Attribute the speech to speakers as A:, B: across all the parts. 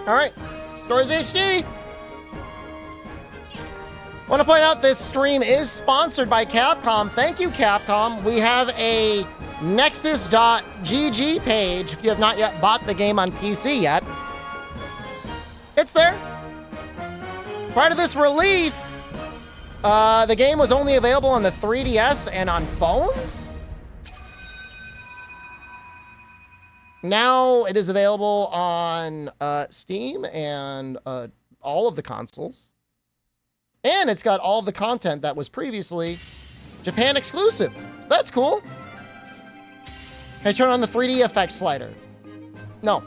A: All right, Stories HD. I want to point out this stream is sponsored by Capcom. Thank you, Capcom. We have a Nexus.gg page if you have not yet bought the game on PC yet. It's there. Prior to this release, the game was only available on the 3DS and on phones. Now it is available on Steam and all of the consoles. And it's got all of the content that was previously Japan exclusive. So that's cool. Can I turn on the 3D effects slider? No.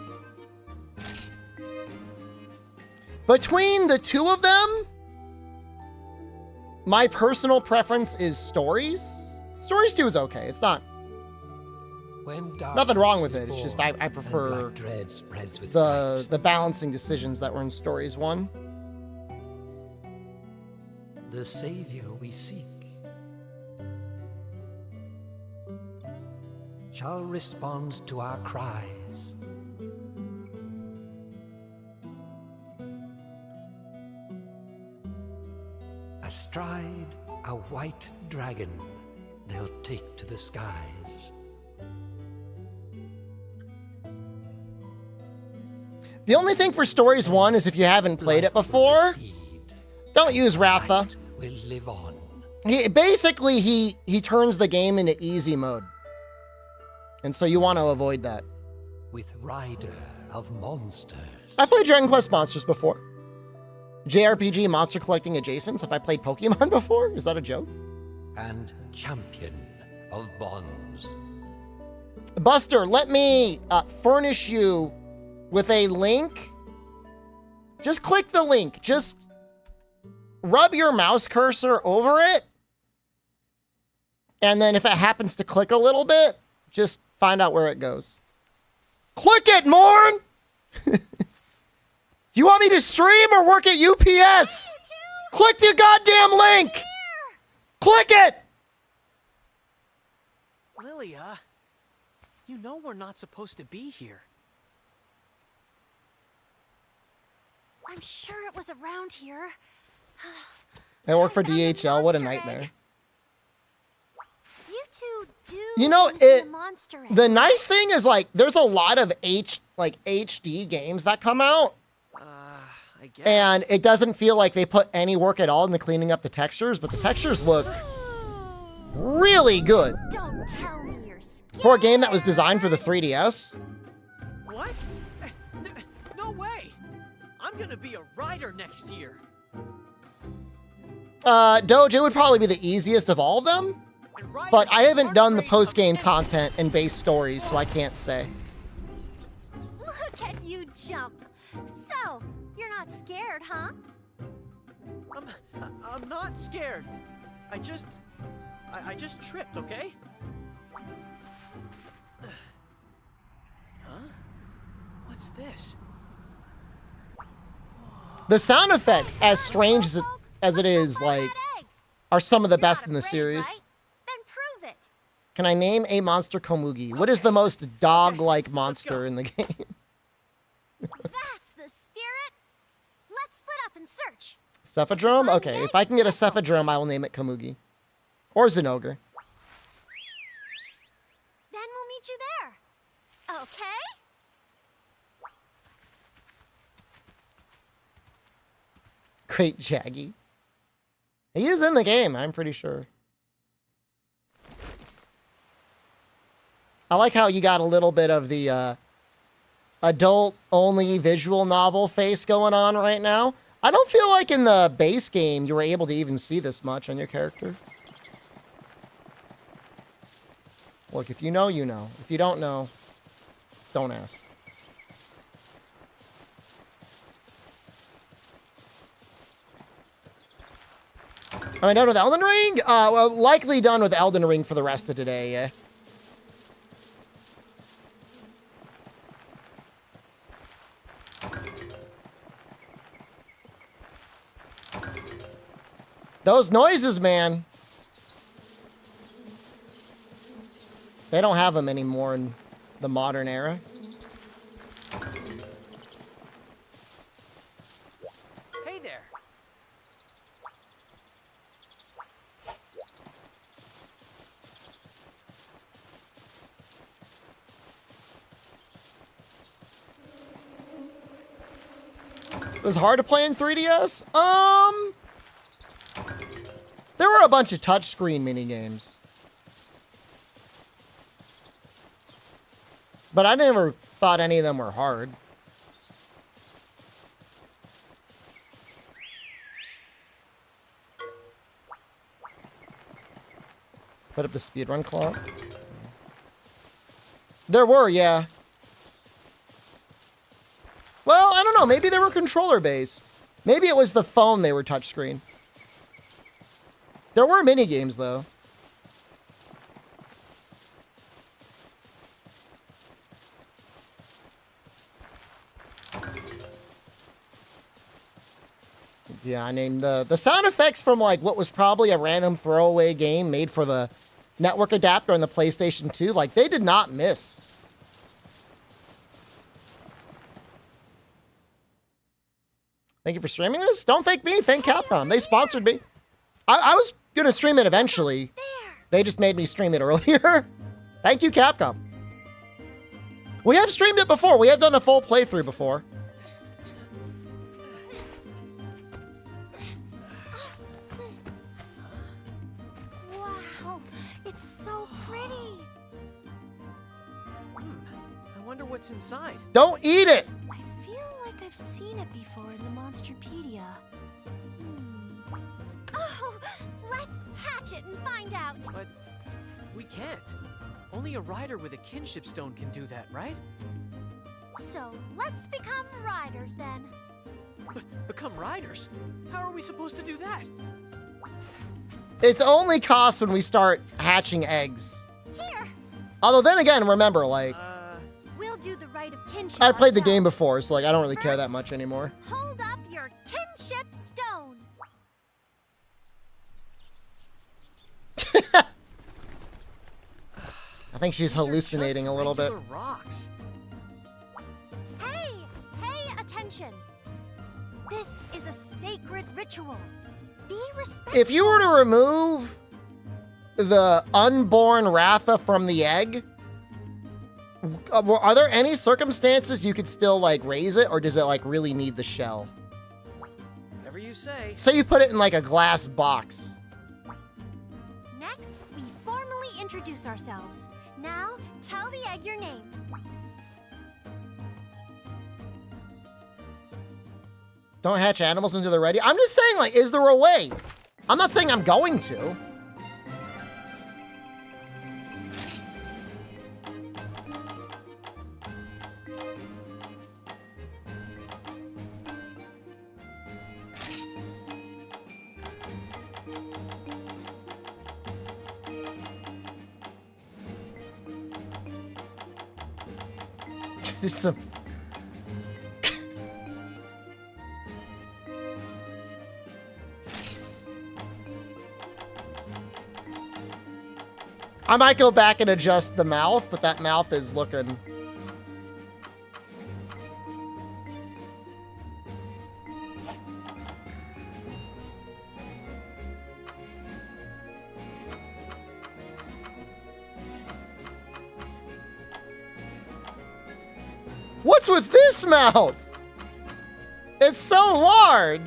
A: Between the two of them, my personal preference is Stories. Stories 2 is okay. It's not... Nothing wrong with it. It's just I prefer the balancing decisions that were in Stories 1.
B: The savior we seek shall respond to our cries. Astride a white dragon, they'll take to the skies.
A: The only thing for Stories 1 is if you haven't played it before, don't use Ratha.
B: Will live on.
A: He turns the game into easy mode. And so you want to avoid that.
B: With rider of monsters.
A: I played Dragon Quest Monsters before. JRPG monster collecting adjacents. Have I played Pokemon before? Is that a joke?
B: And champion of bonds.
A: Buster, let me furnish you with a link. Just click the link. Just rub your mouse cursor over it. And then if it happens to click a little bit, just find out where it goes. Click it, Morn! Do you want me to stream or work at UPS? Click the goddamn link! Click it!
C: Lilia, you know we're not supposed to be here.
D: I'm sure it was around here.
A: I work for DHL. What a nightmare.
D: You two do.
A: You know,
D: monster egg.
A: the nice thing is, like, there's a lot of HD games that come out.
C: I guess.
A: And it doesn't feel like they put any work at all into cleaning up the textures, but the textures look really good.
D: Don't tell me you're scared.
A: For a game that was designed for the 3DS.
C: What? No way! I'm gonna be a rider next year.
A: Doge, it would probably be the easiest of all of them, but I haven't done the post-game content and base stories, so I can't say.
D: Look at you jump. So, you're not scared, huh?
C: I'm not scared. I just tripped, okay? Huh? What's this?
A: The sound effects, as strange as it is, like, are some of the best in the series.
D: Right? Then prove it.
A: Can I name a monster Komugi? What is the most dog-like monster in the game?
D: That's the spirit. Let's split up and search.
A: Cephadrome? Okay, if I can get a Cephadrome, I will name it Komugi. Or Zinogre.
D: Then we'll meet you there. Okay?
A: Great Jaggy. He is in the game, I'm pretty sure. I like how you got a little bit of the adult-only visual novel face going on right now. I don't feel like in the base game you were able to even see this much on your character. Look, if you know, you know. If you don't know, don't ask. Am I done with Elden Ring? Well, likely done with Elden Ring for the rest of today, yeah. Those noises, man. They don't have them anymore in the modern era.
C: there.
A: It was hard to play in 3DS? There were a bunch of touchscreen minigames. But I never thought any of them were hard. Put up the speedrun clock. There were, yeah. Well, I don't know. Maybe they were controller-based. Maybe it was the phone they were touchscreen. There were mini-games, though. Yeah, I named the sound effects from, like, what was probably a random throwaway game made for the network adapter on the PlayStation 2. Like, they did not miss. Thank you for streaming this. Don't thank me. Thank Capcom. They sponsored me. I was going to stream it eventually. They just made me stream it earlier. Thank you, Capcom. We have streamed it before. We have done a full playthrough before.
D: Wow, it's so pretty.
C: I wonder what's inside.
A: Don't eat it.
D: I feel like I've seen it before in the Monsterpedia. Oh, let's hatch it and find out.
C: But we can't. Only a rider with a kinship stone can do that, right?
D: So let's become riders then.
C: Become riders? How are we supposed to do that?
A: It's only cost when we start hatching eggs.
D: Here,
A: Although then again, remember, like,
D: we'll do the rite of kinship.
A: I played the game
D: ourselves.
A: before, so like I don't really care that
D: First,
A: much anymore.
D: Hold up your kinship stone.
A: I think she's
C: These are
A: hallucinating
C: just
A: a little bit.
C: regular rocks.
D: Hey, pay attention. This is a sacred ritual. Be respectful.
A: If you were to remove the unborn Ratha from the egg, are there any circumstances you could still like raise it, or does it like really need the shell?
C: Whatever you say.
A: Say you put it in like a glass box.
D: Next, we formally introduce ourselves. Now, tell the egg your name.
A: Don't hatch animals until they're ready. I'm just saying, like, is there a way? I'm not saying I'm going to. There's some... I might go back and adjust the mouth, but that mouth is looking... What's with this mouth? It's so large.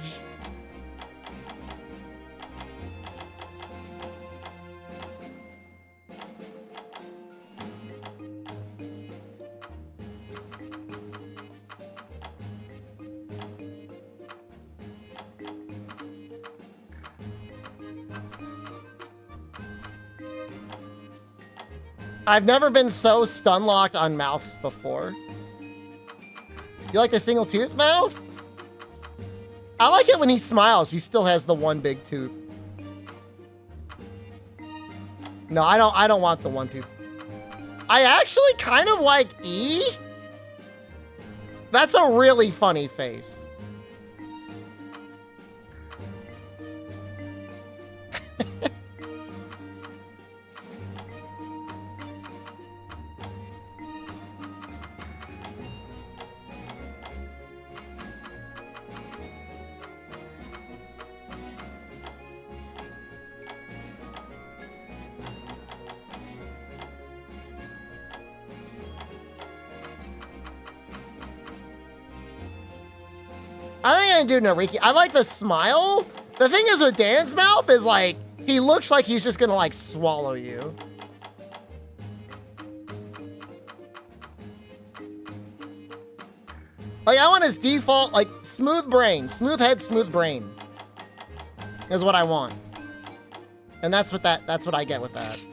A: I've never been so stun locked on mouths before. You like the single tooth mouth? I like it when he smiles. He still has the one big tooth. No, I don't want the one tooth. I actually kind of like E. That's a really funny face. I think I do Nariki. I like the smile. The thing is with Dan's mouth is like, he looks like he's just gonna like swallow you. Like I want his default, like smooth brain, smooth head, smooth brain is what I want. And that's what I get with that.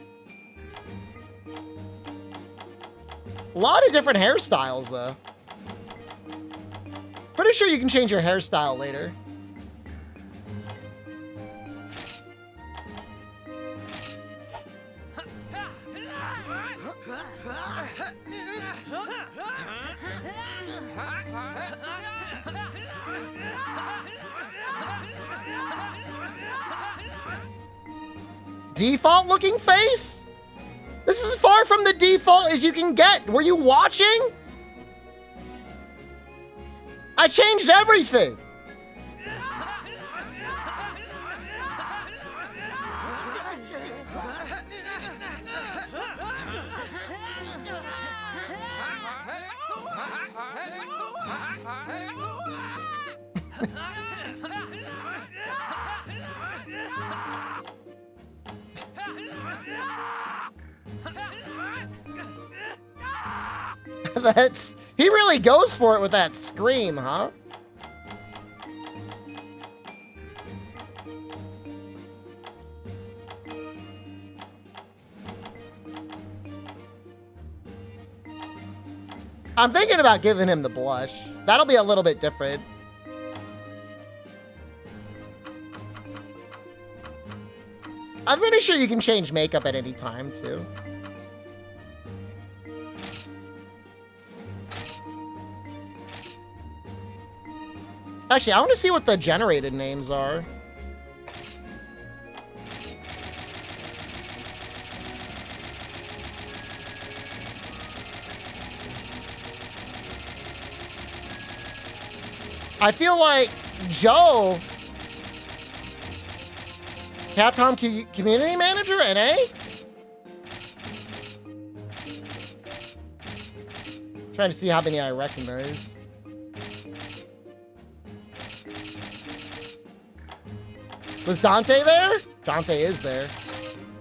A: A lot of different hairstyles though. Pretty sure you can change your hairstyle later. Default looking face? This is as far from the default as you can get. Were you watching? I changed everything. He really goes for it with that scream, huh? I'm thinking about giving him the blush. That'll be a little bit different. I'm pretty sure you can change makeup at any time, too. Actually, I want to see what the generated names are. I feel like Joe, Capcom Community Manager, NA? Trying to see how many I recognize. Was Dante there? Dante is there.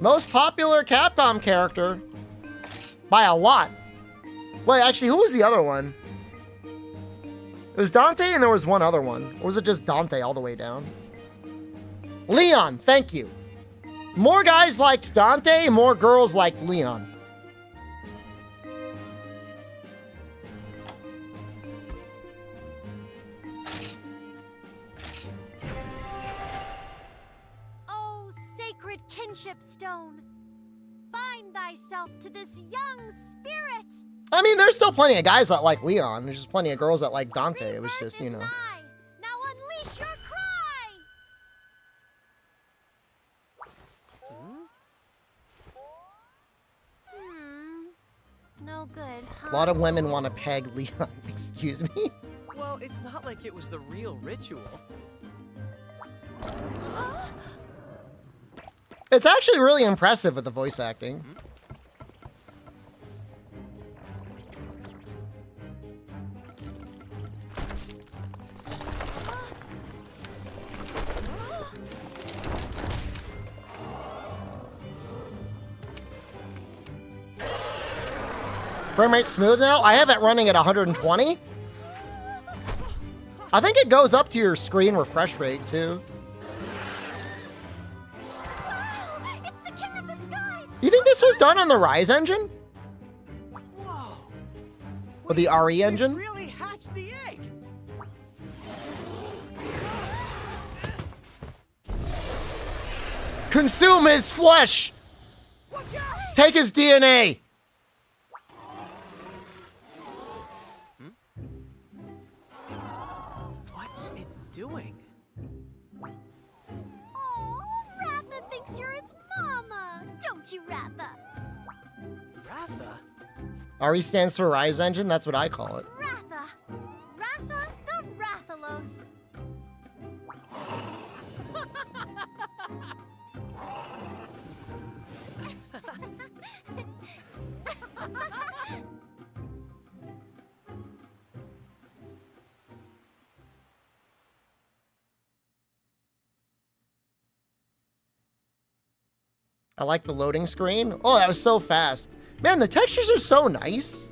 A: Most popular Capcom character by a lot. Wait, actually, who was the other one? It was Dante and there was one other one. Or was it just Dante all the way down? Leon, thank you. More guys liked Dante, more girls liked Leon.
D: Oh, sacred kinship stone, bind thyself to this young spirit.
A: I mean, there's still plenty of guys that like Leon. There's just plenty of girls that like Dante. It was just, you know.
D: Now unleash your cry. No good, huh?
A: A lot of women want to peg Leon. Excuse me.
C: Well, it's not like it was the real ritual.
A: It's actually really impressive with the voice acting. Frame rate smooth now? I have it running at 120. I think it goes up to your screen refresh rate too.
D: Wow, it's the king of the skies.
A: You think this was done on the Rise engine?
C: Whoa.
A: Or the RE engine?
C: We really hatched the egg.
A: Consume his flesh!
C: Watch out!
A: Take his DNA!
C: What's it doing?
D: Oh, Ratha thinks you're its mama. Don't you, Ratha?
C: Ratha?
A: RE stands for Rise engine? That's what I call it.
D: Ratha. Ratha the Rathalos.
A: I like the loading screen. Oh, that was so fast. Man, the textures are so nice.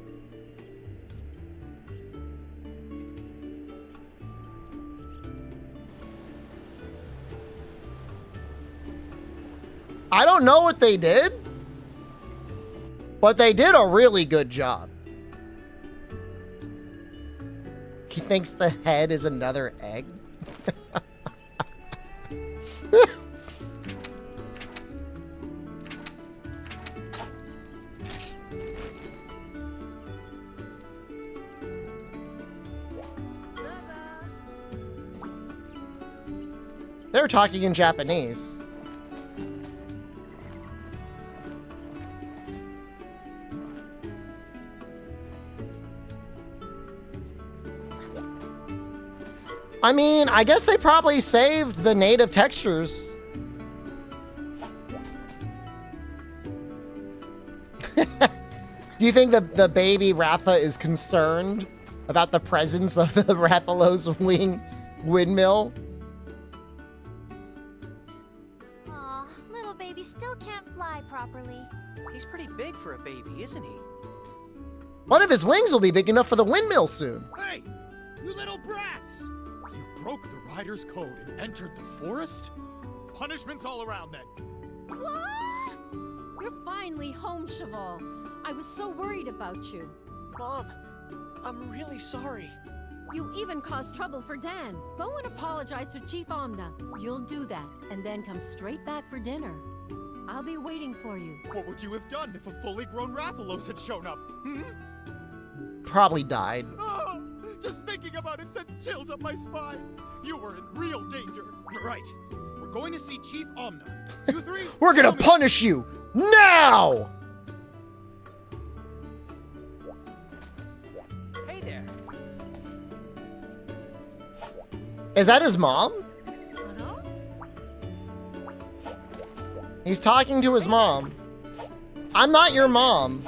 A: I don't know what they did, but they did a really good job. He thinks the head is another egg. They're talking in Japanese. I mean, I guess they probably saved the native textures. Do you think the baby Ratha is concerned about the presence of the Rathalos windmill?
D: Aw, little baby still can't fly properly.
C: He's pretty big for a baby, isn't he?
A: One of his wings will be big enough for the windmill soon.
E: Hey, you little brats! You broke the rider's code and entered the forest? Punishments all around then.
F: What? You're finally home, Cheval. I was so worried about you.
C: Mom, I'm really sorry.
F: You even caused trouble for Dan. Go and apologize to Chief Omna. You'll do that, and then come straight back for dinner. I'll be waiting for you.
E: What would you have done if a fully grown Rathalos had shown up? Hmm?
A: Probably died.
E: Oh, just thinking about it sends chills up my spine. You were in real danger. Right. We're going to see Chief Omna. You three.
A: We're gonna punish you now!
C: Hey there.
A: Is that his mom?
C: Hello?
A: He's talking to his mom. I'm not your mom.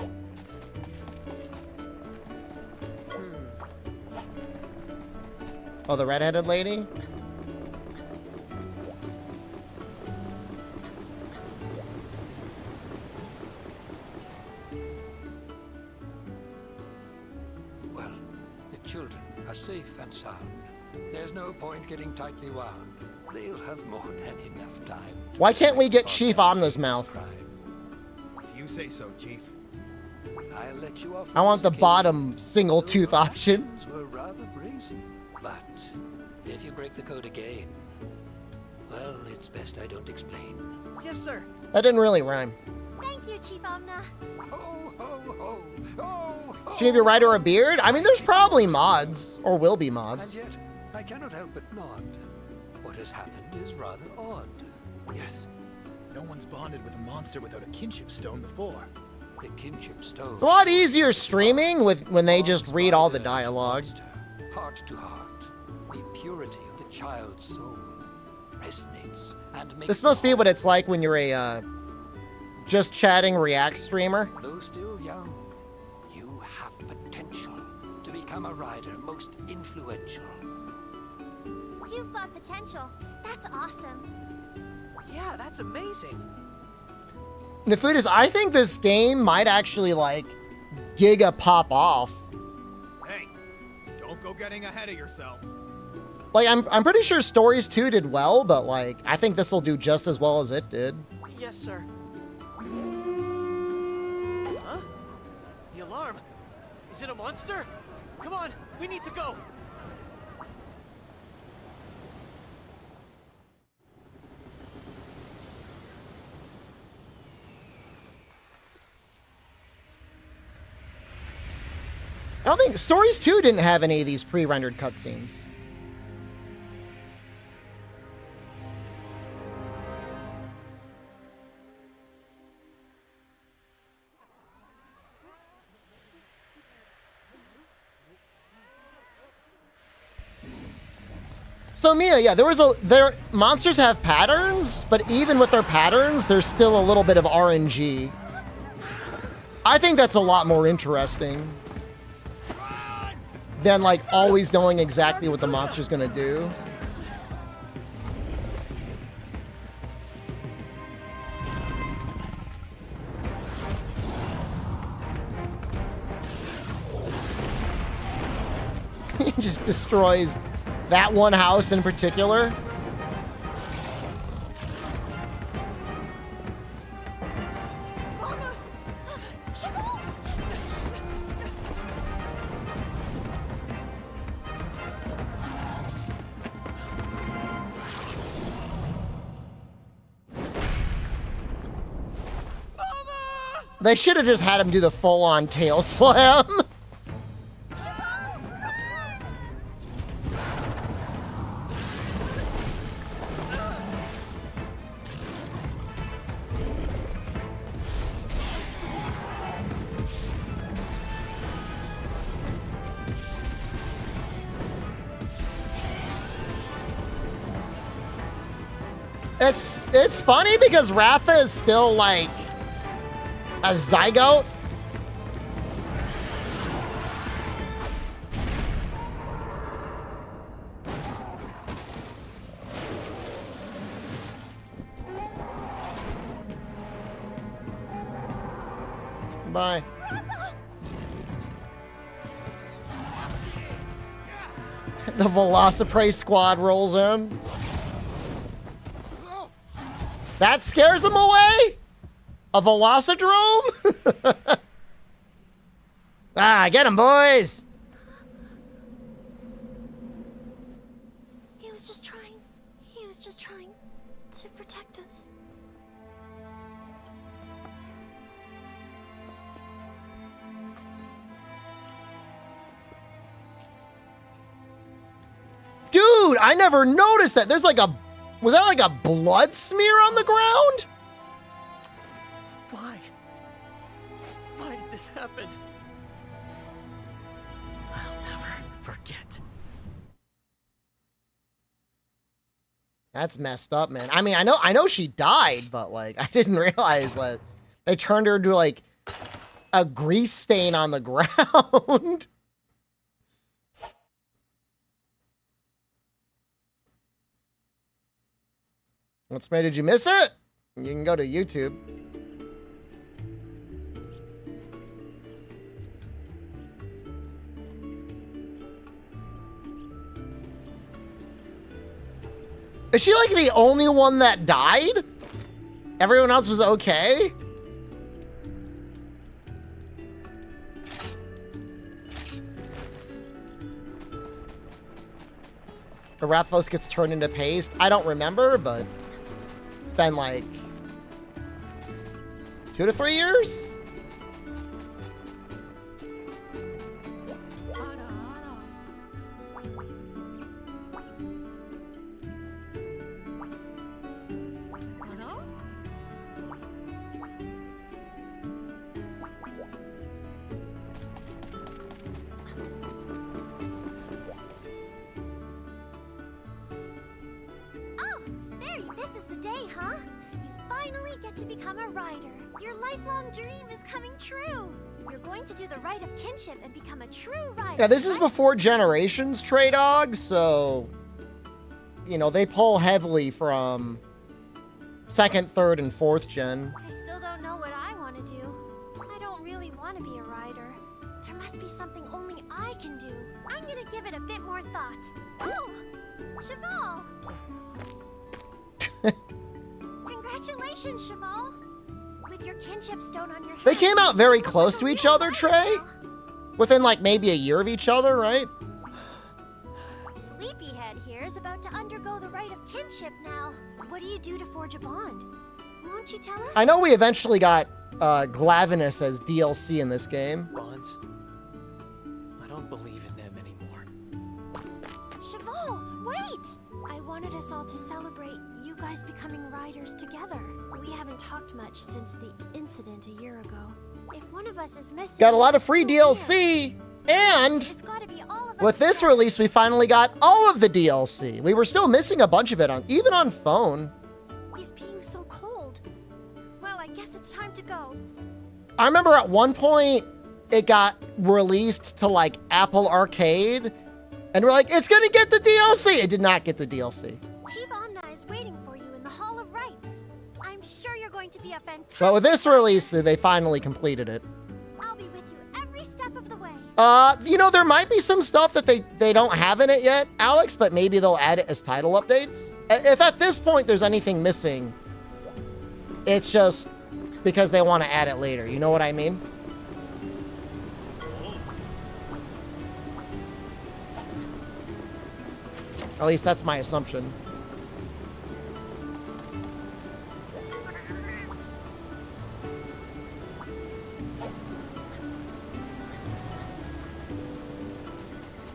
A: Oh, the redheaded lady?
B: Well, the children are safe and sound. There's no point getting tightly wound. They'll have more than enough time.
A: Why can't we get
B: reflect on
A: Chief
B: their
A: Omna's
B: previous
A: mouth?
B: crime.
E: If you say so, Chief.
B: I'll let you off.
A: I want the
B: this occasion.
A: bottom single
B: Though
A: tooth
B: your
A: option.
B: actions were rather brazen. But if you break the code again, well, it's best I don't explain.
C: Yes, sir.
A: That didn't really rhyme.
D: Thank you, Chief Omna.
B: Ho, ho, ho, ho, ho.
A: Should you have your rider a beard? I mean, there's probably mods, or will be
B: And
A: mods.
B: yet, I cannot help but nod. What has happened is rather odd.
E: Yes. No one's bonded with a monster without a kinship stone before.
B: The kinship stone.
A: It's a lot easier streaming when they just
B: bonds
A: read all the
B: rider to
A: dialogue.
B: monster, heart to heart. The purity of the child's soul resonates and makes
A: This must be what it's like when you're a just chatting React streamer.
B: Though still young, you have potential to become a rider most influential.
D: You've got potential. That's awesome.
C: Yeah, that's amazing.
A: Nefudis, I think this game might actually like giga pop off.
E: Hey, don't go getting ahead of yourself.
A: Like I'm pretty sure Stories 2 did well, but like I think this will do just as well as it did.
C: Yes, sir. Huh? The alarm. Is it a monster? Come on, we need to go.
A: I don't think Stories 2 didn't have any of these pre-rendered cutscenes. So Mia, yeah, monsters have patterns, but even with their patterns, there's still a little bit of RNG. I think that's a lot more interesting than like always knowing exactly what the monster's gonna do. Just destroys that one house in particular.
C: Mama!
D: Shaboom!
C: Mama!
A: They should have just had him do the full-on tail slam. It's funny because Ratha is still like a zygote. Bye. The Velociprey squad rolls in. That scares him away? A Velocidrome? Ah, get him, boys!
D: He was just trying to protect us.
A: Dude, I never noticed that. There's like a... Was that like a blood smear on the ground?
C: Why? Why did this happen? I'll never forget.
A: That's messed up, man. I mean, I know she died, but like, I didn't realize that they turned her into like a grease stain on the ground. What's made? Did you miss it? You can go to YouTube. Is she like the only one that died? Everyone else was okay? The Rathalos gets turned into paste. I don't remember, but it's been like 2 to 3 years.
D: Oh, there, this is the day, huh? You finally get to become a rider. Your lifelong dream is coming true. You're going to do the rite of kinship and become a true rider.
A: Yeah, this is
D: right?
A: before Generations Trey Dog, so you know, they pull heavily from 2nd, 3rd, and 4th gen.
D: I still don't know what I want to do. I don't really want to be a rider. There must be something only I can do. I'm gonna give it a bit more thought. Oh, Cheval! Congratulations, Cheval! With your kinship stone on your head.
A: They came out very
D: you look
A: close
D: like
A: to
D: a
A: each
D: real
A: other,
D: rider
A: Trey.
D: now.
A: Within like maybe a year of each other, right?
D: Sleepyhead here is about to undergo the rite of kinship now. What do you do to forge a bond? Won't you tell us?
A: I know we eventually got Glavinus as DLC in this game.
C: Bonds? I don't believe in them anymore.
D: Cheval, wait! I wanted us all to celebrate you guys becoming riders together. We haven't talked much since the incident a year ago. If one of us is missing...
A: Got a lot of free
D: who will?
A: DLC, and
D: It's gotta be all of us
A: with this
D: together.
A: release, we finally got all of the DLC. We were still missing a bunch of it, even on phone.
D: He's being so cold. Well, I guess it's time to go.
A: I remember at one point, it got released to like Apple Arcade, and we're like, it's gonna get the DLC. It did not get the DLC.
D: Chief Omna is waiting for you in the Hall of Rites. I'm sure you're going to be a fantastic...
A: But with this release, they finally completed it.
D: I'll be with you every step of the way.
A: You know, there might be some stuff that they don't have in it yet, Alex, but maybe they'll add it as title updates. If at this point there's anything missing, it's just because they want to add it later. You know what I mean? At least that's my assumption.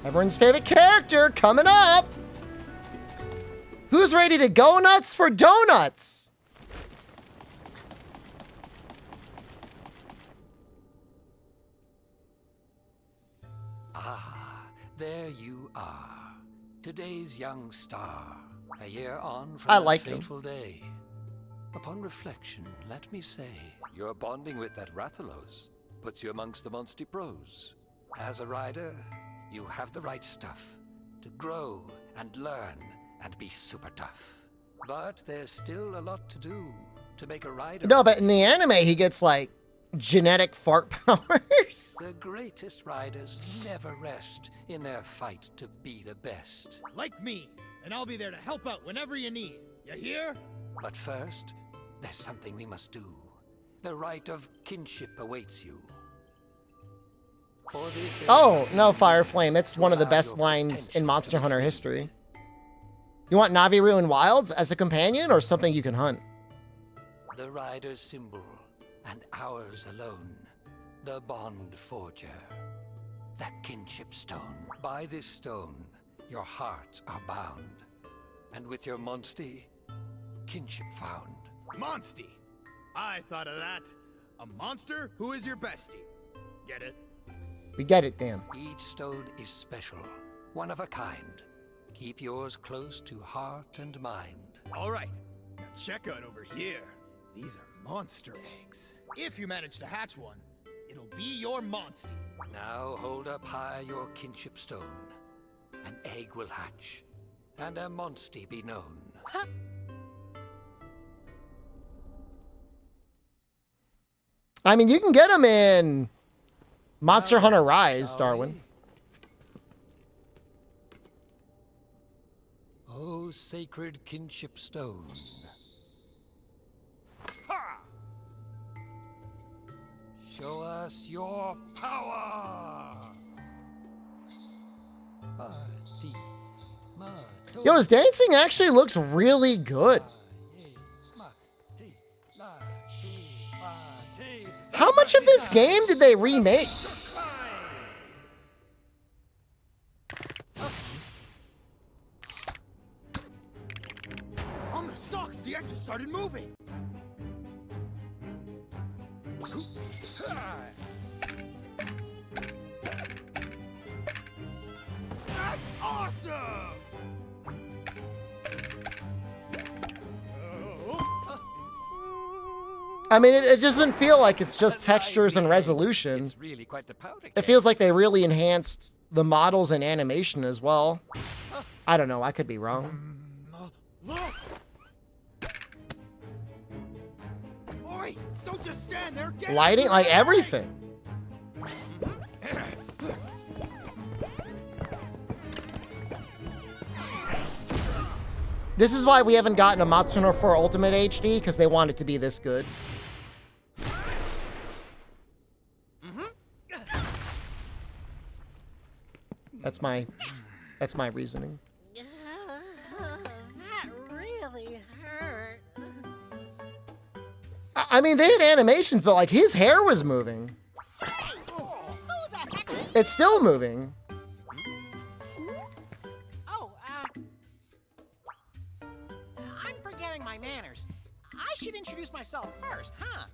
A: Everyone's favorite character coming up. Who's ready to go nuts for donuts?
B: Ah, there you are. Today's young star. A year on from
A: I
B: that
A: like him.
B: fateful day. Upon reflection, let me say, your bonding with that Rathalos puts you amongst the Monster Pros. As a rider, you have the right stuff to grow and learn and be super tough. But there's still a lot to do to make a rider.
A: No, but in the anime, he gets like genetic fart powers.
B: The greatest riders never rest in their fight to be the best.
E: Like me, and I'll be there to help out whenever you need. You hear?
B: But first, there's something we must do. The right of kinship awaits you. For this, there is
A: Oh,
B: something
A: no,
B: you
A: Fire
B: need
A: Flame. It's
B: to
A: one of the
B: allow
A: best
B: your
A: lines
B: potential
A: in Monster
B: to be
A: Hunter
B: free.
A: history. You want Navirou in Wilds as a companion or something you can hunt?
B: The rider's symbol, and ours alone. The bond forger. The kinship stone. By this stone, your hearts are bound. And with your monstie, kinship found.
E: Monstie. I thought of that. A monster who is your bestie. Get it?
A: We get it, Dan.
B: Each stone is special, one of a kind. Keep yours close to heart and mind.
E: All right. Now check out over here. These are monster eggs. If you manage to hatch one, it'll be your monstie.
B: Now hold up high your kinship stone. An egg will hatch, and a monstie be known.
A: I mean, you can get them in Monster
B: Now,
A: Hunter Rise,
B: shall
A: Darwin.
B: we? Oh, sacred kinship stone.
E: Ha!
B: Show us your power!
A: Yo, his dancing actually looks really good. How much of this game did they remake?
E: On the socks, the edges started moving. That's awesome!
A: I mean, it doesn't feel like it's just textures and resolution.
B: It's really quite the powder
A: It
B: keg.
A: feels like they really enhanced the models and animation as well. I don't know. I could be wrong.
E: Look! Oi! Don't just stand there! Get
A: Lighting, like everything. This is why we haven't gotten a Monster Hunter 4 Ultimate HD, because they want it to be this good. That's my reasoning.
C: That really hurt.
A: I mean, they had animations, but like his hair was moving. It's still moving.
C: Oh, I'm forgetting my manners. I should introduce myself first, huh?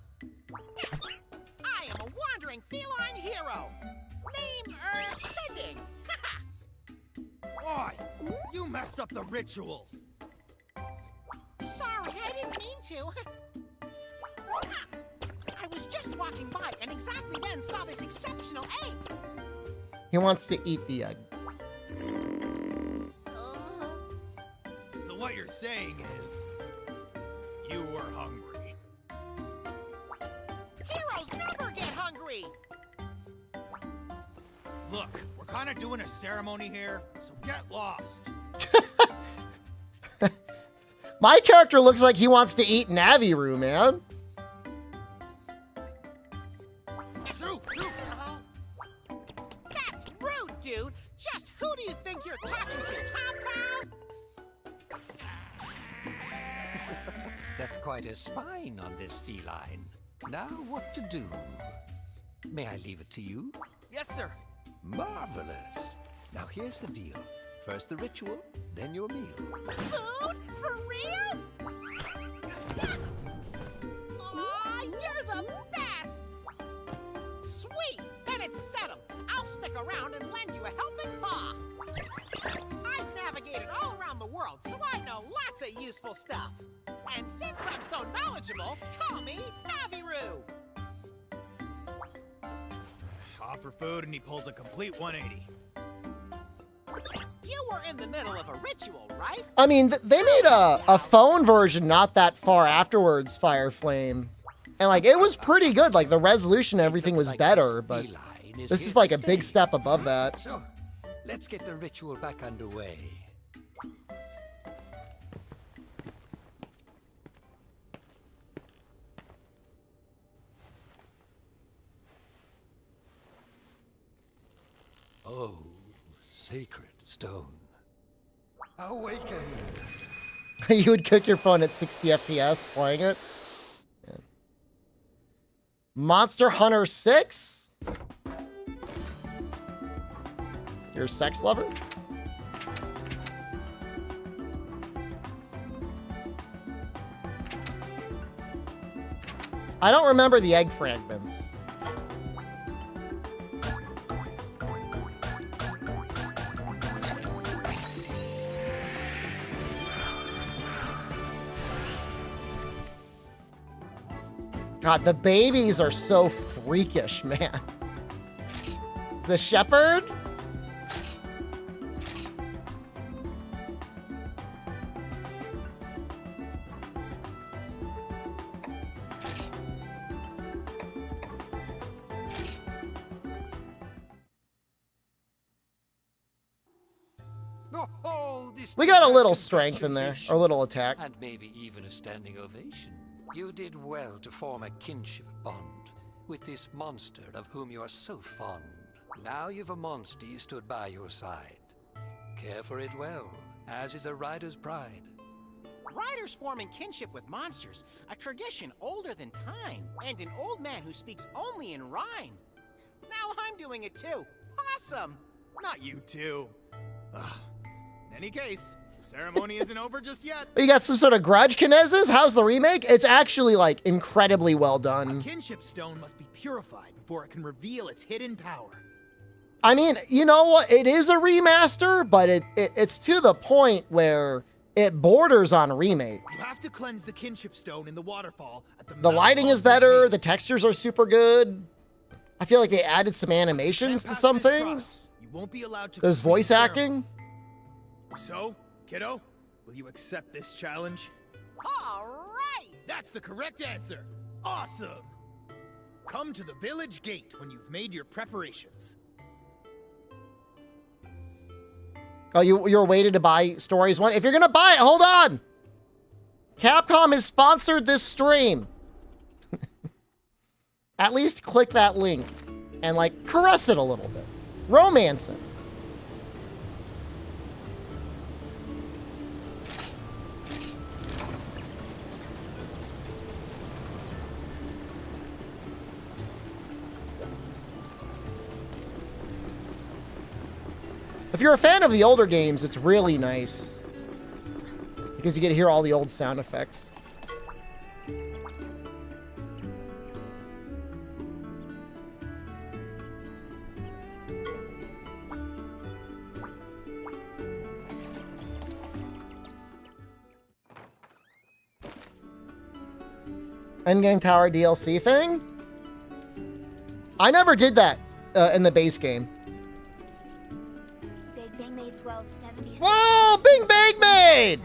C: I am a wandering feline hero. Name, Bending.
E: Oi! You messed up the ritual!
C: Sorry, I didn't mean to. I was just walking by and exactly then saw this exceptional egg.
A: He wants to eat the egg.
E: So what you're saying is, you were hungry.
C: Heroes never get hungry.
E: Look, we're kind of doing a ceremony here, so get lost.
A: My character looks like he wants to eat Navirou, man.
E: True.
C: That's rude, dude. Just who do you think you're talking to, huh, pal?
B: That's quite a spine on this feline. Now what to do? May I leave it to you?
E: Yes, sir.
B: Marvelous. Now here's the deal. First the ritual, then your meal.
C: Food? For real? Aw, you're the best! Sweet! Then it's settled. I'll stick around and lend you a helping paw. I've navigated all around the world, so I know lots of useful stuff. And since I'm so knowledgeable, call me Navirou.
E: Offer food and he pulls a complete 180.
C: You were in the middle of a ritual, right?
A: I mean, they made a phone version not that far afterwards, Fireflame. And, like, it was pretty good. Like, the resolution and everything was better, but this is like a big step above that.
B: So, let's get the ritual back underway. Oh, sacred stone. Awaken!
A: You would cook your phone at 60 FPS playing it. Yeah. Monster Hunter 6? You're a sex lover? I don't remember the egg fragments. God, the babies are so freakish, man. The shepherd?
B: Oh, this
A: We got a little
B: deserves
A: strength in there,
B: congratulations.
A: or a little attack.
B: And maybe even a standing ovation. You did well to form a kinship bond with this monster of whom you are so fond. Now you've a monstie stood by your side. Care for it well, as is a rider's pride.
C: Riders forming kinship with monsters, a tradition older than time, and an old man who speaks only in rhyme. Now I'm doing it too. Awesome!
E: Not you two. Ugh. In any case, the ceremony isn't over just yet.
A: You got some sort of grudge, Kinezes? How's the remake? It's actually, like, incredibly well
E: A
A: done.
E: kinship stone must be purified before it can reveal its hidden power.
A: I mean, you know what? It is a remaster, but it's to the point where it borders on remake.
E: You have to cleanse the kinship stone in the waterfall at the
A: The
E: mouth
A: lighting
E: of
A: is better. The
E: cave.
A: textures are super good. I feel like they added some animations
E: Can't
A: to
E: pass
A: some
E: this trial.
A: things.
E: You won't be allowed to
A: There's
E: complete
A: voice
E: the ceremony.
A: acting.
E: So, kiddo, will you accept this challenge?
C: All right!
E: That's the correct answer. Awesome. Come to the village gate when you've made your preparations.
A: Oh, you're waiting to buy Stories 1? If you're gonna buy it, hold on! Capcom has sponsored this stream. At least click that link and, like, caress it a little bit. Romance it. If you're a fan of the older games, it's really nice. Because you get to hear all the old sound effects. Endgame Tower DLC thing? I never did that in the base game.
D: Big Bang made 1276.
A: Whoa! Bing Bang made!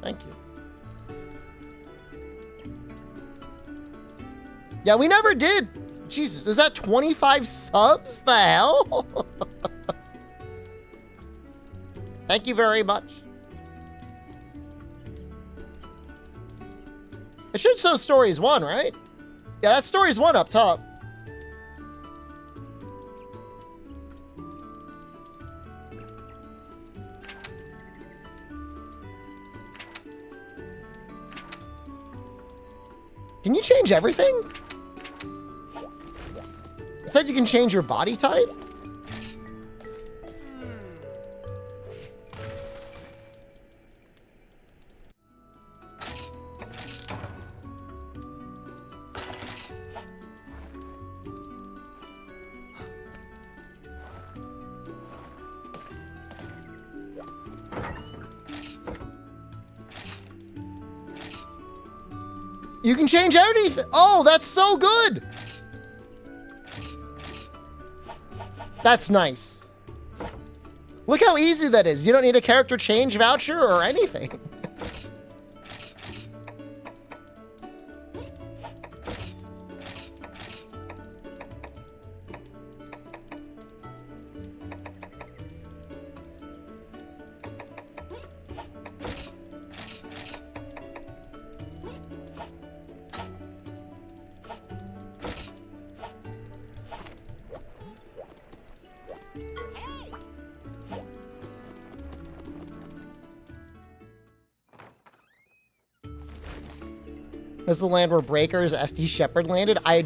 A: Thank you. Yeah, we never did Jesus, is that 25 subs? The hell? Thank you very much. It should show Stories 1, right? Yeah, that's Stories 1 up top. Can you change everything? It said you can change your body type? You can change everything. Oh, that's so good. That's nice. Look how easy that is. You don't need a character change voucher or anything. This is the land where Breaker's SD Shepherd landed. I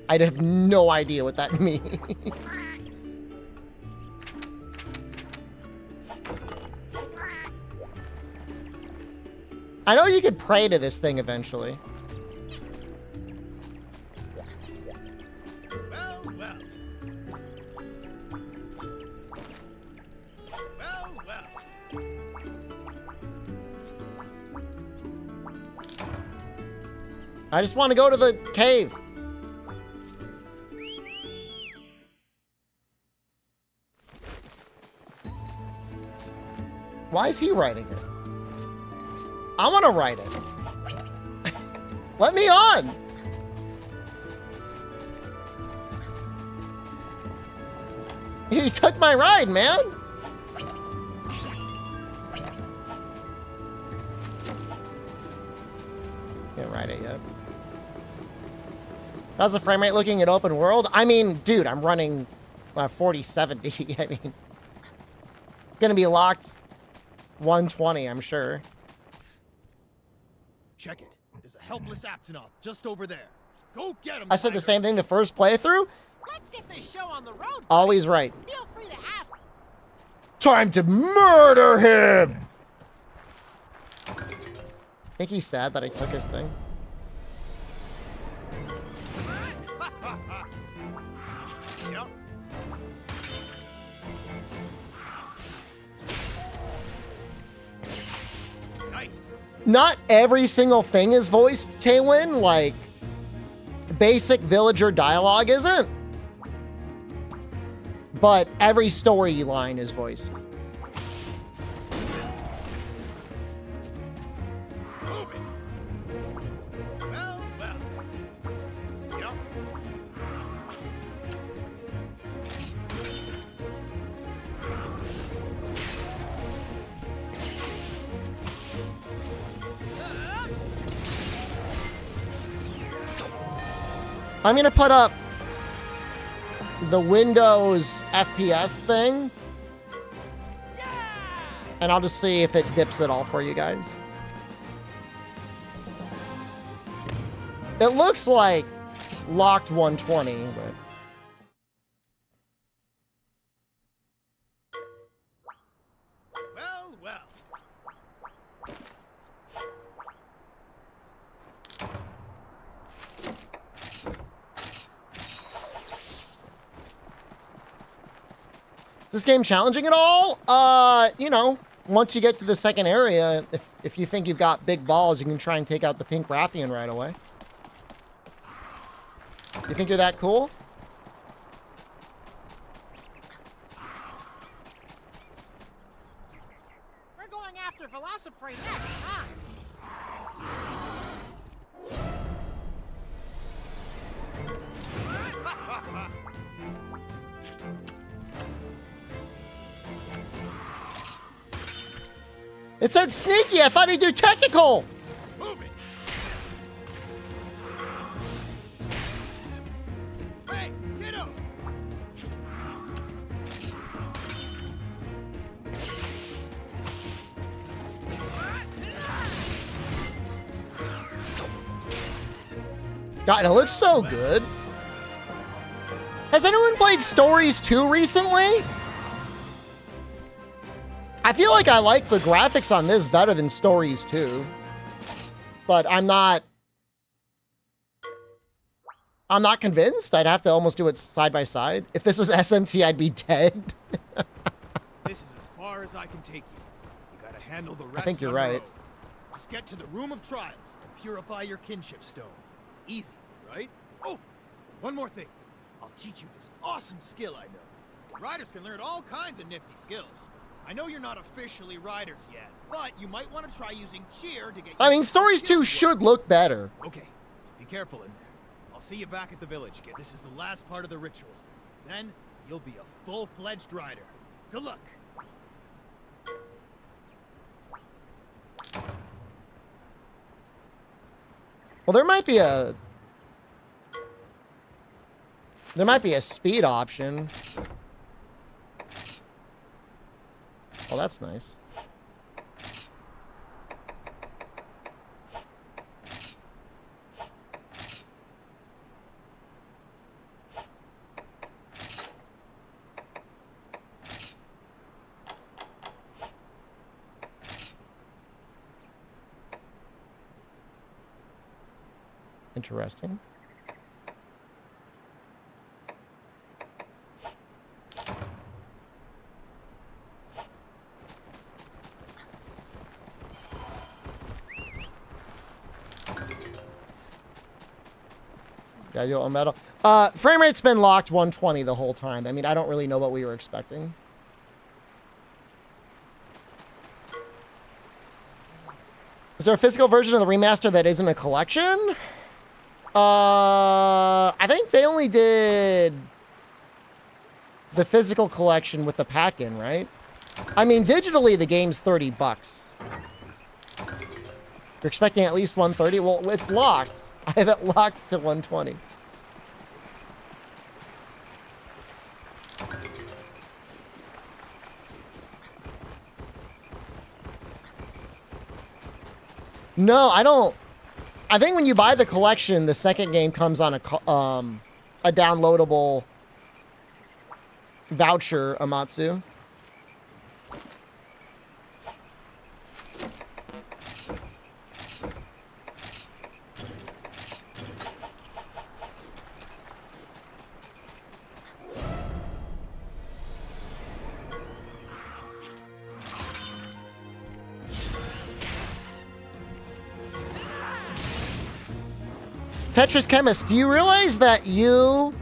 A: have no idea what that means. I know you could pray to this thing eventually.
E: Well, well. Well, well.
A: I just want to go to the cave. Why is he writing it? I want to write it. Let me on. He took my ride, man. Can't ride it yet. How's the frame rate looking at open world? I mean, dude, I'm running 4070. I mean, it's gonna be locked 120, I'm sure.
E: Check it. There's a helpless Aptonoth just over there. Go get him.
A: I said the
E: Tiger.
A: same thing the first playthrough.
C: Let's get this show on the road.
A: Always right.
C: Feel free to ask.
A: Time to murder him! I think he's sad that I took his thing.
E: Yep. Nice.
A: Not every single thing is voiced, Taywin. Like, basic villager dialogue isn't. But every storyline is voiced.
E: Move it. Well, well. Yep.
A: I'm gonna put up the Windows FPS thing, and I'll just see if it dips at all for you guys. It looks like locked 120, but
E: Well, well.
A: is this game challenging at all? You know, once you get to the second area, if you think you've got big balls, you can try and take out the pink Rathian right away. You think you're that cool?
C: We're going after Velociprey next, huh?
A: It said sneaky. I thought he'd do technical.
E: Move it. Hey, get up.
A: God, it looks so good. Has anyone played Stories 2 recently? I feel like I like the graphics on this better than Stories 2. But I'm not convinced. I'd have to almost do it side by side. If this was SMT, I'd be dead.
E: This is as far as I can take you. You gotta handle the rest.
A: I think you're
E: on your
A: right.
E: own. Just get to the Room of Trials and purify your kinship stone. Easy, right? Oh, one more thing. I'll teach you this awesome skill I know. Riders can learn all kinds of nifty skills. I know you're not officially riders yet, but you might want to try using cheer to get.
A: I mean, Stories 2 should look better.
E: Okay, be careful in there. I'll see you back at the village, kid. This is the last part of the ritual. Then you'll be a full-fledged rider. Good luck.
A: Well, there might be a speed option. Oh, that's nice. Interesting. Yeah, you on metal. Frame rate's been locked 120 the whole time. I mean, I don't really know what we were expecting. Is there a physical version of the remaster that isn't a collection? I think they only did the physical collection with the pack-in, right? I mean, digitally, the game's $30. You're expecting at least 130? Well, it's locked. I have it locked to 120. No, I don't. I think when you buy the collection, the second game comes on a downloadable voucher, Amatsu. Tetris Chemist, do you realize that you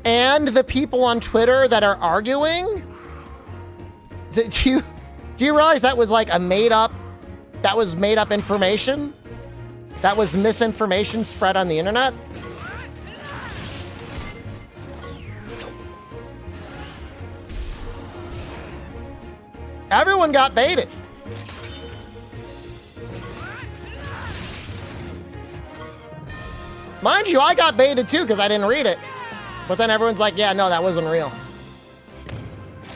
A: and the people on Twitter that are arguing, do you realize that was like made up information? That was misinformation spread on the internet? Everyone got baited. Mind you, I got baited too because I didn't read it. But then everyone's like, yeah, no, that wasn't real.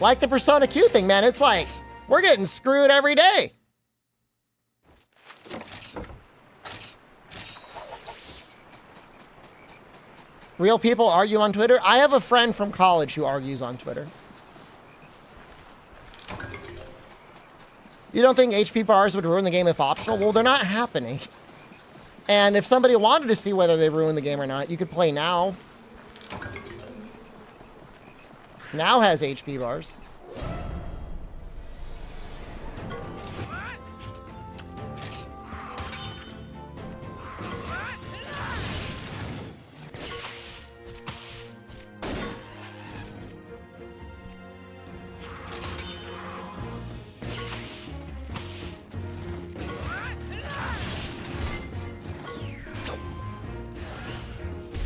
A: Like the Persona Q thing, man. It's like, we're getting screwed every day. Real people argue on Twitter? I have a friend from college who argues on Twitter. You don't think HP bars would ruin the game if optional? Well, they're not happening. And if somebody wanted to see whether they ruined the game or not, you could play now. Now has HP bars.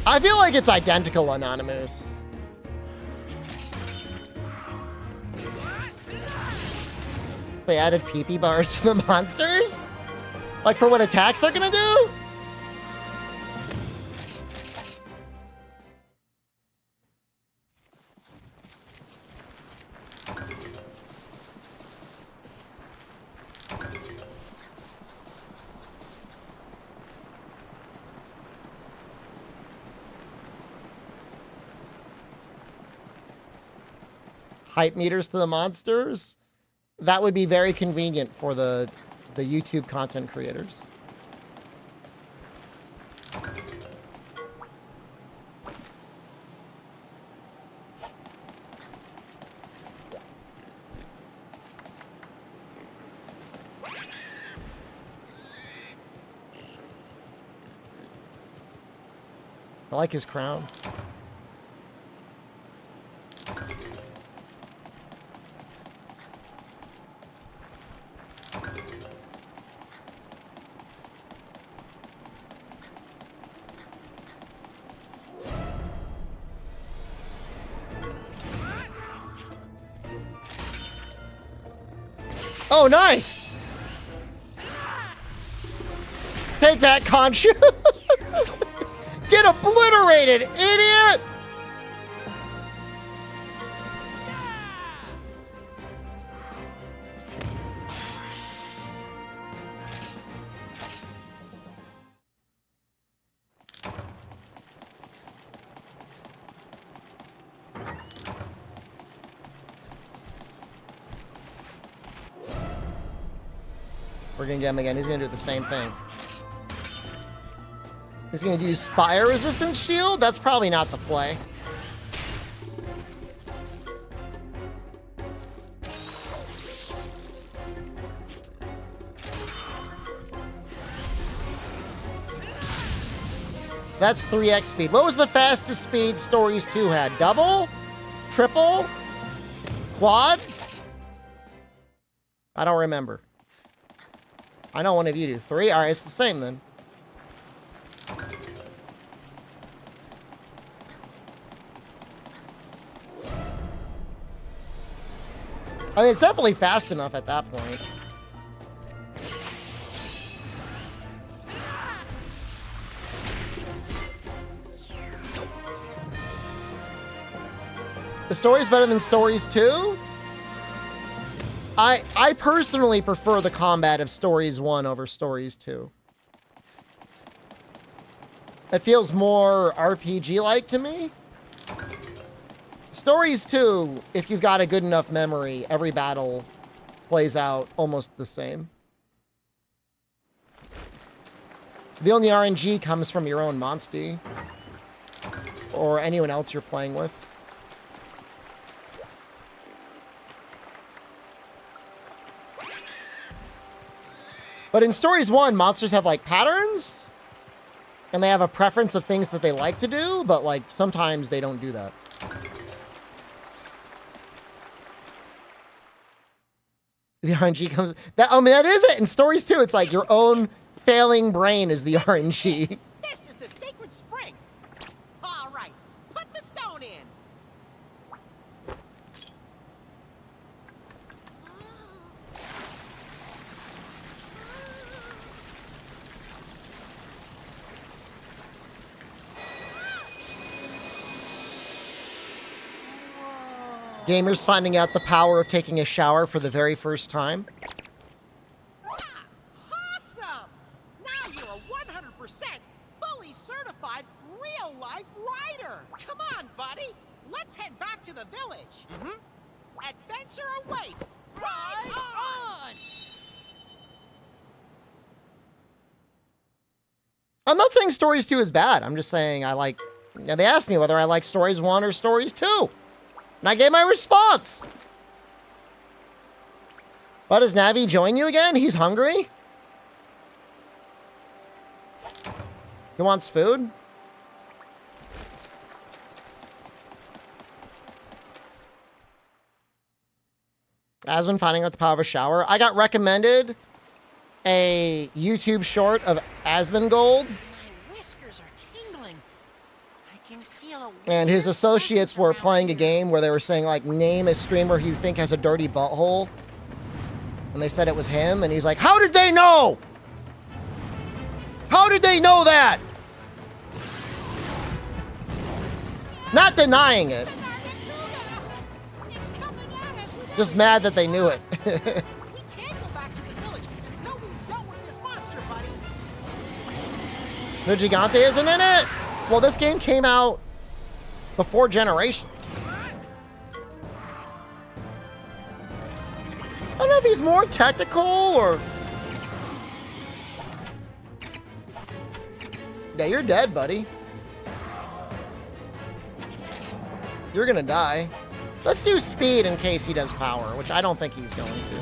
A: I feel like it's identical, Anonymous. They added PP bars for the monsters? Like for what attacks they're gonna do? Hype meters to the monsters? That would be very convenient for the YouTube content creators. I like his crown. Oh, nice! Take that, Conchu! Get obliterated, idiot! We're gonna get him again. He's gonna do the same thing. He's gonna use fire resistance shield? That's probably not the play. That's 3x speed. What was the fastest speed Stories 2 had? Double? Triple? Quad? I don't remember. I know one of you do. 3? Alright, it's the same then. I mean, it's definitely fast enough at that point. The story's better than Stories 2? I personally prefer the combat of Stories 1 over Stories 2. It feels more RPG-like to me. Stories 2, if you've got a good enough memory, every battle plays out almost the same. The only RNG comes from your own Monstie. Or anyone else you're playing with. But in Stories 1, monsters have, like, patterns. And they have a preference of things that they like to do. But, like, sometimes they don't do that. The RNG comes... I mean, that is it. In Stories 2, it's like your own failing brain is the RNG.
C: This is the sacred spring. All right, put the stone in.
A: Gamers finding out the power of taking a shower for the very first time.
C: Awesome! Now you're a 100% fully certified real-life rider. Come on, buddy. Let's head back to the village. Adventure awaits. Ride on!
A: I'm not saying Stories 2 is bad. I'm just saying I like... Now, they asked me whether I like Stories 1 or Stories 2. And I gave my response. But does Navi join you again? He's hungry? He wants food? Asmund finding out the power of a shower. I got recommended a YouTube short of Asmongold.
C: My whiskers are tingling.
A: and his associates were playing a game where they were saying, like, name a streamer who you think has a dirty butthole. And they said it was him, and he's like, how did they know? How did they know that? Not denying it. Just mad that they knew it.
C: We can't go back to the village until we've dealt with this monster, buddy.
A: No Gigante isn't in it? Well, this game came out before Generation. I don't know if he's more technical or... Yeah, you're dead, buddy. You're gonna die. Let's do speed in case he does power, which I don't think he's going to.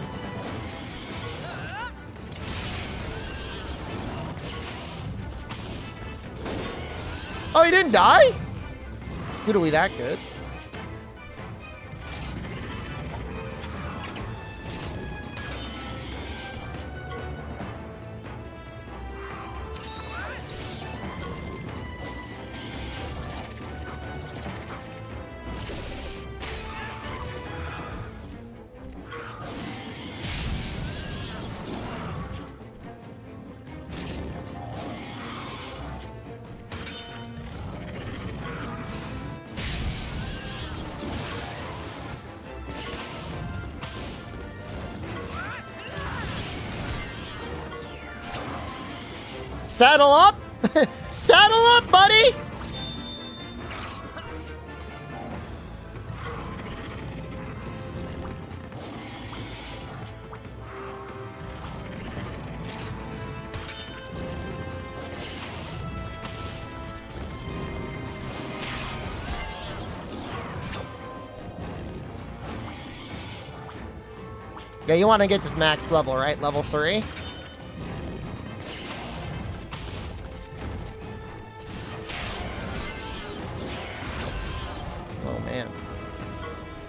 A: Oh, he didn't die? Good, are we that good? Saddle up! Saddle up, buddy! Yeah, you want to get to max level, right? Level 3?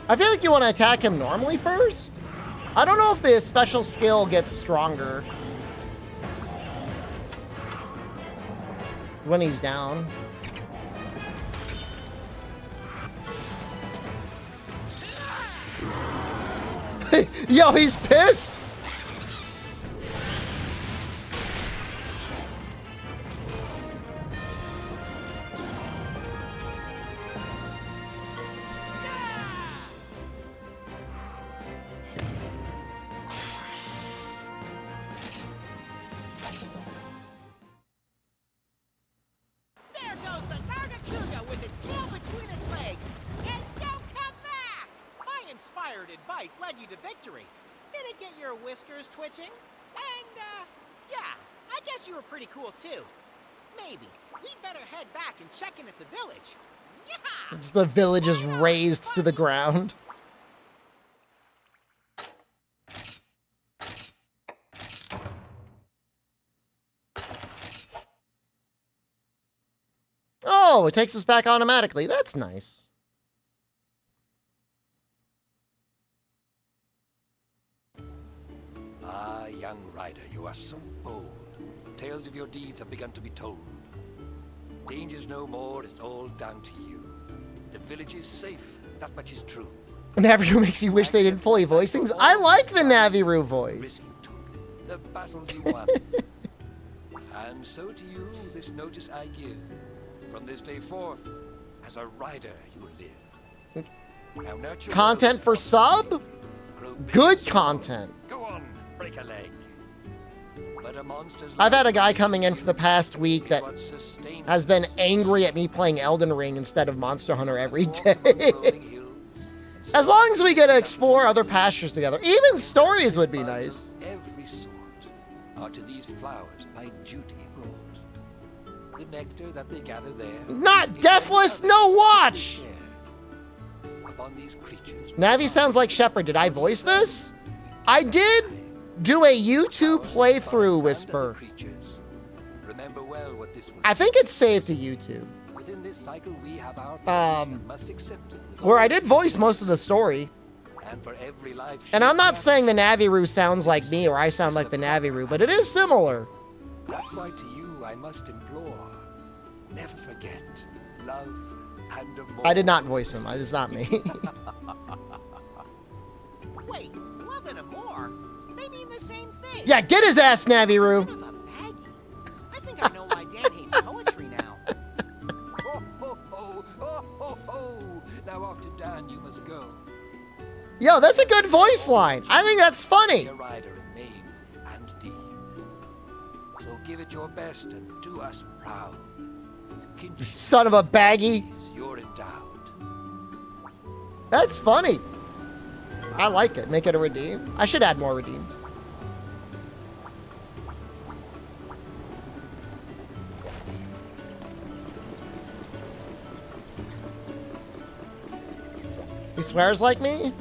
A: I feel like you want to attack him normally first. I don't know if the special skill gets stronger when he's down. Yo, he's pissed.
C: Led you to victory. Did it get your whiskers twitching? And, yeah, I guess you were pretty cool too. Maybe. We'd better head back and check in at the village. Yeah!
A: The village is razed to the ground. Oh, it takes us back automatically. That's nice.
B: Young rider, you are so bold. Tales of your deeds have begun to be told. Danger's no more, it's all down to you. The village is safe, that much is true.
A: Navirou makes you wish they didn't fully voice things. I like the Navirou voice.
B: Risk you took, the battle you won. And so to you, this notice I give. From this day forth, as a rider you live. Now nurture
A: Content for sub? Good content.
B: Go on, break a leg. But a monster's
A: I've had a guy coming in for the past week that has been angry at me playing Elden Ring instead of Monster Hunter every day. As long as we get to explore other pastures together. Even stories would be nice.
B: Every sort are to these flowers by duty brought. The nectar that they gather there.
A: Not deathless, no watch!
B: Upon these creatures.
A: Navi sounds like Shepard. Did I voice this? I did do a YouTube playthrough, Whisper.
B: Remember well what this
A: I think it's saved to YouTube.
B: Within this cycle we have our must accept it
A: where I did voice most of the story.
B: And for every life.
A: And I'm not saying the Navirou sounds like me or I sound like the Navirou, but it is similar.
B: That's why to you I must implore. Never forget, love and a more.
A: I did not voice him. It's not me.
C: Wait, love and a more? They mean the same thing.
A: Yeah, get his ass, Navirou.
C: Son of a baggie. I think I know why Dan hates poetry now.
B: Ho, ho, ho, ho, ho, ho. Now off to Dan you must go.
A: Yo, that's a good voice line. I think that's funny.
B: Be a rider in name and deed. So give it your best and do us proud. With kinship
A: Son of a baggie.
B: you're endowed.
A: That's funny. I like it. Make it a redeem. I should add more redeems. He swears like me?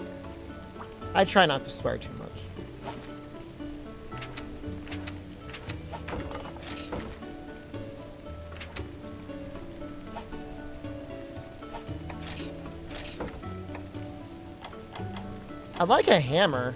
A: I try not to swear too much. I'd like a hammer.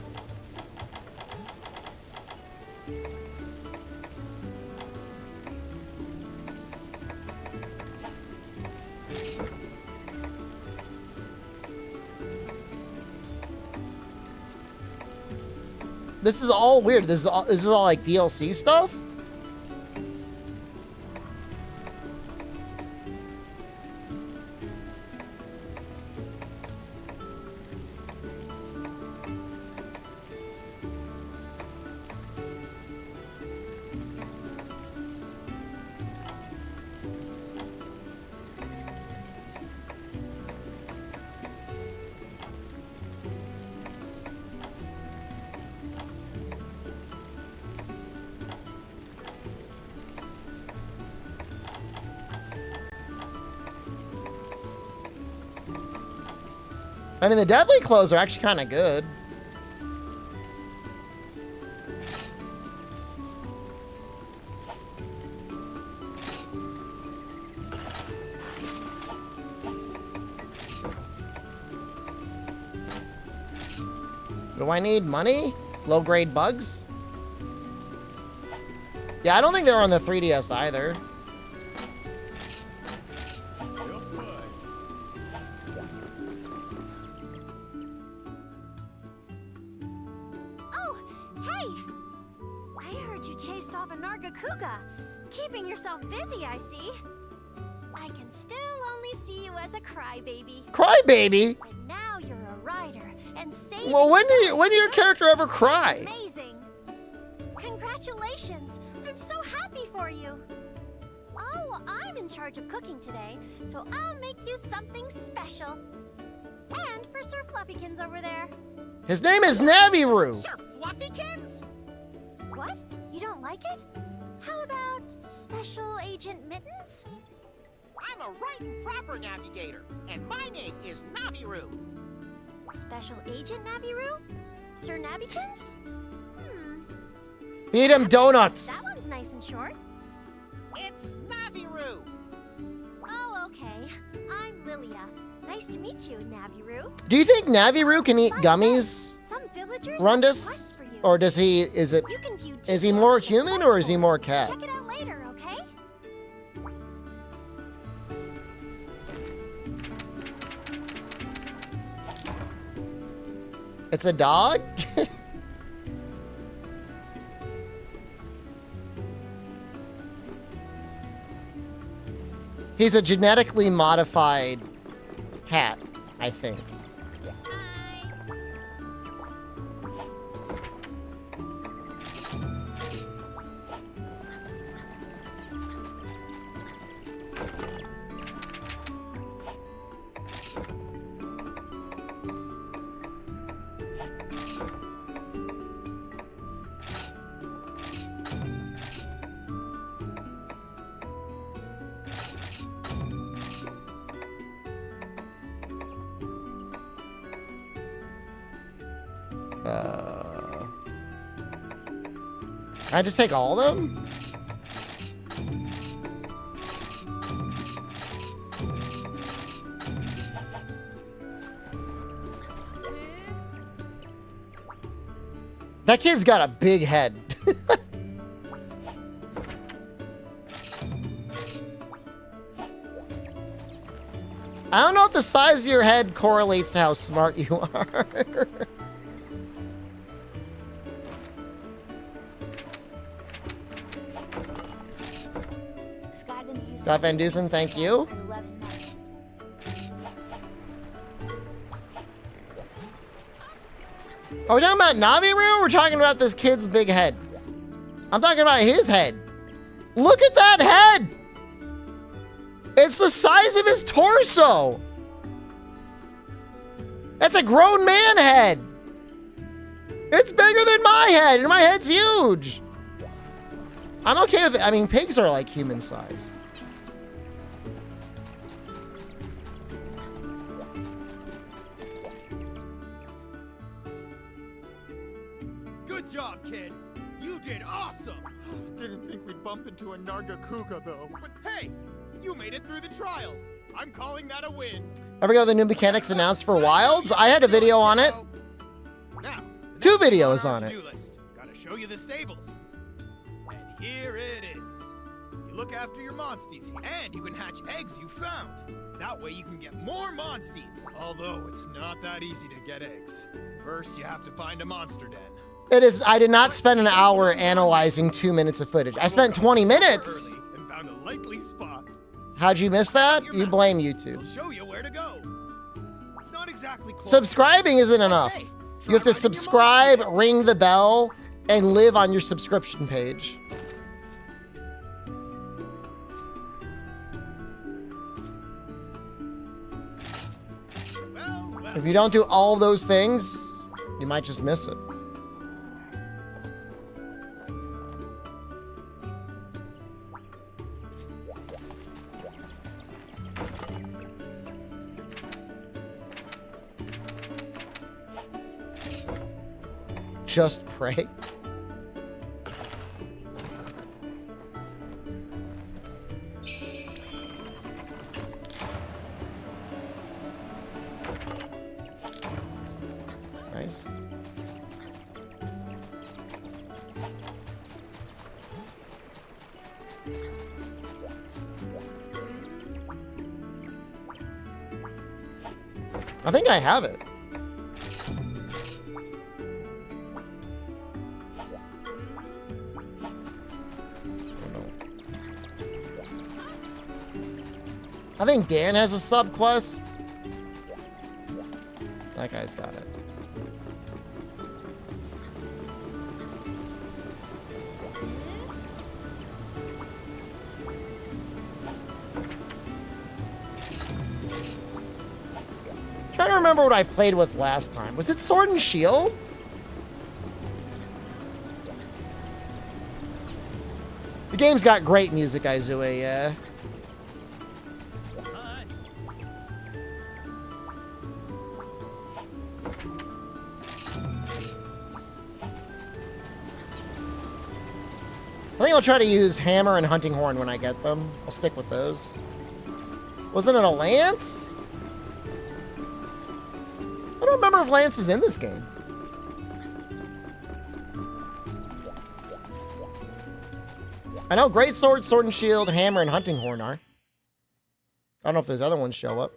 A: This is all weird. This is all like DLC stuff? I mean, the deadly clothes are actually kind of good. Do I need money? Low-grade bugs? Yeah, I don't think they're on the 3DS either.
D: Oh, hey! I heard you chased off a Nargacuga. Keeping yourself busy, I see. I can still only see you as a crybaby.
A: Crybaby?
D: But now you're a rider and saving.
A: Well, when
D: the
A: did your
D: village.
A: character ever cry?
D: Amazing! Congratulations! I'm so happy for you. Oh, I'm in charge of cooking today, so I'll make you something special. And for Sir Fluffykins over there.
A: His name is Navirou.
C: Sir Fluffykins?
D: What? You don't like it? How about Special Agent Mittens?
C: I'm a right and proper navigator, and my name is Navirou.
D: Special Agent Navirou? Sir Nabikins?
A: Feed him donuts.
D: That one's nice and short.
C: It's Navirou.
D: Oh, okay. I'm Lilia. Nice to meet you, Navirou.
A: Do you think Navirou can eat gummies,
D: Some villagers
A: Rundus?
D: have quests for you.
A: Or does he, is
D: You can view
A: he
D: details
A: more
D: in the
A: human
D: quest
A: or is he
D: board.
A: more cat?
D: Check it out later, okay?
A: It's a dog? He's a genetically modified cat, I think. Can I just take all of them? That kid's got a big head. I don't know if the size of your head correlates to how smart you are. Scott Van Dusen, thank you. Are we talking about Navirou? We're talking about this kid's big head. I'm talking about his head. Look at that head! It's the size of his torso! That's a grown man head! It's bigger than my head, and my head's huge! I'm okay with it. I mean, pigs are like human size.
E: Good job, kid. You did awesome. Didn't think we'd bump into a Nargacuga, though. But hey, you made it through the trials. I'm calling that a win.
A: Ever go to the new mechanics announced for Wilds? I had a video on it.
E: Now,
A: 2 videos on it.
E: list. Gotta show you the stables. And here it is. You look after your monsties, and you can hatch eggs you found. That way you can get more monsties. Although it's not that easy to get eggs. First, you have to find a monster den.
A: It is. I did not spend an hour analyzing 2 minutes of footage. I spent 20 minutes.
E: And found a likely spot.
A: How'd you miss that? You blame YouTube.
E: We'll show you where to go. It's not exactly close.
A: Subscribing isn't enough.
E: Hey,
A: You have to subscribe, ring the bell, and live on your subscription page.
E: well.
A: If you don't do all those things, you might just miss it. Just pray. Nice. I think I have it. I think Dan has a sub quest. That guy's got it. Trying to remember what I played with last time. Was it Sword and Shield? The game's got great music, Aizue, yeah. I think I'll try to use Hammer and Hunting Horn when I get them. I'll stick with those. Wasn't it a Lance? I don't remember if Lance is in this game. I know Great Sword, Sword and Shield, Hammer, and Hunting Horn are. I don't know if those other ones show up.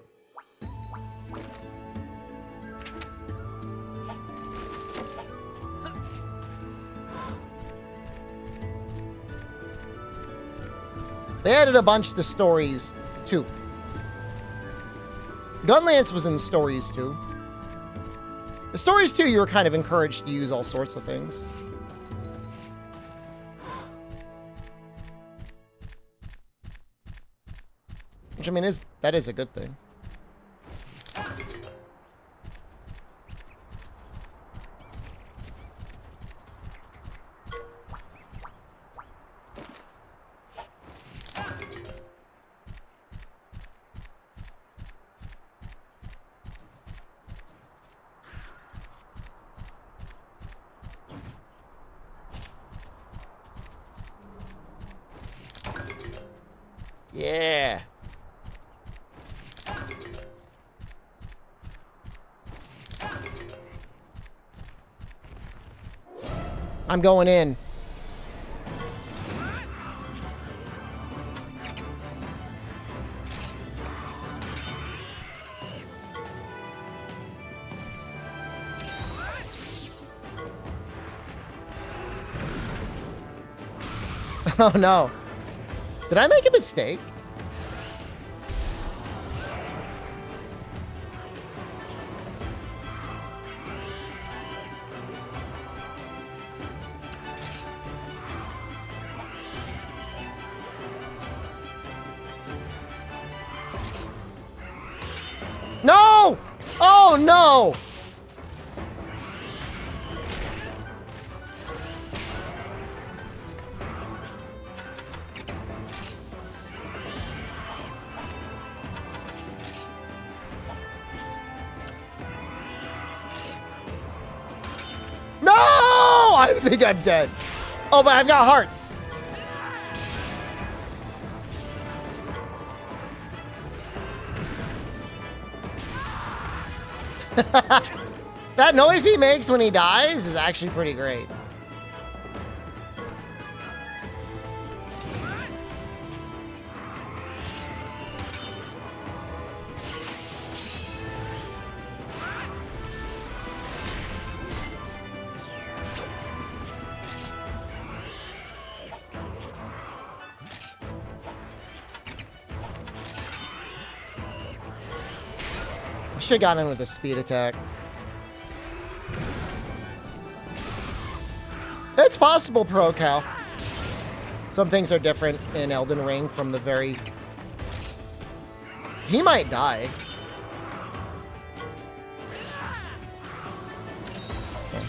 A: They added a bunch to stories, too. Gunlance was in stories, too. The stories, too, you were kind of encouraged to use all sorts of things. Which, I mean, that is a good thing. Yeah. I'm going in. Oh no. Did I make a mistake? No! Oh no! No! I think I'm dead. Oh, but I've got hearts. That noise he makes when he dies is actually pretty great. Should have gotten in with a speed attack. It's possible, Pro Cal. Some things are different in Elden Ring from the very... He might die. Okay.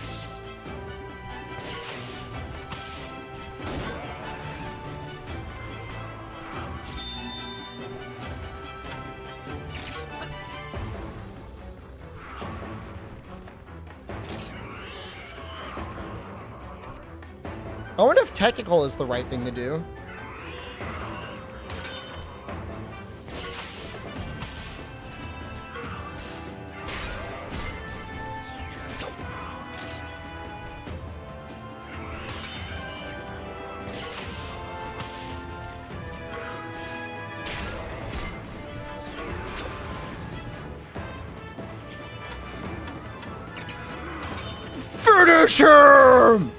A: I wonder if technical is the right thing to do. Finish him!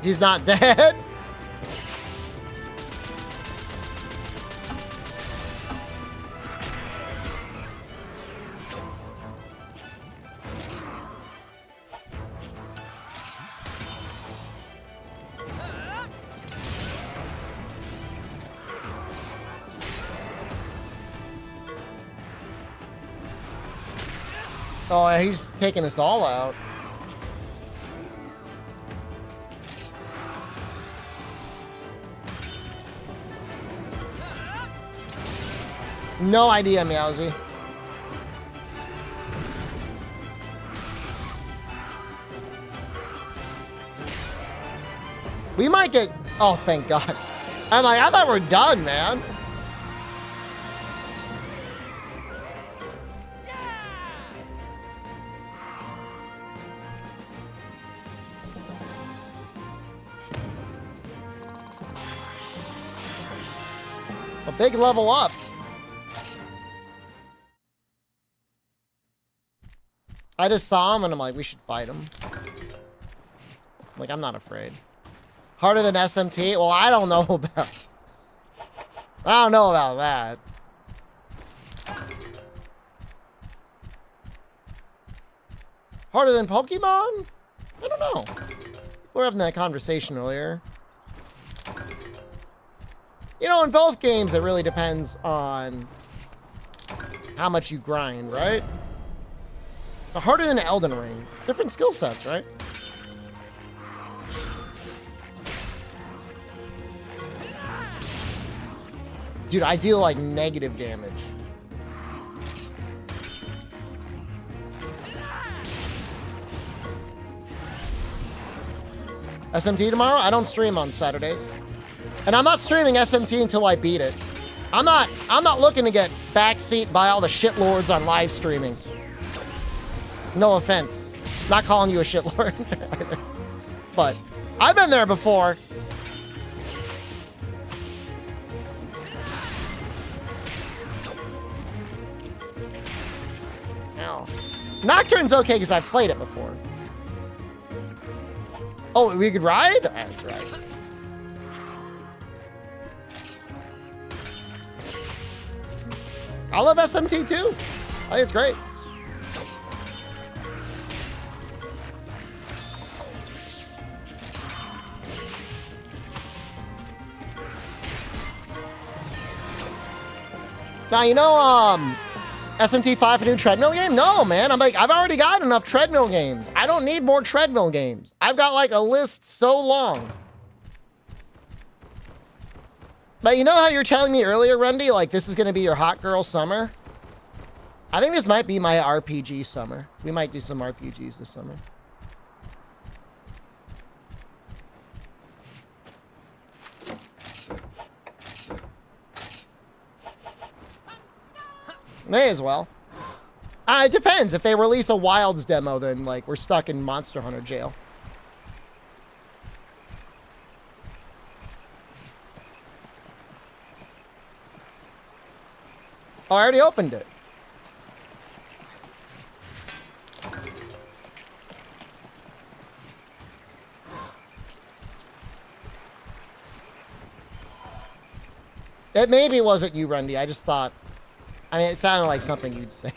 A: He's not dead. Oh, he's taking us all out. No idea, Meowsy. We might get... Oh, thank God. I'm like, I thought we're done, man. A big level up. I just saw him and I'm like, we should fight him. Like, I'm not afraid. Harder than SMT? Well, I don't know about... I don't know about that. Harder than Pokemon? I don't know. We were having that conversation earlier. You know, in both games, it really depends on how much you grind, right? Harder than Elden Ring. Different skill sets, right? Dude, I deal like negative damage. SMT tomorrow? I don't stream on Saturdays. And I'm not streaming SMT until I beat it. I'm not looking to get backseat by all the shitlords on live streaming. No offense. Not calling you a shitlord either. But I've been there before. Ow. Nocturne's okay because I've played it before. Oh, we could ride? That's right. I love SMT too. I think it's great. Now, you know, SMT5 a new treadmill game? No, man. I'm like, I've already got enough treadmill games. I don't need more treadmill games. I've got like a list so long. But you know how you're telling me earlier, Rundy, like this is going to be your hot girl summer? I think this might be my RPG summer. We might do some RPGs this summer. May as well. It depends. If they release a Wilds demo, then like we're stuck in Monster Hunter jail. Oh, I already opened it. It maybe wasn't you, Rundy. I just thought... I mean, it sounded like something you'd say.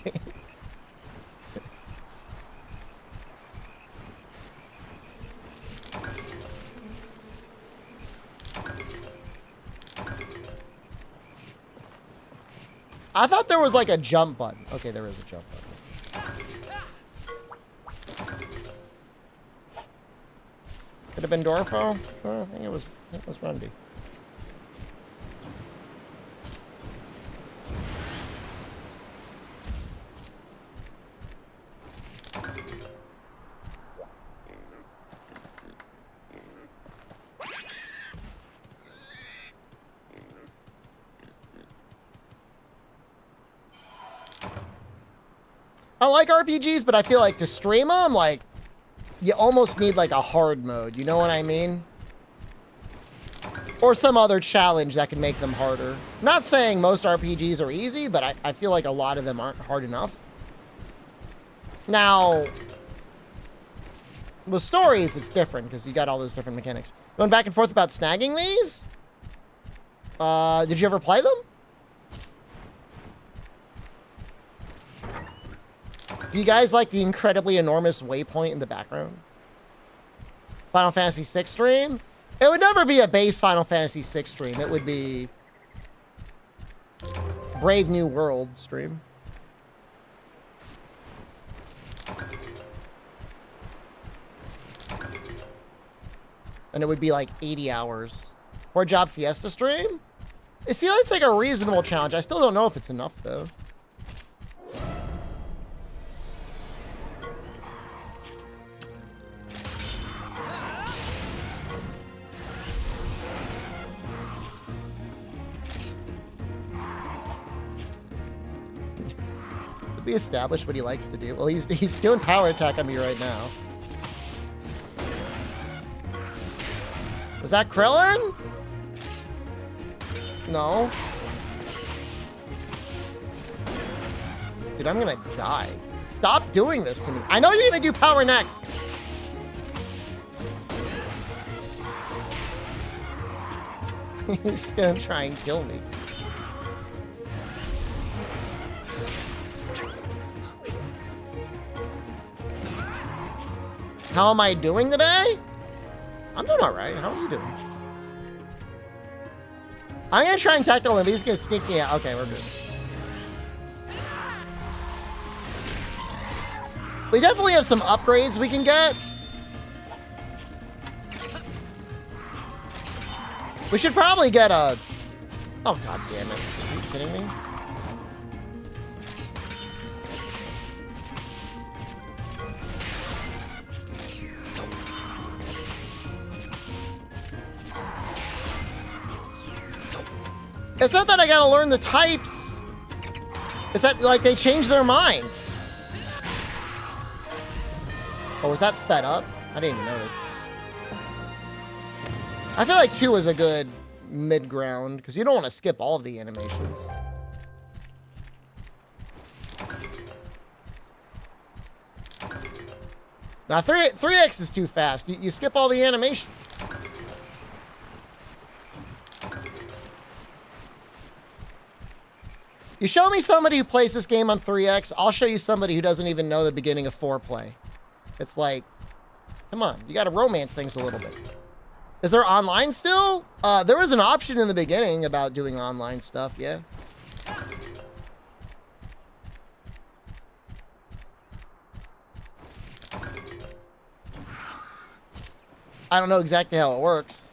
A: I thought there was like a jump button. Okay, there is a jump button. Could have been Dorfo. I think it was Rundy. I like RPGs, but I feel like to stream them, like, you almost need like a hard mode. You know what I mean? Or some other challenge that can make them harder. Not saying most RPGs are easy, but I feel like a lot of them aren't hard enough. Now, with stories, it's different because you got all those different mechanics. Going back and forth about snagging these? Did you ever play them? Do you guys like the incredibly enormous waypoint in the background? Final Fantasy VI stream? It would never be a base Final Fantasy VI stream. It would be Brave New World stream. And it would be like 80 hours. For a Job Fiesta stream? See, that's like a reasonable challenge. I still don't know if it's enough, though. We established what he likes to do. Well, he's doing power attack on me right now. Was that Krillin? No. Dude, I'm gonna die. Stop doing this to me. I know you're gonna do power next. He's gonna try and kill me. How am I doing today? I'm doing all right. How are you doing? I'm gonna try and tackle him. He's gonna sneak me out. Okay, we're good. We definitely have some upgrades we can get. We should probably get a... Oh, god damn it. Are you kidding me? It's not that I gotta learn the types. It's that, like, they changed their mind. Oh, was that sped up? I didn't even notice. I feel like 2 is a good mid-ground, because you don't want to skip all of the animations. Now 3X is too fast. You skip all the animation. You show me somebody who plays this game on 3X, I'll show you somebody who doesn't even know the beginning of 4Play. It's like, come on, you gotta romance things a little bit. Is there online still? There was an option in the beginning about doing online stuff, yeah. I don't know exactly how it works.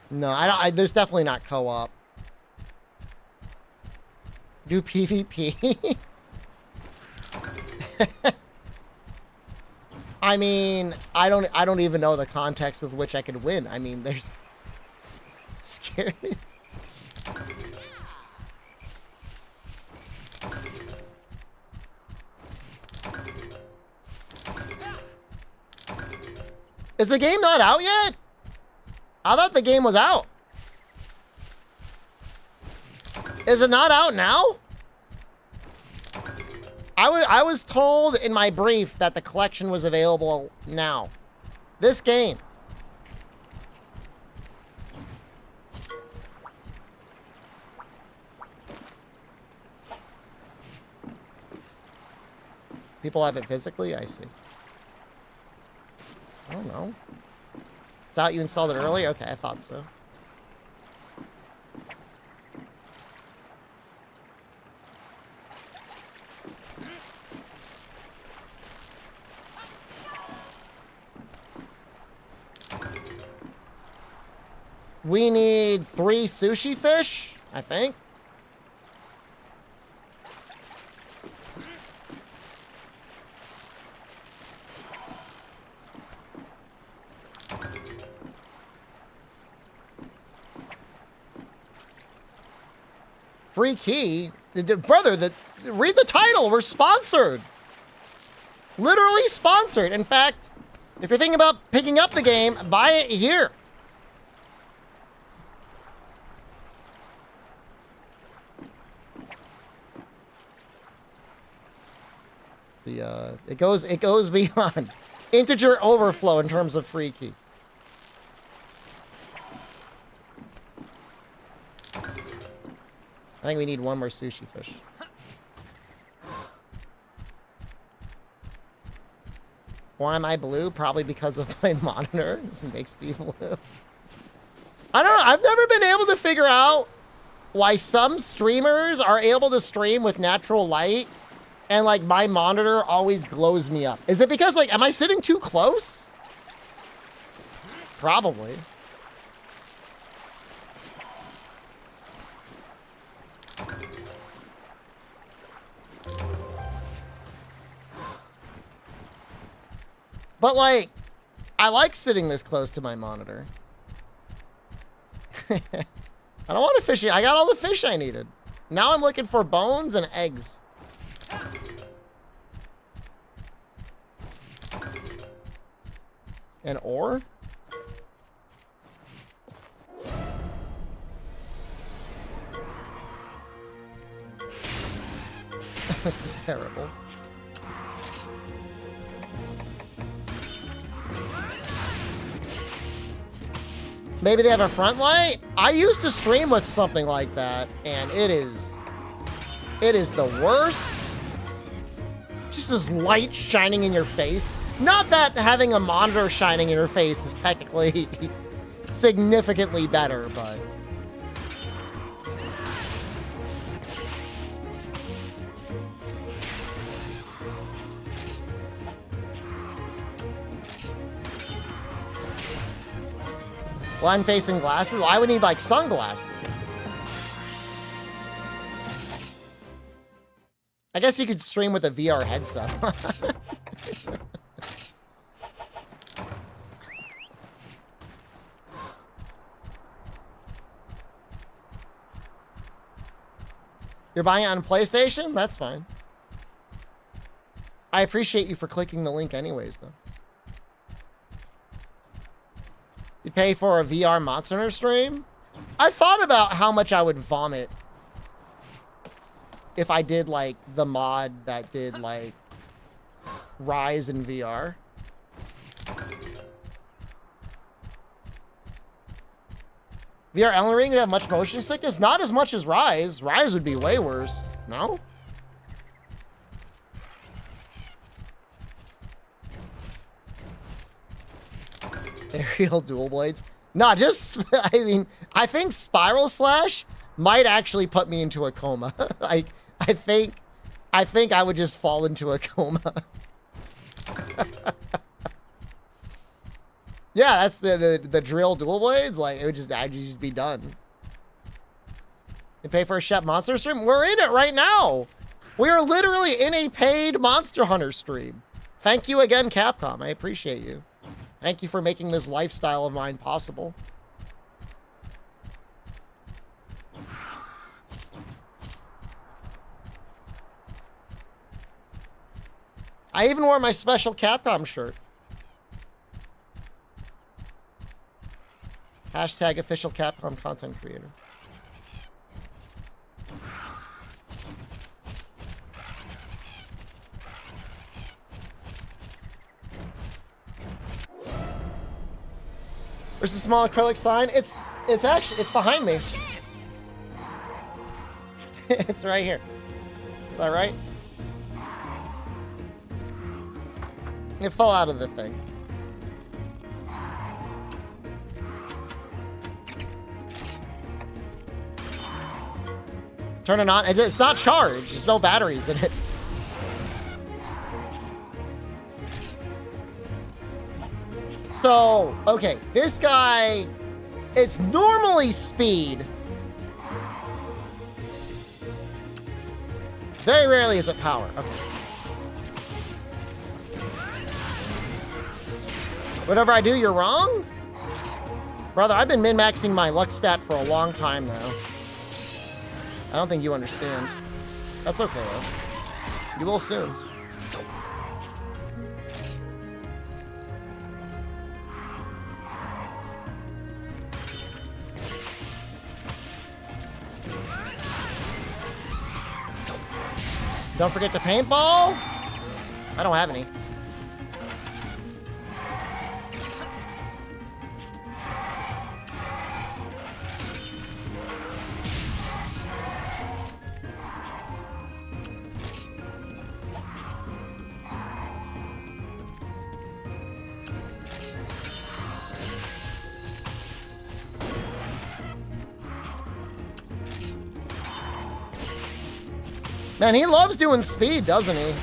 A: No, there's definitely not co-op. Do PvP? I mean, I don't even know the context with which I could win. I mean, there's scary. Is the game not out yet? I thought the game was out. Is it not out now? I was told in my brief that the collection was available now. This game. People have it physically? I see. I don't know. It's out, you installed it early? Okay, I thought so. We need 3 sushi fish, I think. Free key? Brother, read the title. We're sponsored. Literally sponsored. In fact, if you're thinking about picking up the game, buy it here. It goes beyond integer overflow in terms of free key. I think we need 1 more sushi fish. Why am I blue? Probably because of my monitor. This makes me blue. I don't know. I've never been able to figure out why some streamers are able to stream with natural light and like my monitor always glows me up. Is it because like, am I sitting too close? Probably. But like, I like sitting this close to my monitor. I don't want to fish. I got all the fish I needed. Now I'm looking for bones and eggs. And ore? This is terrible. Maybe they have a front light? I used to stream with something like that, and it is the worst. Just this light shining in your face. Not that having a monitor shining in your face is technically significantly better, but... Blind-facing glasses? Well, I would need, like, sunglasses. I guess you could stream with a VR headset. You're buying it on PlayStation? That's fine. I appreciate you for clicking the link anyways, though. You pay for a VR Monster Hunter stream? I thought about how much I would vomit if I did like the mod that did like Rise in VR. VR Elden Ring would have much motion sickness? Not as much as Rise. Rise would be way worse. No? Aerial dual blades? Nah, just, I mean, I think Spiral Slash might actually put me into a coma. Like, I think I would just fall into a coma. Yeah, that's the drill dual blades. Like, I'd just be done. You pay for a Chef Monster stream? We're in it right now. We are literally in a paid Monster Hunter stream. Thank you again, Capcom. I appreciate you. Thank you for making this lifestyle of mine possible. I even wore my special Capcom shirt. Hashtag official Capcom content creator. There's a small acrylic sign. It's actually, it's behind me. It's right here. Is that right? It fell out of the thing. Turn it on. It's not charged. There's no batteries in it. So, okay, this guy, it's normally speed. Very rarely is it power. Okay. Whatever I do, you're wrong? Brother, I've been min-maxing my luck stat for a long time now. I don't think you understand. That's okay, though. You will soon. Don't forget the paintball. I don't have any. Man, he loves doing speed, doesn't he?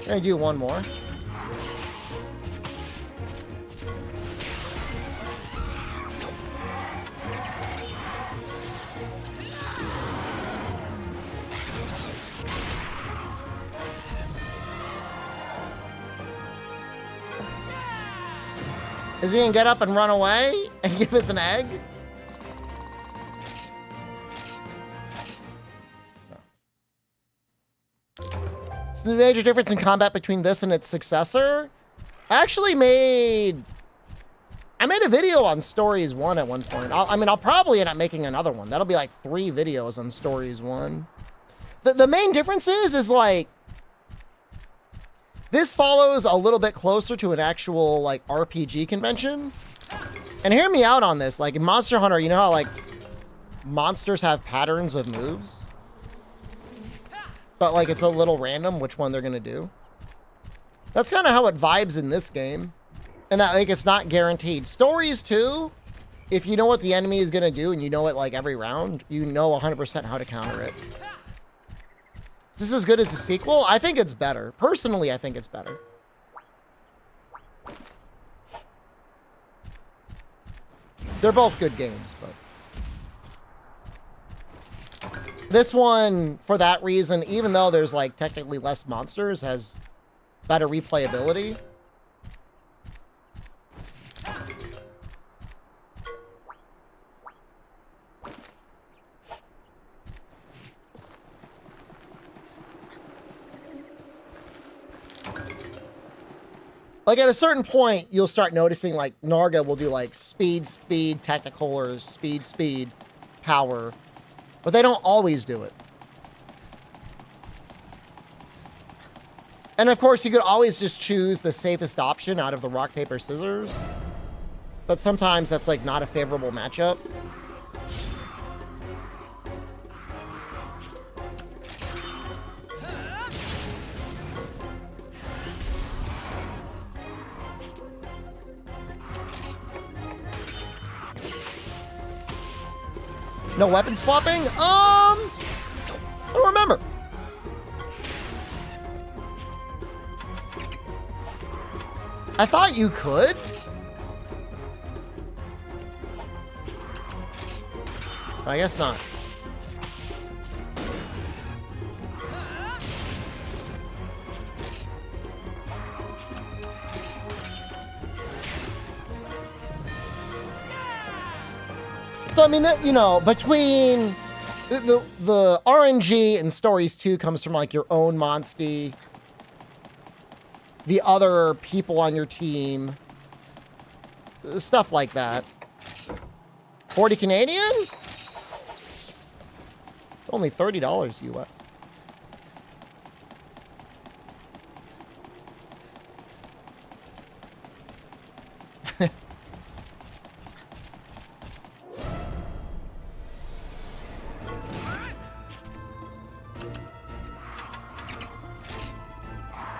A: Gonna do one more. Is he gonna get up and run away and give us an egg? It's the major difference in combat between this and its successor. I made a video on Stories 1 at one point. I'll probably end up making another one. That'll be like 3 videos on Stories 1. The main difference is like, this follows a little bit closer to an actual, like, RPG convention. And hear me out on this. Like, in Monster Hunter, you know how, like, monsters have patterns of moves? But, like, it's a little random which one they're gonna do. That's kind of how it vibes in this game. And that, like, it's not guaranteed. Stories 2, if you know what the enemy is gonna do and you know it, like, every round, you know 100% how to counter it. Is this as good as the sequel? I think it's better. Personally, I think it's better. They're both good games, but... This one, for that reason, even though there's, like, technically less monsters, has better replayability. Like at a certain point, you'll start noticing like Narga will do like speed, speed, technical, or speed, speed, power. But they don't always do it. And of course, you could always just choose the safest option out of the rock, paper, scissors. But sometimes that's like not a favorable matchup. No weapon swapping? I don't remember. I thought you could. I guess not. So, I mean, you know, between the RNG and Stories 2 comes from, like, your own Monstie, the other people on your team, stuff like that. 40 Canadian? It's only $30 US.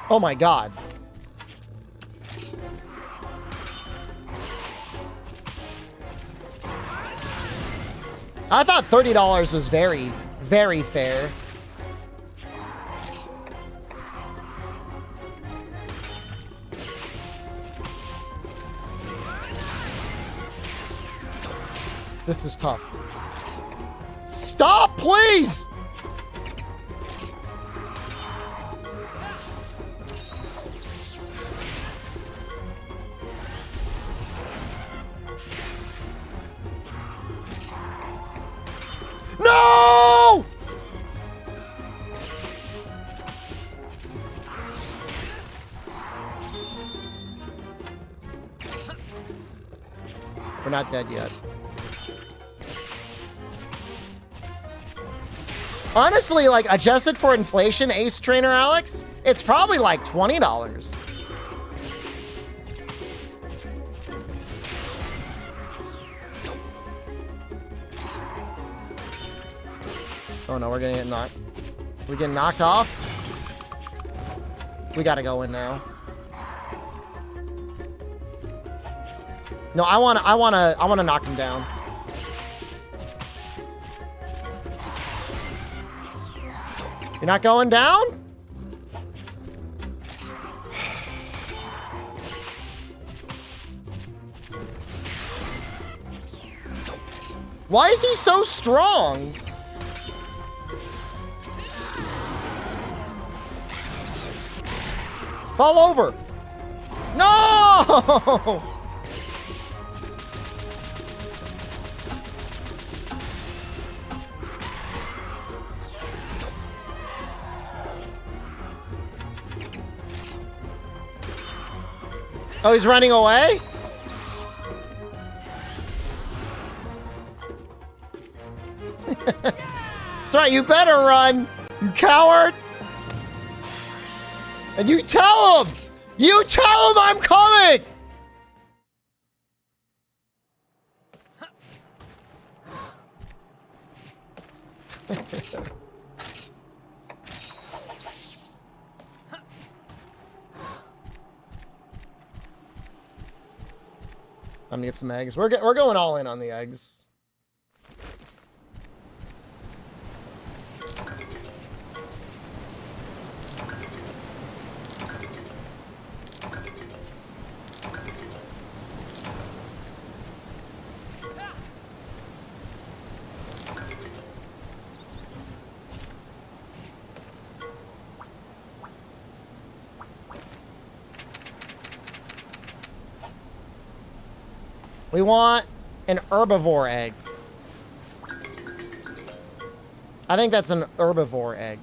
A: Oh my god. I thought $30 was very, very fair. This is tough. Stop, please! No! We're not dead yet. Honestly, like, adjusted for inflation, Ace Trainer Alex, it's probably like $20. Oh no, we're gonna get knocked. We're getting knocked off. We gotta go in now. No, I wanna knock him down. You're not going down? Why is he so strong? Fall over. No! Oh, he's running away? That's right, you better run, you coward! And you tell him! You tell him I'm coming! I'm gonna get some eggs. We're going all in on the eggs. We want an herbivore egg. I think that's an herbivore egg.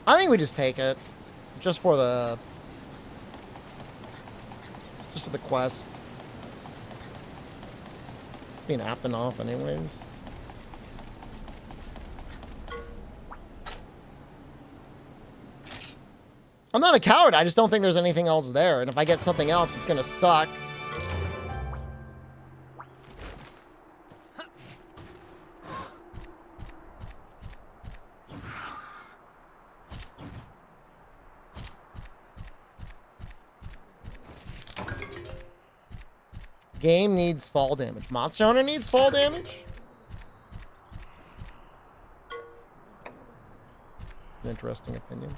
A: I think we just take it. Just for the quest. Being apping off anyways. I'm not a coward, I just don't think there's anything else there. And if I get something else, it's gonna suck. Game needs fall damage. Monster Hunter needs fall damage? An interesting opinion.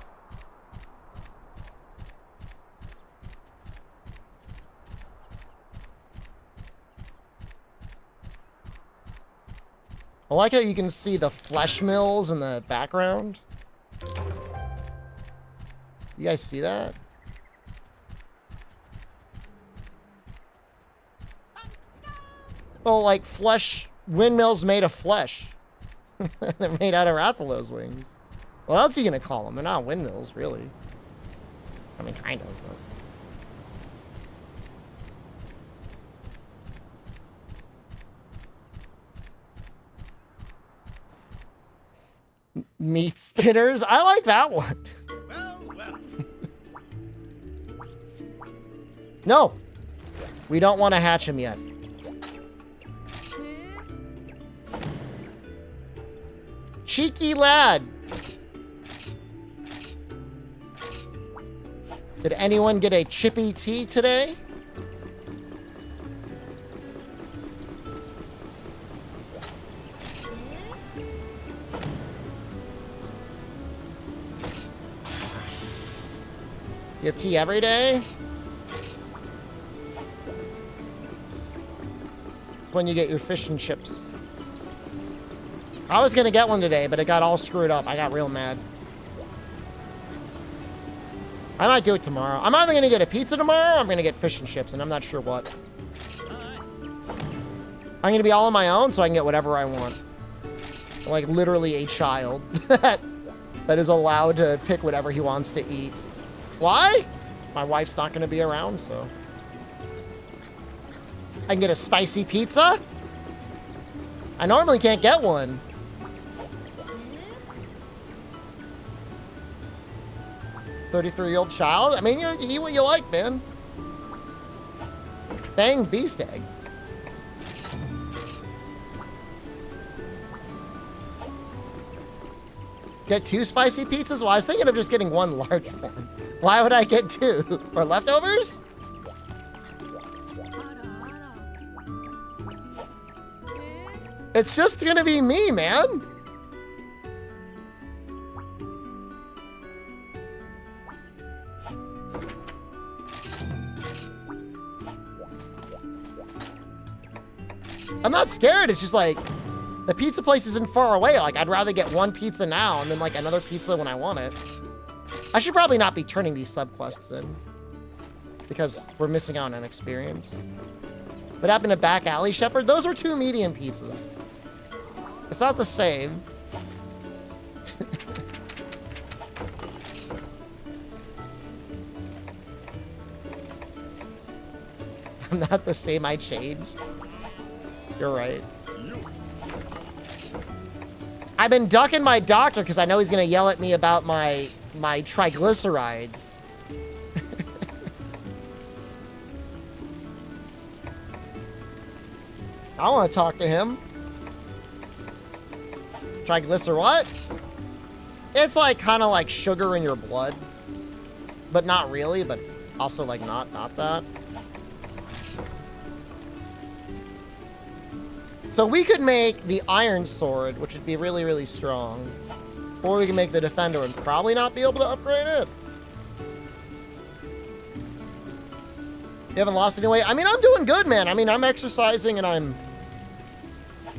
A: I like how you can see the flesh mills in the background. You guys see that? Well, like flesh, windmills made of flesh. They're made out of Rathalos wings. What else are you gonna call them? They're not windmills, really. I mean, kind of, but... Meat spinners? I like that one.
E: Well.
A: No. We don't want to hatch him yet. Cheeky lad. Did anyone get a chippy tea today? You have tea every day? It's when you get your fish and chips. I was gonna get one today, but it got all screwed up. I got real mad. I might do it tomorrow. I'm either gonna get a pizza tomorrow or I'm gonna get fish and chips, and I'm not sure what. I'm gonna be all on my own, so I can get whatever I want. Like, literally a child that is allowed to pick whatever he wants to eat. Why? My wife's not gonna be around, so. I can get a spicy pizza? I normally can't get one. 33-year-old child? I mean, you eat what you like, man. Bang beast egg. Get 2 spicy pizzas? Well, I was thinking of just getting 1 large one. Why would I get 2? For leftovers? It's just gonna be me, man. I'm not scared. It's just like, the pizza place isn't far away. Like, I'd rather get 1 pizza now and then like another pizza when I want it. I should probably not be turning these subquests in, because we're missing out on an experience. What happened to Back Alley Shepherd? Those were 2 medium pizzas. It's not the same. I'm not the same, I changed. You're right. I've been ducking my doctor because I know he's going to yell at me about my triglycerides. I want to talk to him. Triglycer what? It's like kind of like sugar in your blood. But not really, but also like not that. So we could make the iron sword, which would be really, really strong. Or we can make the defender and probably not be able to upgrade it. You haven't lost any weight? I mean, I'm doing good, man. I mean, I'm exercising and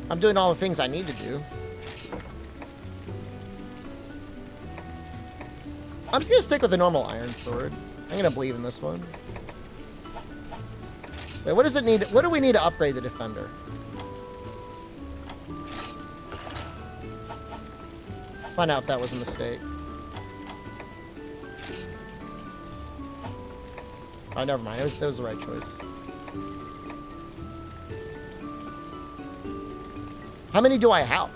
A: I'm doing all the things I need to do. I'm just gonna stick with the normal iron sword. I'm gonna believe in this one. Wait, what does it need? What do we need to upgrade the defender? Let's find out if that was a mistake. Oh, never mind. That was the right choice. How many do I have?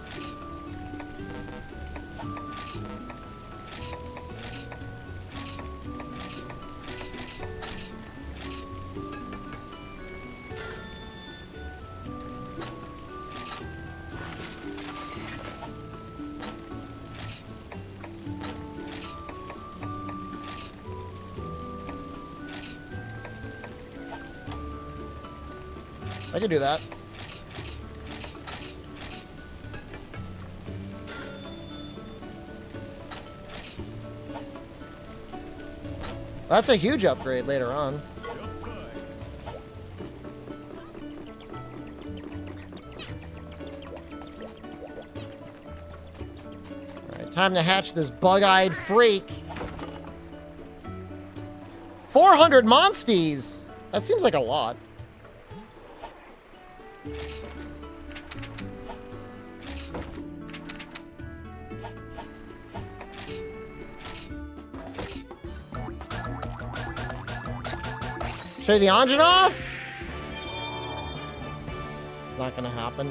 A: I can do that. That's a huge upgrade later on. Alright, time to hatch this bug-eyed freak. 400 monsties! That seems like a lot. Show the engine off? It's not gonna happen.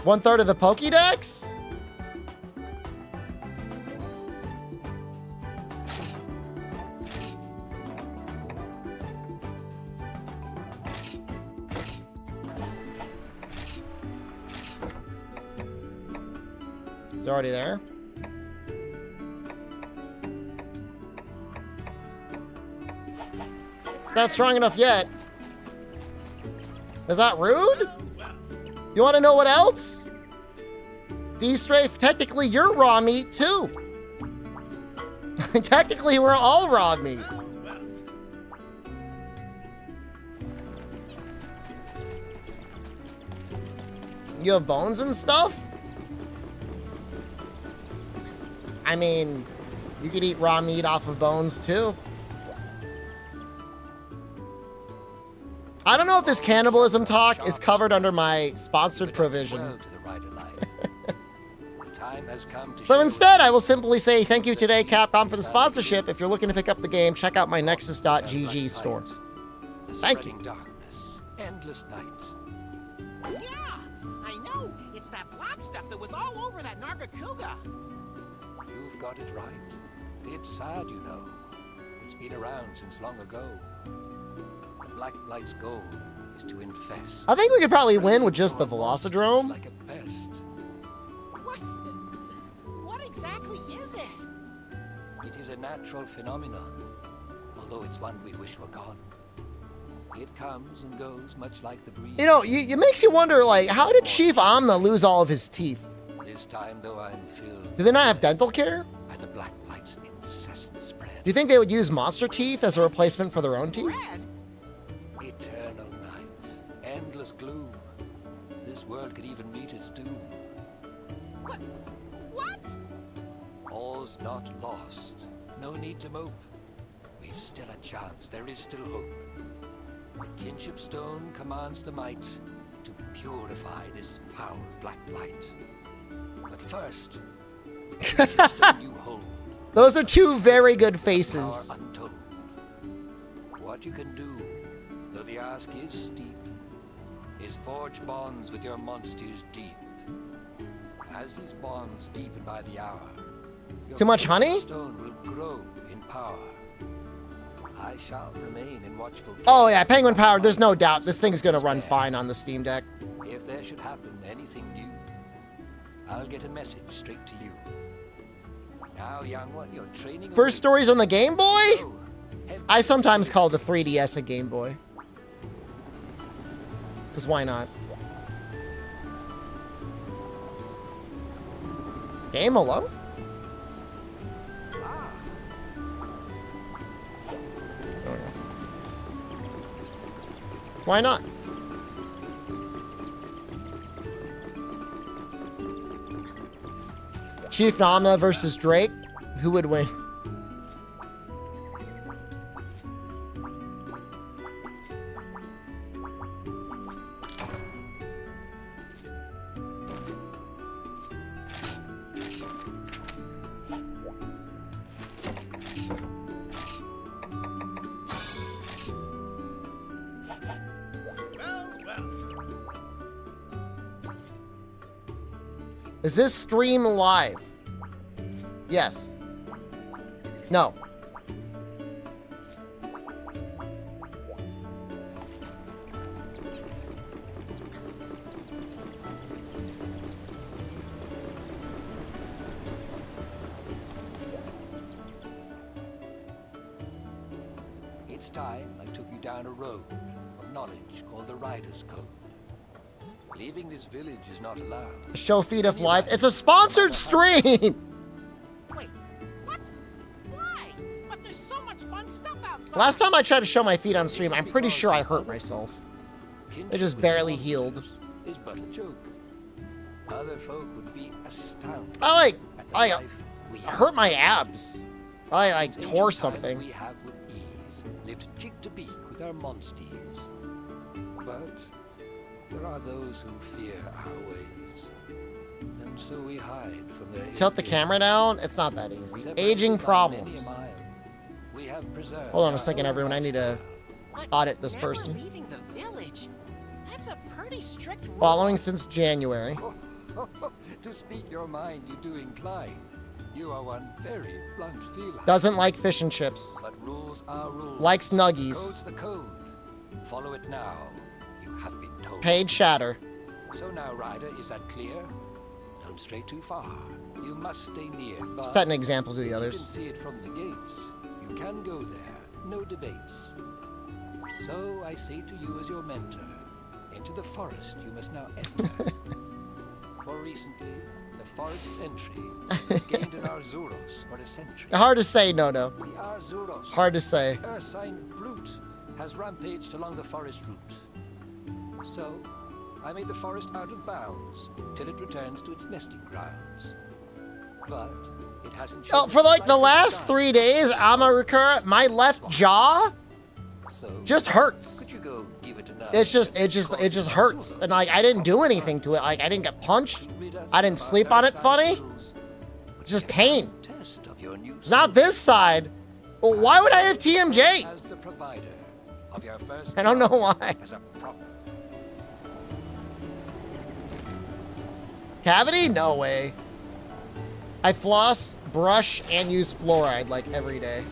A: One-third of the Pokédex? It's already there. Not strong enough yet. Is that rude? You want to know what else? D-Strafe, technically you're raw meat too. Technically we're all raw meat. You have bones and stuff? I mean, you could eat raw meat off of bones too. I don't know if this cannibalism talk is covered under my sponsored provision. So instead, I will simply say thank you today, Capcom, for the sponsorship. If you're looking to pick up the game, check out my Nexus.gg store. Thank you.
B: Darkness, endless nights.
C: Yeah, I know. It's that black stuff that was all over that Nargacuga.
B: You've got it right. It's sad, you know. It's been around since long ago. The Black Blight's goal is to infest.
A: I think we could probably win with just the Velocidrome.
B: Like a pest.
C: What exactly is it?
B: It is a natural phenomenon, although it's one we wish were gone. It comes and goes much like the breeze.
A: You know, it makes you wonder, like, how did Chief Amna lose all of his teeth?
B: This time, though, I'm filled.
A: Do they not have dental care?
B: By the Black Blight's incessant spread.
A: Do you think they would use monster teeth as a replacement for their own teeth?
B: Eternal night, endless gloom. This world could even meet its doom.
C: What?
B: All's not lost. No need to mope. We've still a chance. There is still hope. The kinship stone commands the might to purify this foul black blight. But first, the kinship stone you hold.
A: Those are two very good faces.
B: Power untold. What you can do, though the ask is steep, is forge bonds with your monsters deep. As these bonds deepen by the hour, your
A: Too much honey?
B: stone will grow in power. I shall remain in watchful care.
A: Oh yeah, Penguin Power, there's no doubt. This thing's gonna run fine on the Steam Deck.
B: If there should happen anything new, I'll get a message straight to you. Now, young one, you're training.
A: First stories on the Game Boy?
B: So, head
A: I sometimes call the 3DS a Game Boy. Because why not? Game hello? Why not? Chief Amna versus Drake. Who would win? Is this stream live? Yes. No.
B: It's time I took you down a road of knowledge called the Rider's Code. Leaving this village is not allowed.
A: Show feed of live. It's a sponsored stream.
C: Wait, what? Why? But there's so much fun stuff outside.
A: Last time I tried to show my feed on stream, I'm pretty sure I hurt myself. It just barely healed.
B: Is but a joke. Other folk would be astounded.
A: I
B: at the
A: like
B: life we have.
A: hurt my abs. I like
B: Since
A: tore
B: ancient times
A: something.
B: We have with ease lived cheek to beak with our monsties. But there are those who fear our ways, and so we hide from their.
A: Tilt the camera down. It's not that easy.
B: Separated
A: Aging
B: by
A: problems.
B: many a mile, we have preserved
A: Hold on a
B: our
A: second,
B: own
A: everyone. I need to
C: But
A: audit this
C: never
A: person.
C: leaving the village. That's a pretty strict rule.
A: Following since January.
B: To speak your mind, you do incline. You are one very blunt feline.
A: Doesn't like fish and chips.
B: But rules are rules.
A: Likes nuggies.
B: Code's the code. Follow it now. You have been told.
A: Paid shatter.
B: So now, Ryder, is that clear? Don't stray too far. You must stay near. But
A: Set an example to the
B: you can
A: others.
B: see it from the gates. You can go there. No debates. So I say to you as your mentor, into the forest you must now enter. More recently, the forest's entry has gained an Arzuros for a century.
A: Hard to say, no.
B: The Arzuros,
A: Hard to say.
B: Ursine brute, has rampaged along the forest route. So, I made the forest out of bounds till it returns to its nesting grounds. But it hasn't shown
A: Oh, for like the
B: slightest
A: last
B: sign.
A: 3 days, Amarukura, my left jaw
B: So,
A: just hurts.
B: could you go give it another?
A: It just hurts. And like I didn't do anything to it. Like I didn't get punched. I didn't sleep on it funny. Just pain.
B: Test of your new
A: It's not this side. Well, why would I have TMJ?
B: As the provider of your first
A: I don't know
B: job
A: why.
B: as a proper.
A: Cavity? No way. I floss, brush, and use fluoride like every day.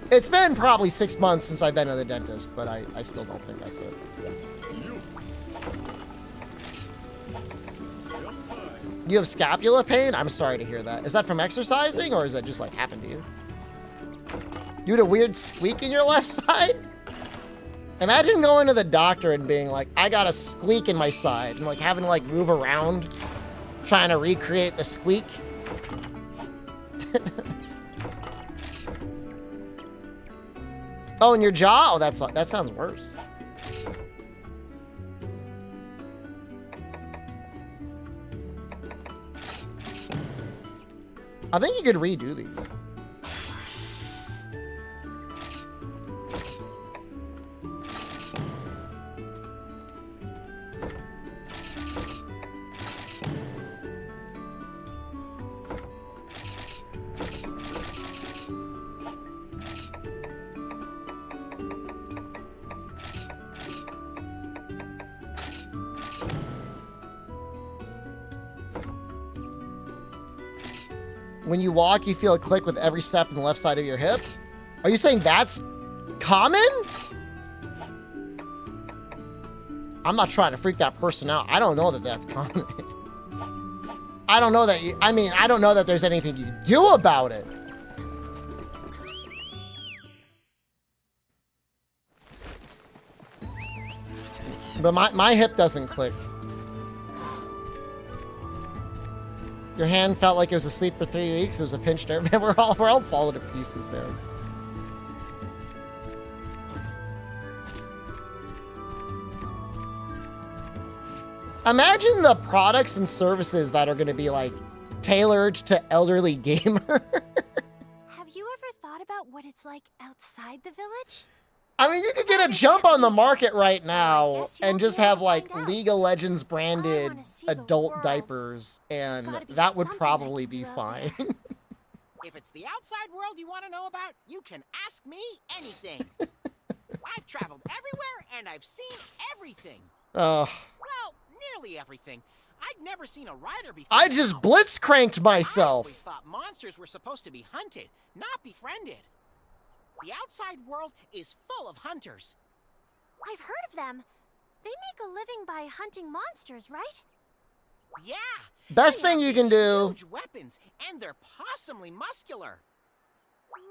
A: It's been probably 6 months since I've been to the dentist, but I still don't think that's it. You have scapula pain? I'm sorry to hear that. Is that from exercising, or is that just like happened to you? You had a weird squeak in your left side? Imagine going to the doctor and being like, I got a squeak in my side, and like having to like move around, trying to recreate the squeak. Oh, in your jaw? Oh, that sounds worse. I think you could redo these. When you walk, you feel a click with every step in the left side of your hip. Are you saying that's common? I'm not trying to freak that person out. I don't know that that's common. I don't know that I don't know that there's anything you do about it. But my hip doesn't click. Your hand felt like it was asleep for 3 weeks. It was a pinched nerve. Man, we're all falling to pieces, man. Imagine the products and services that are going to be like tailored to elderly gamer.
D: Have you ever thought about what it's like outside the village?
A: I mean, you could get a jump on the market right now
D: guess you'll
A: and just
D: be able
A: have
D: to
A: like
D: find out.
A: League of Legends branded
D: wanna see the
A: adult
D: world.
A: diapers, and
D: gotta be
A: that would
D: something I
A: probably
D: can
A: be
D: do out
A: fine.
C: If it's the outside world you want to know about, you can ask me anything. I've traveled everywhere and I've seen everything.
A: Ugh.
C: Well, nearly everything. I'd never seen a rider before.
A: I just
C: now.
A: blitzcranked
C: I
A: myself.
C: always thought monsters were supposed to be hunted, not befriended. The outside world is full of hunters.
D: I've heard of them. They make a living by hunting monsters, right?
C: Yeah.
A: Best
C: they
A: thing
C: have
A: you can
C: these
A: do
C: huge weapons, and they're possumly muscular.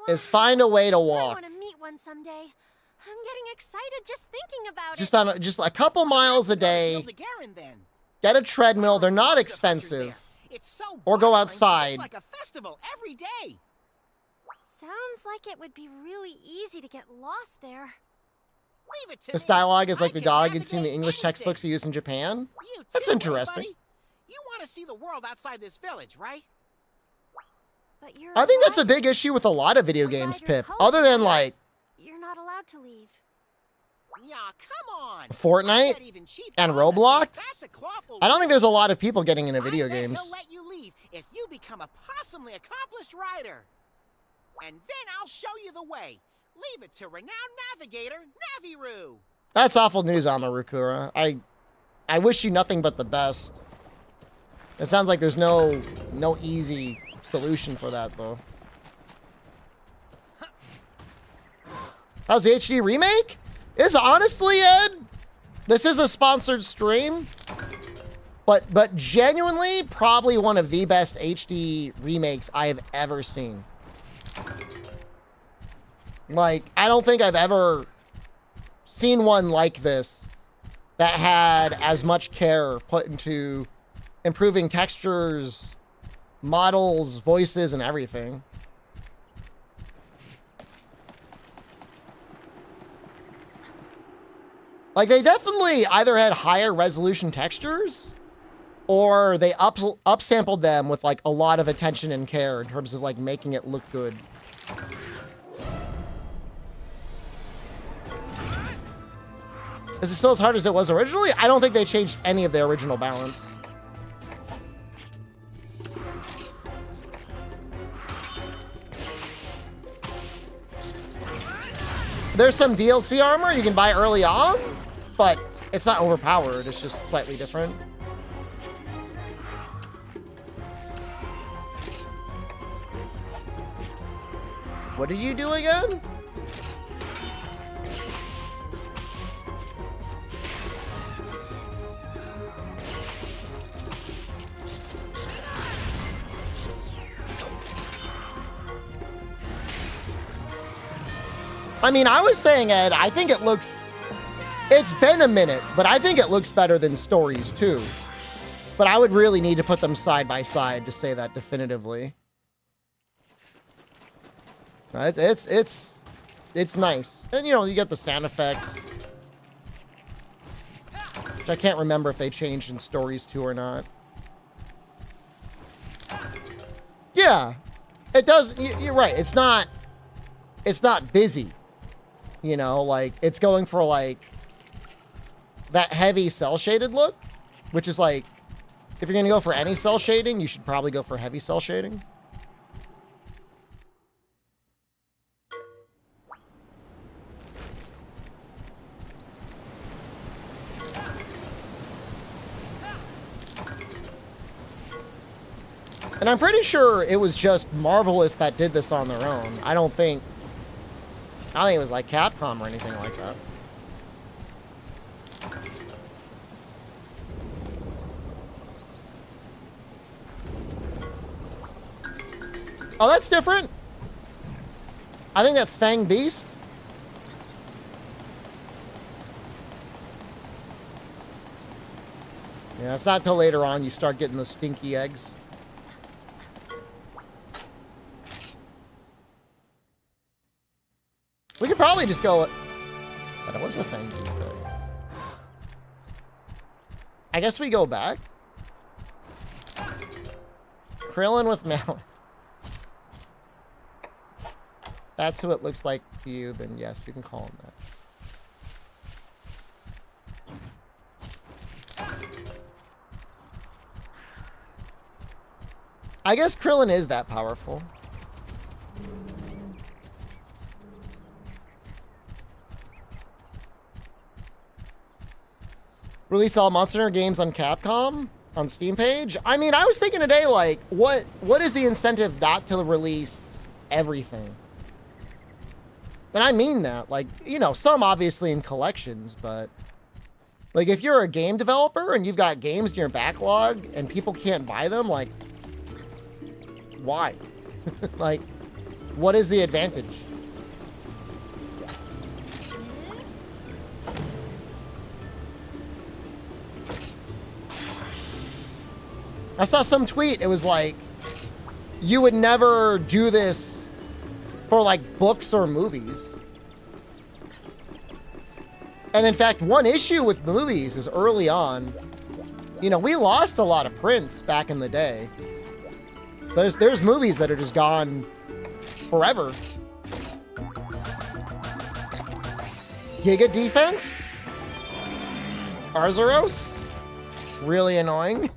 A: is find a way to
D: I
A: walk.
D: want to meet one someday. I'm getting excited just thinking about
A: Just
D: it.
A: on just a couple miles a
C: Go to
A: day.
C: Gildegarin, then.
A: Get a treadmill. They're not
C: Lots of hunters
A: expensive.
C: there. It's so
A: Or go
C: bustling,
A: outside.
C: It's like a festival every day.
D: Sounds like it would be really easy to get lost there.
C: Leave it to
A: This
C: me.
A: dialogue is
C: I
A: like the
C: can
A: dialogue you'd see in the
C: navigate
A: English
C: anything.
A: textbooks you use in Japan.
C: You
A: That's
C: too,
A: interesting.
C: buddy. You want to see the world outside this village, right?
D: But you're
A: I think that's a
D: right.
A: big issue with a lot of video
D: The
A: games,
D: Riders
A: Pip.
D: Code,
A: Other than like
D: You're not allowed to leave.
C: Yeah, come on.
A: Fortnite
C: I bet even Chief
A: and
C: Honda thinks
A: Roblox.
C: that's a clawful
A: I don't think
C: rule.
A: there's a lot of people getting into
C: I
A: video
C: bet
A: games.
C: He'll let you leave if you become a possumly accomplished rider. And then I'll show you the way. Leave it to renowned navigator Navirou.
A: That's awful news, Amarukura. I wish you nothing but the best. It sounds like there's no easy solution for that though. How's the HD remake? Is honestly, Ed, this is a sponsored stream, but genuinely probably one of the best HD remakes I have ever seen. Like, I don't think I've ever seen one like this that had as much care put into improving textures, models, voices, and everything. Like, they definitely either had higher resolution textures or they upsampled them with, like, a lot of attention and care in terms of, like, making it look good. Is it still as hard as it was originally? I don't think they changed any of the original balance. There's some DLC armor you can buy early on, but it's not overpowered. It's just slightly different. What did you do again? I mean, I was saying, Ed, I think it looks... It's been a minute, but I think it looks better than Stories 2. But I would really need to put them side by side to say that definitively. It's nice. And, you know, you get the sound effects. Which I can't remember if they changed in Stories 2 or not. Yeah. It does... You're right. It's not busy. You know, like, it's going for, like, that heavy cel-shaded look, which is, like, if you're going to go for any cel shading, you should probably go for heavy cel shading. And I'm pretty sure it was just Marvelous that did this on their own. I don't think it was like Capcom or anything like that. Oh, that's different. I think that's Fang Beast. Yeah, it's not till later on you start getting the stinky eggs. We could probably just go... But it was a Fang Beast egg. I guess we go back. Krillin with Mallet. That's who it looks like to you, then yes, you can call him that. I guess Krillin is that powerful. Release all Monster Hunter games on Capcom on Steam page. I mean, I was thinking today, like, what is the incentive not to release everything? And I mean that, like, you know, some obviously in collections, but like if you're a game developer and you've got games in your backlog and people can't buy them, like, why? Like, what is the advantage? I saw some tweet, it was like, you would never do this for like books or movies. And in fact, one issue with movies is early on, you know, we lost a lot of prints back in the day. There's movies that are just gone forever. Giga defense? Arzuros? Really annoying.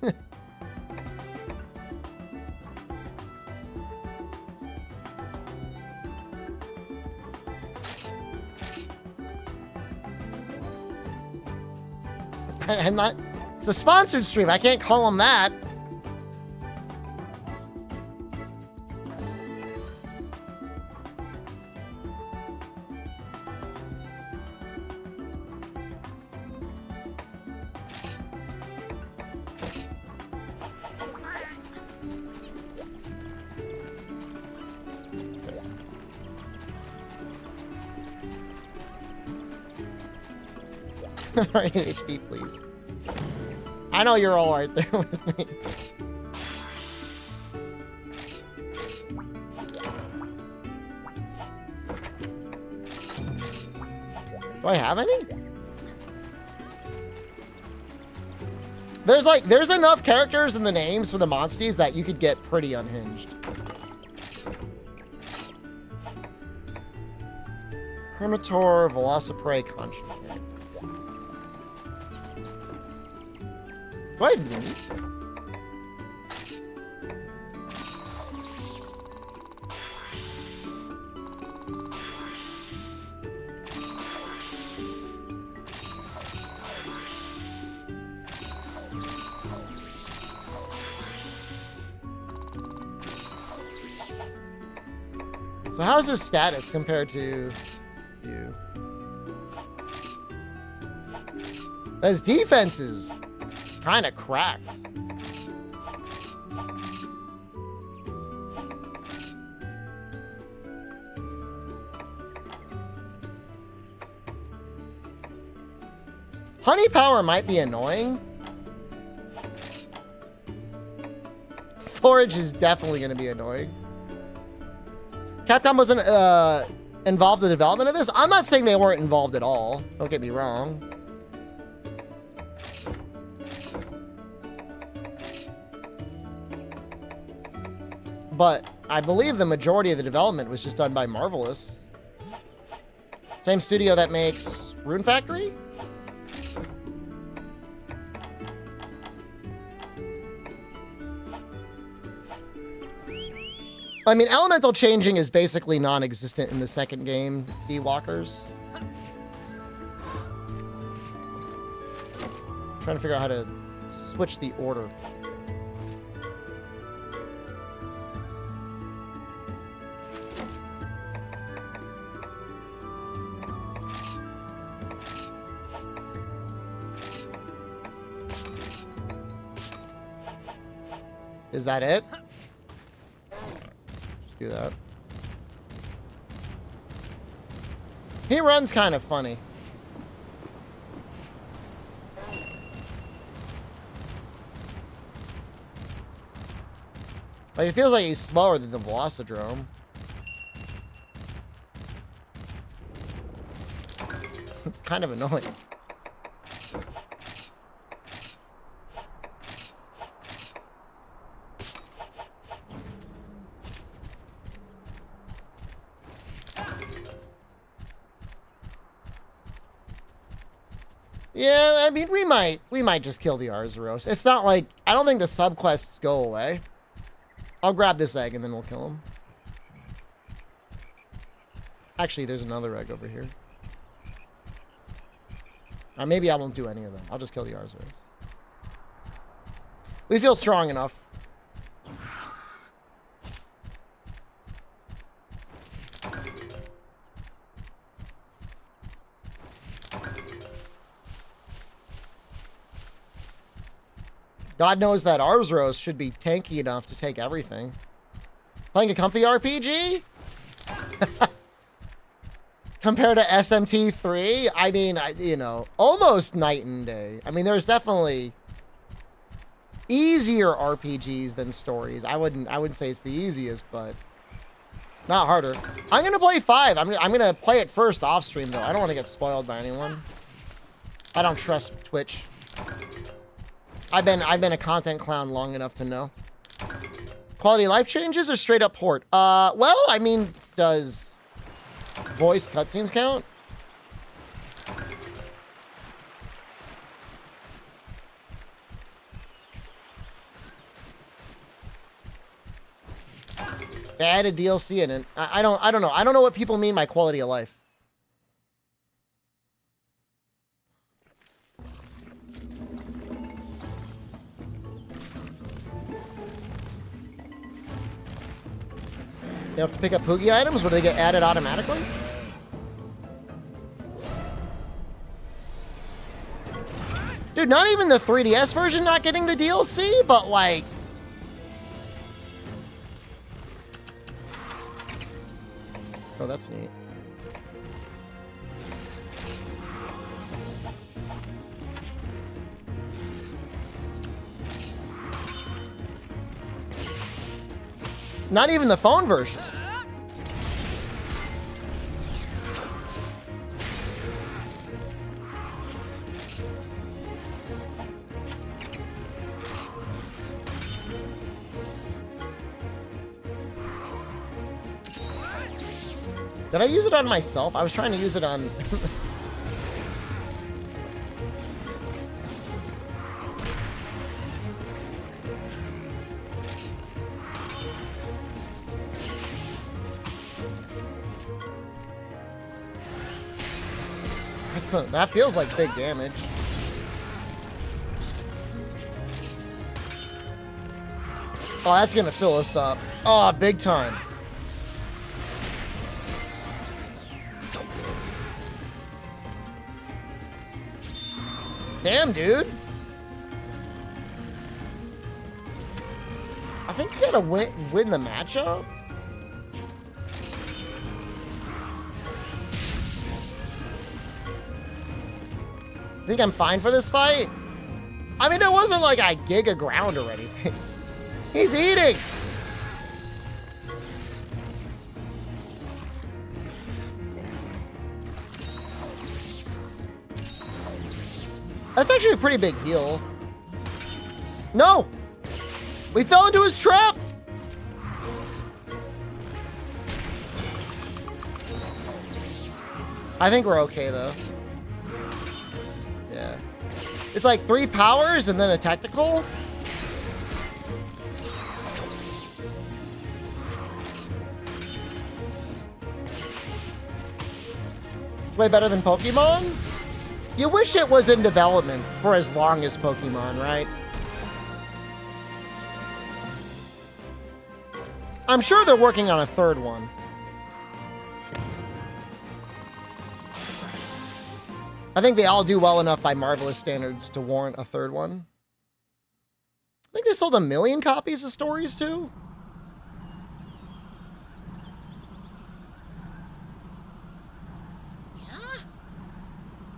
A: I'm not, it's a sponsored stream. I can't call them that. Alright, HP, please. I know you're all right there with me. Do I have any? There's enough characters in the names for the monsties that you could get pretty unhinged. Hermitor, Velociprey, Concentrate. Do I have meat? So how's his status compared to you? His defense is kind of cracked. Honey power might be annoying. Forage is definitely going to be annoying. Capcom wasn't involved in the development of this. I'm not saying they weren't involved at all. Don't get me wrong. But I believe the majority of the development was just done by Marvelous. Same studio that makes Rune Factory? I mean, elemental changing is basically non-existent in the second game, D-Walkers. Trying to figure out how to switch the order. Is that it? Just do that. He runs kind of funny. Like, it feels like he's slower than the Velocidrome. It's kind of annoying. Yeah, I mean, we might just kill the Arzuros. It's not like, I don't think the subquests go away. I'll grab this egg and then we'll kill him. Actually, there's another egg over here. Or maybe I won't do any of them. I'll just kill the Arzuros. We feel strong enough. God knows that Arzuros should be tanky enough to take everything. Playing a comfy RPG? Compared to SMT3? I mean, you know, almost night and day. I mean, there's definitely easier RPGs than stories. I wouldn't say it's the easiest, but not harder. I'm gonna play 5. I'm gonna play it first off stream though. I don't want to get spoiled by anyone. I don't trust Twitch. I've been a content clown long enough to know. Quality of life changes or straight up port? Well, I mean, does voice cutscenes count? They added DLC in it. I don't know. I don't know what people mean by quality of life. You have to pick up Poogie items? Would they get added automatically? Dude, not even the 3DS version not getting the DLC, but like... Oh, that's neat. Not even the phone version. Did I use it on myself? I was trying to use it on... That feels like big damage. Oh, that's gonna fill us up. Oh, big time. Damn, dude. I think you gotta win the matchup. Think I'm fine for this fight? I mean, it wasn't like I giga ground or anything. He's eating! That's actually a pretty big heal. No! We fell into his trap! I think we're okay, though. Yeah. It's like 3 powers and then a tactical. Way better than Pokemon? You wish it was in development for as long as Pokemon, right? I'm sure they're working on a 3rd one. I think they all do well enough by Marvelous standards to warrant a 3rd one. I think they sold 1 million copies of stories too.
C: Yeah?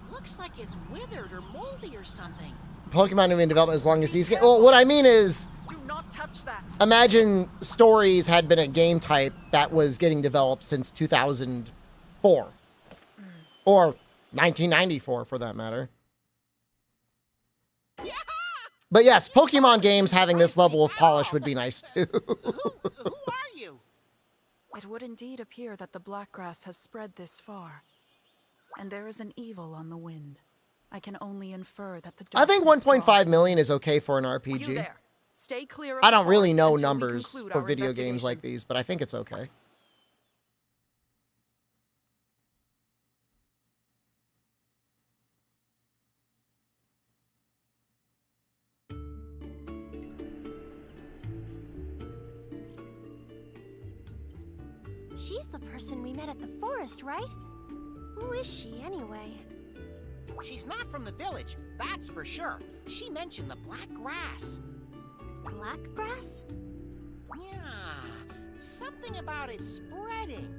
C: Looks like it's withered or moldy or something.
A: Pokemon have been in development as long as these games. Well, what I mean is,
C: Do not touch that.
A: imagine stories had been a game type that was getting developed since 2004. Or 1994, for that matter.
C: Yeah!
A: But yes, Pokemon games having this level of polish would be nice too.
C: Who are you?
G: It would indeed appear that the black grass has spread this far, and there is an evil on the wind. I can only infer that the
A: I think
G: darkness
A: 1.5
G: draws
A: million is okay for an
G: You
A: RPG.
G: there. Stay clear of
A: I
G: the
A: don't really
G: forest
A: know
G: until we
A: numbers
G: conclude
A: for
G: our
A: video games like
G: investigation.
A: these, but I think it's okay.
D: She's the person we met at the forest, right? Who is she, anyway?
C: She's not from the village, that's for sure. She mentioned the black grass.
D: Black grass?
C: Yeah, something about it spreading.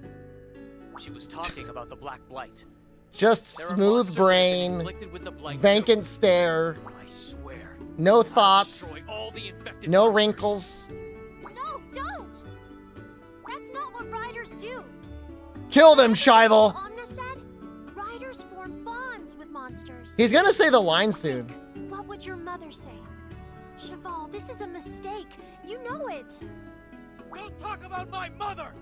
H: She was talking about the Black Blight.
A: Just
H: There are
A: smooth
H: monsters that have been
A: brain,
H: inflicted with the Blight
A: vacant
H: too.
A: stare,
H: I swear.
A: no
H: I'll
A: thoughts,
H: destroy all the infected
A: no
H: monsters.
A: wrinkles.
D: No, don't! That's not what riders do.
A: Kill them, Shival!
D: Omna said, riders form bonds with monsters.
A: He's gonna say the line soon.
D: What would your mother say? Cheval, this is a mistake. You know it.
H: Don't talk about my mother!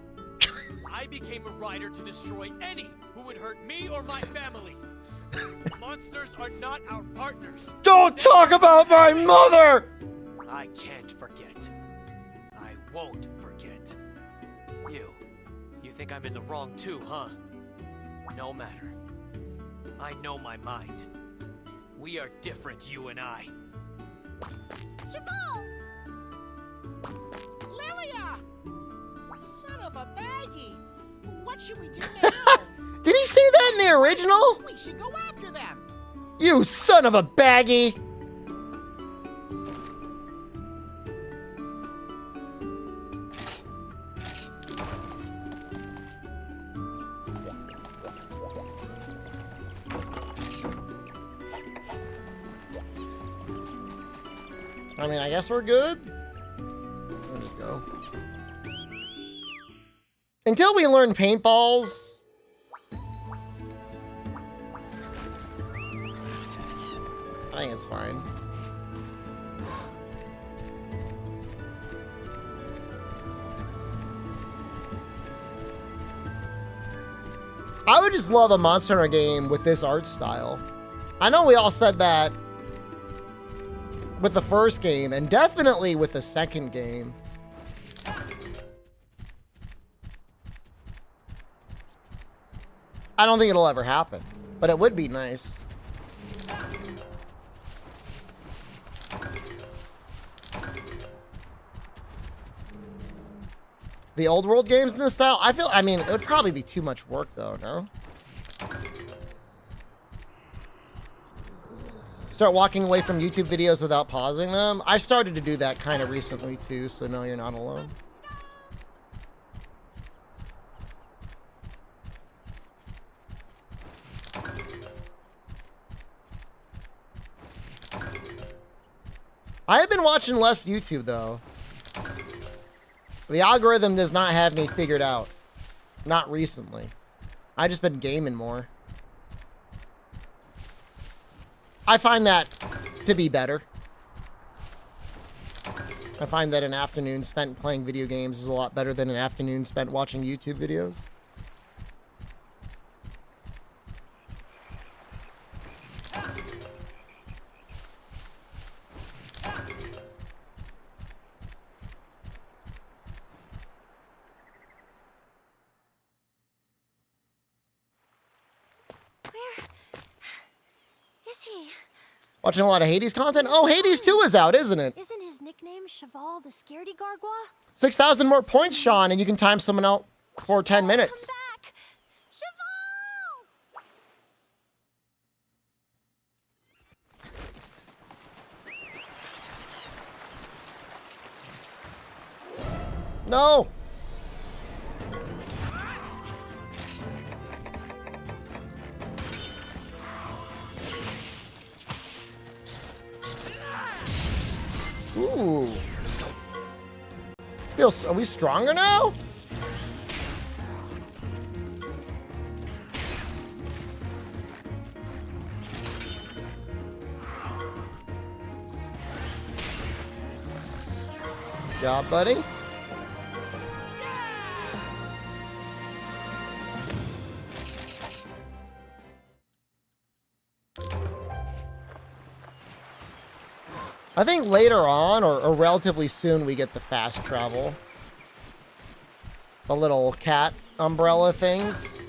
H: I became a rider to destroy any who would hurt me or my family. Monsters are not our partners.
A: Don't talk about my mother!
H: I can't forget. I won't forget. You think I'm in the wrong too, huh? No matter. I know my mind. We are different, you and I.
D: Cheval!
C: Lilia! Son of a baggie! What should we do now?
A: Did he say that in the original?
C: We should go after them!
A: You son of a baggie! I mean, I guess we're good. We'll just go. Until we learn paintballs. I think it's fine. I would just love a Monster Hunter game with this art style. I know we all said that with the first game, and definitely with the second game. I don't think it'll ever happen, but it would be nice. The old world games in this style, I mean, it would probably be too much work though, no? Start walking away from YouTube videos without pausing them. I started to do that kind of recently too, so no, you're not alone. I have been watching less YouTube though. The algorithm does not have me figured out. Not recently. I've just been gaming more. I find that to be better. I find that an afternoon spent playing video games is a lot better than an afternoon spent watching YouTube videos. Watching a lot of Hades content? Oh, Hades 2 is out, isn't it?
D: Isn't his nickname Cheval the Scaredy Gargoyle?
A: 6,000 more points, Sean, and you can time someone out for 10 minutes.
D: Come back! Cheval!
A: No! Ooh. Are we stronger now? Good job, buddy. I think later on, or relatively soon, we get the fast travel. The little cat umbrella things.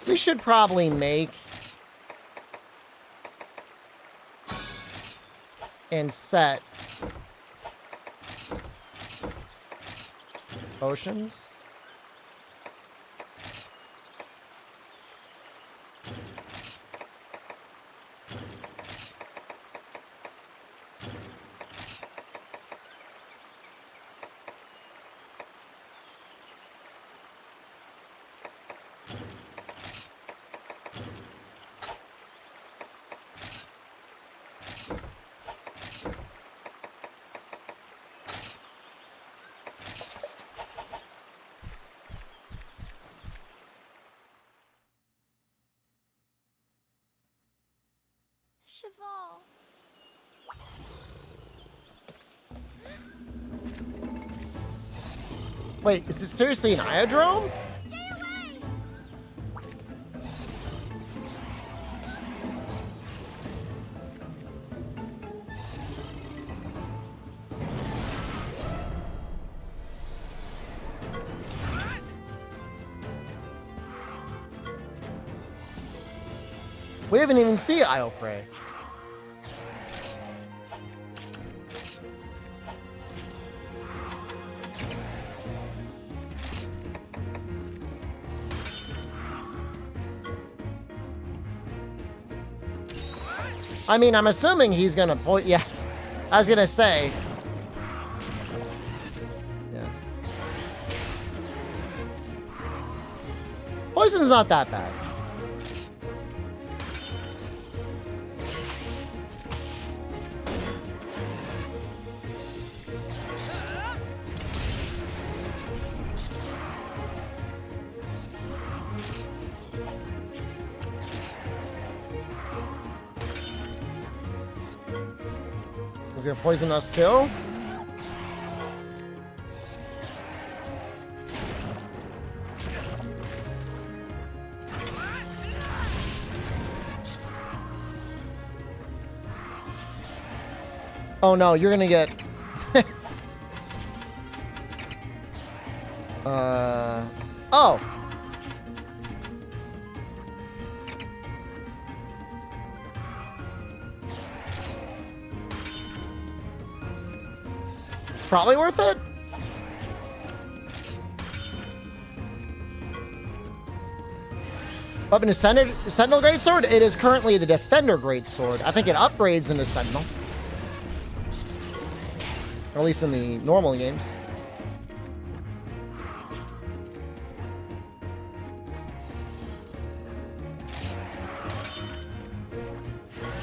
A: We should probably make and set potions.
D: Cheval.
A: Wait, is it seriously an iodrome?
D: Stay away!
A: We haven't even seen Io Prey. I mean, I'm assuming he's gonna point. Yeah, I was gonna say. Yeah. Poison's not that bad. He's gonna poison us too. Oh no, you're gonna get oh. Probably worth it. Weapon is Sentinel Greatsword. It is currently the Defender Greatsword. I think it upgrades into Sentinel. Or at least in the normal games.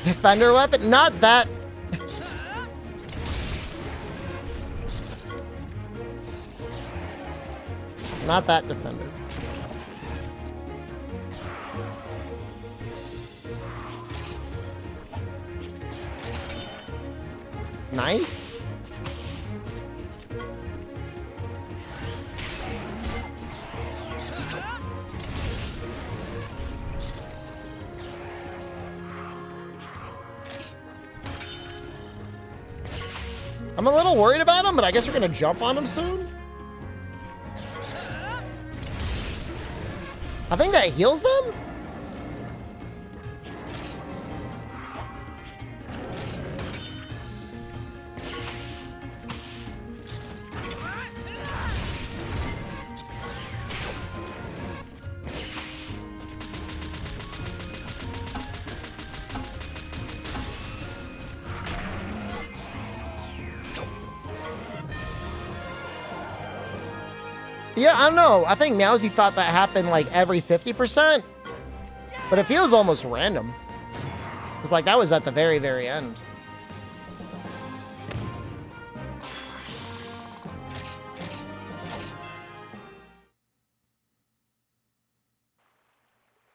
A: Defender weapon? Not that. Not that defender. Nice. I'm a little worried about him, but I guess we're gonna jump on him soon. I think that heals them? Yeah, I don't know. I think Meowsy thought that happened like every 50%. But it feels almost random. It's like that was at the very, very end.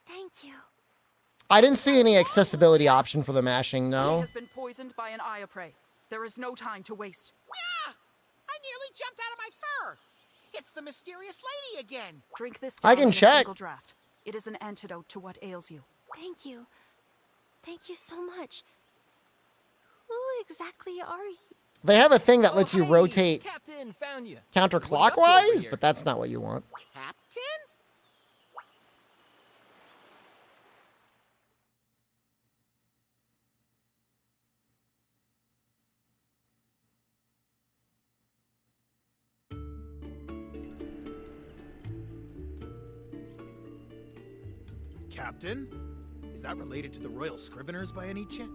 D: Thank you.
A: I didn't see any accessibility option for the mashing,
G: She
A: no.
G: has been poisoned by an eye of prey. There is no time to waste.
C: Yeah! I nearly jumped out of my fur. It's the mysterious lady again.
G: Drink this
A: I
G: down
A: can
G: in a
A: check.
G: single draft. It is an antidote to what ails you.
D: Thank you. Thank you so much. Who exactly are you?
A: They have a thing that lets you
I: hey,
A: rotate
I: Captain found you.
A: counterclockwise, but that's not what you want.
C: Captain?
E: Captain. Is that related to the Royal Scriveners by any chance?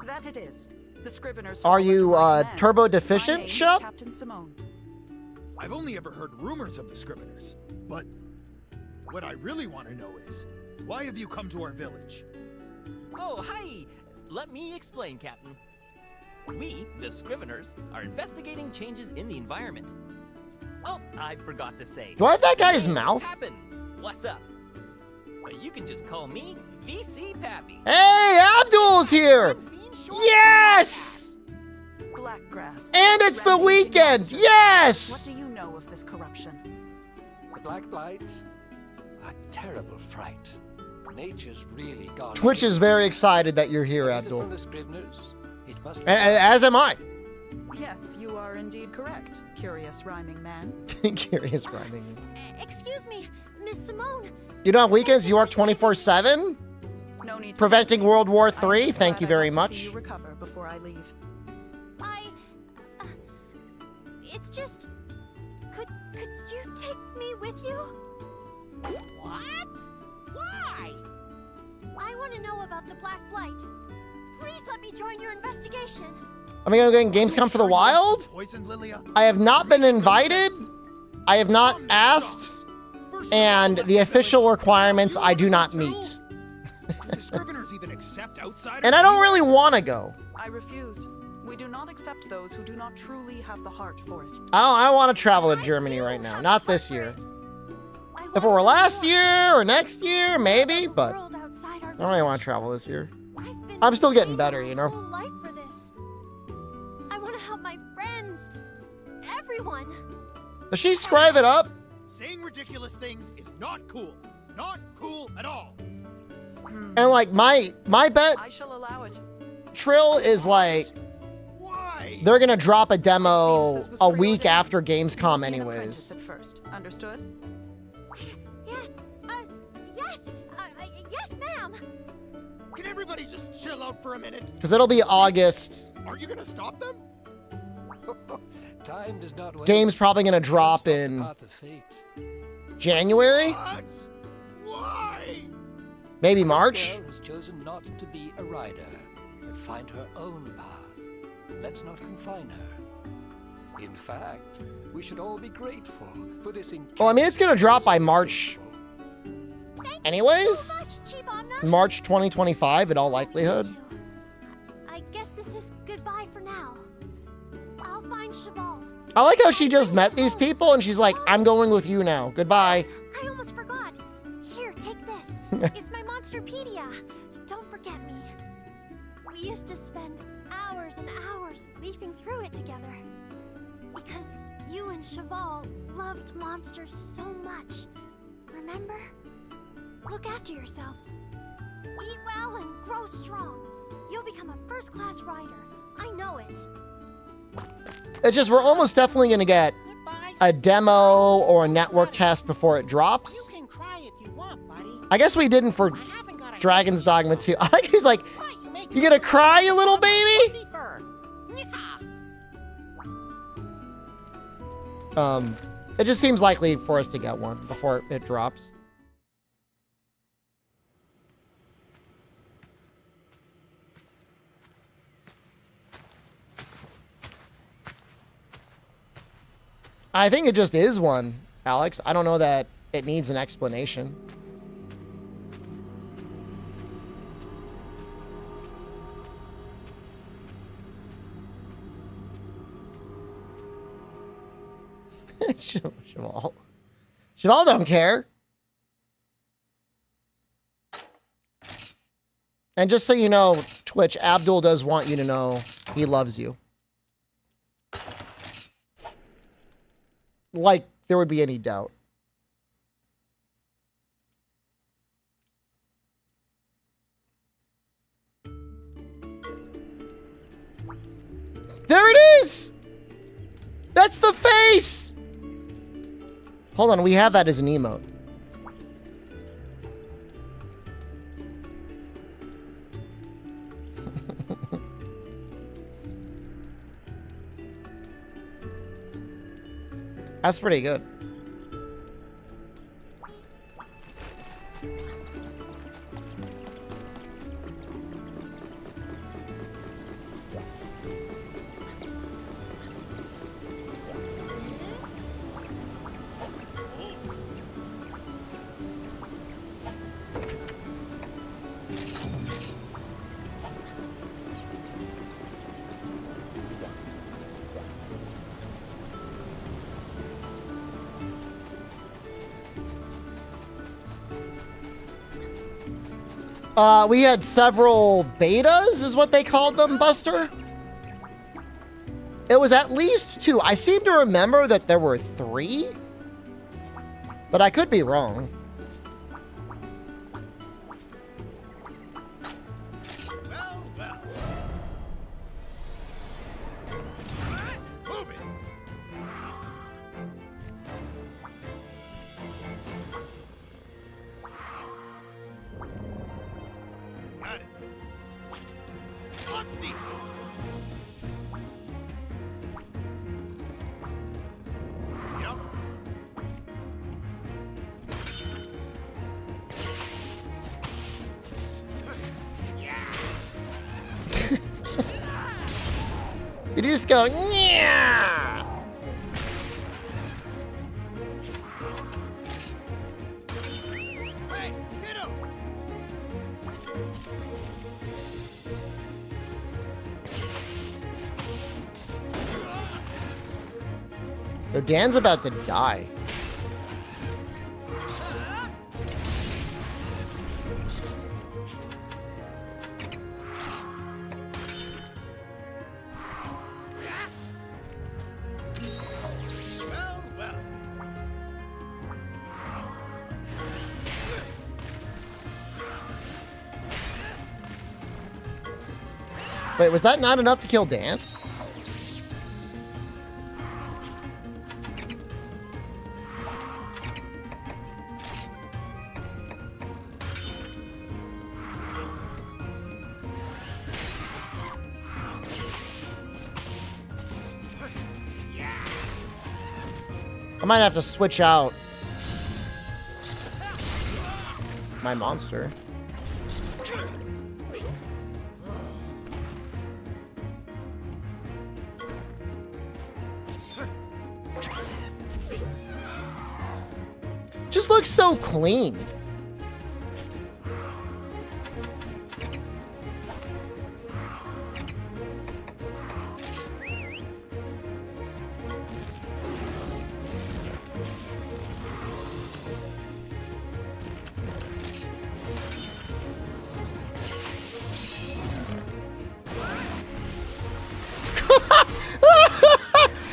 G: That it is. The Scriveners.
A: Are you turbo
G: My
A: deficient,
G: name is
A: Shep?
G: Captain Simone.
E: I've only ever heard rumors of the Scriveners, but what I really want to know is, why have you come to our village?
I: Oh, hi! Let me explain, Captain. We, the Scriveners, are investigating changes in the environment. Oh, I forgot to say.
A: Do I have that guy's
I: My name's
A: mouth?
I: Pappin. What's up? But you can just call me VC Pappy.
A: Hey, Abdul's here! Yes!
G: Blackgrass.
A: And it's the
G: Rampaging
A: weekend!
G: monsters.
A: Yes!
G: What do you know of this corruption?
B: The Black Blight? A terrible fright. Nature's really gone.
A: Twitch is very excited that you're here,
B: Is it
A: Abdul.
B: from the Scriveners? It must be.
A: As am I.
G: Yes, you are indeed correct, curious rhyming man.
A: Curious rhyming.
D: Excuse me, Miss Simone.
A: You don't have weekends? You work 24/7?
G: No need to
A: Preventing
G: thank me.
A: World War
G: I'm
A: III?
G: just
A: Thank
G: glad
A: you
G: I
A: very
G: got to see
A: much.
G: you recover before I leave.
D: It's just. Could you take me with you?
C: What? Why?
D: I want to know about the Black Blight. Please let me join your investigation.
A: Am I going to get Gamescom for the Wild?
E: Poisoned Lilia?
A: I have not been invited. I have not asked. And the official requirements I do not meet.
E: Do the Scriveners even accept outsiders?
A: And I don't really want to go.
G: I refuse. We do not accept those who do not truly have the heart for it.
A: I want to travel to Germany right now. Not this year. If it were last year or next year, maybe, but I don't really want to travel this year. I'm still getting better, you know?
D: Life for this. I want to help my friends. Everyone.
A: Does she scribe it up?
E: Saying ridiculous things is not cool. Not cool at all.
A: And like my bet,
G: I shall allow it.
A: Trill is like
E: Why?
A: they're gonna drop a
G: It
A: demo
G: seems this was
A: a week
G: preordained.
A: after Gamescom
G: Be an
A: anyways.
G: apprentice at first. Understood?
D: Yeah. Yes. Yes, ma'am.
E: Can everybody just chill out for a minute?
A: Because it'll be August.
E: Are you gonna stop them?
B: Time does not wait.
A: Game's probably gonna drop
B: Stop the
A: in
B: path of fate.
A: January,
E: What? Why?
A: maybe
B: This
A: March.
B: girl has chosen not to be a rider, but find her own path. Let's not confine her. In fact, we should all be grateful for this encounter.
A: Well, I mean, it's gonna drop by March anyways.
D: So much, Chief Omna.
A: March 2025 in all likelihood.
D: I guess this is goodbye for now. I'll find Cheval.
A: I like how she just met these people and she's like, I'm going with you now. Goodbye.
D: I almost forgot. Here, take this. It's my Monsterpedia. Don't forget me. We used to spend hours and hours leafing through it together. Because you and Cheval loved monsters so much. Remember? Look after yourself. Eat well and grow strong. You'll become a first-class rider. I know it.
A: It's just we're almost definitely gonna get
C: Goodbye.
A: a demo or a
C: So
A: network
C: sudden.
A: test before it drops.
C: You can cry if you want, buddy.
A: I guess we didn't for
C: I haven't got a
A: Dragon's Dogma 2. I like he's like,
C: But you make
A: you gonna cry, you little baby?
C: fluffy fur. Yeah.
A: It just seems likely for us to get one before it drops. I think it just is one, Alex. I don't know that it needs an explanation. Cheval. Cheval don't care. And just so you know, Twitch, Abdul does want you to know he loves you. Like there would be any doubt. There it is! That's the face! Hold on, we have that as an emote. That's pretty good. We had several betas, is what they called them, Buster. It was at least 2. I seem to remember that there were 3, but I could be wrong.
E: Well, well. Move it. Got it. On the. Yep.
A: Did you just go, yeah?
E: Hey, hit him.
A: Yo, Dan's about to die.
E: Well, well.
A: Wait, was that not enough to kill Dan? I might have to switch out my monster. Just looks so clean.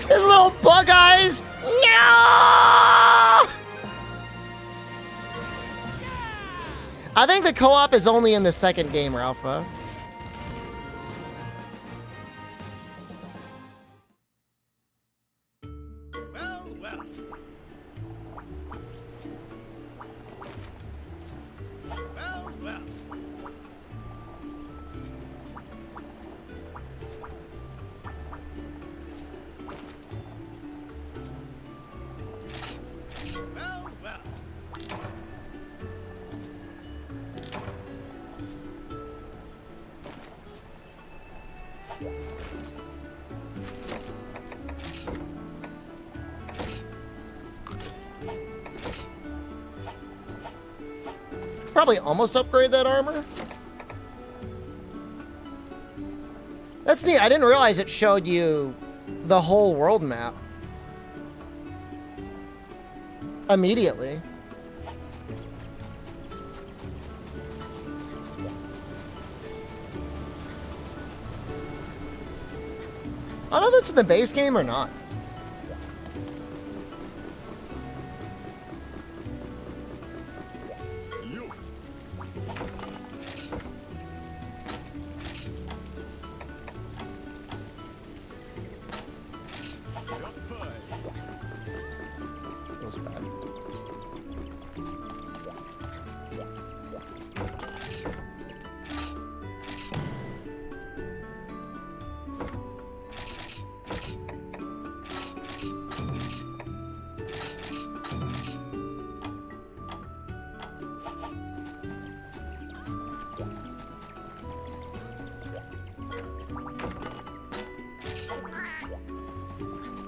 A: His little bug eyes. No! I think the co-op is only in the second game, Ralpha.
E: Well, well. Well, well. Well, well.
A: Probably almost upgrade that armor. That's neat. I didn't realize it showed you the whole world map immediately. I don't know if it's in the base game or not. Feels bad.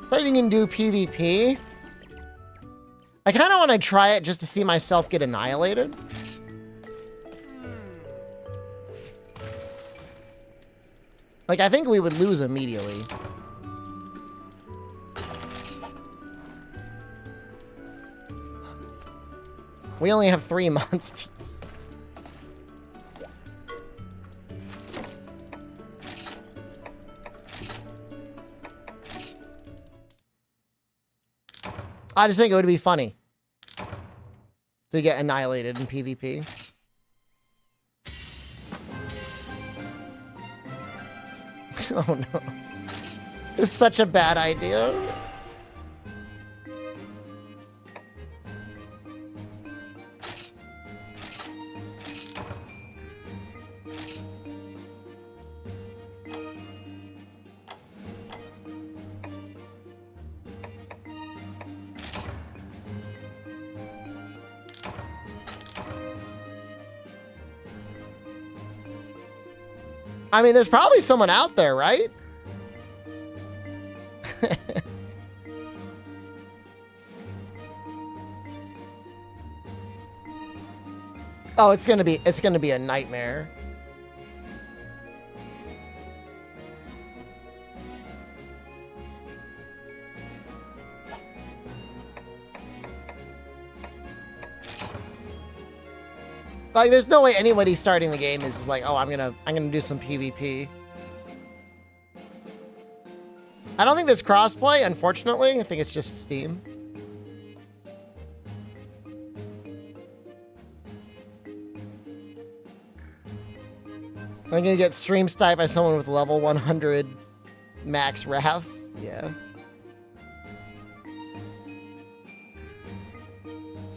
A: So you can do PvP. I kind of want to try it just to see myself get annihilated. Like, I think we would lose immediately. We only have 3 monsters. I just think it would be funny to get annihilated in PvP. Oh no. This is such a bad idea. I mean, there's probably someone out there, right? Oh, it's gonna be a nightmare. Like, there's no way anybody starting the game is like, oh, I'm gonna do some PvP. I don't think there's crossplay, unfortunately. I think it's just Steam. I'm gonna get stream sniped by someone with level 100 max wraths. Yeah.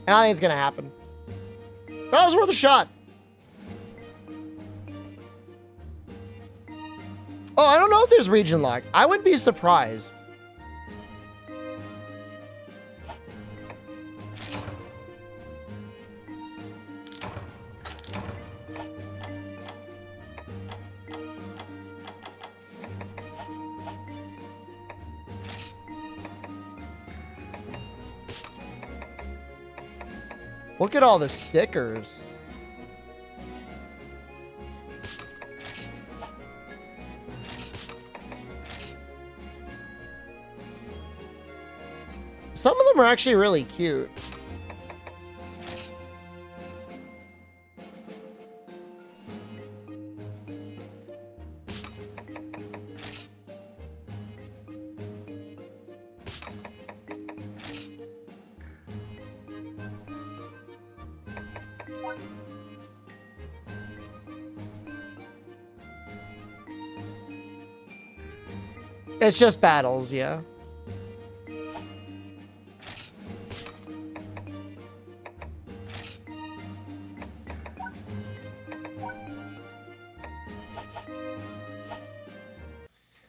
A: I think it's gonna happen. That was worth a shot. Oh, I don't know if there's region lock. I wouldn't be surprised. Look at all the stickers. Some of them are actually really cute. It's just battles, yeah.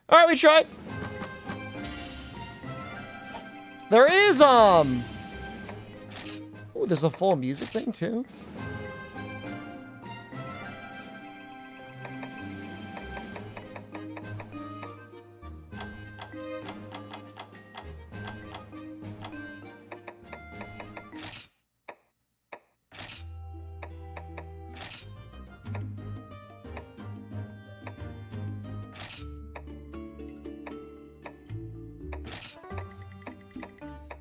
A: All right, we tried. There is, oh, there's a full music thing too.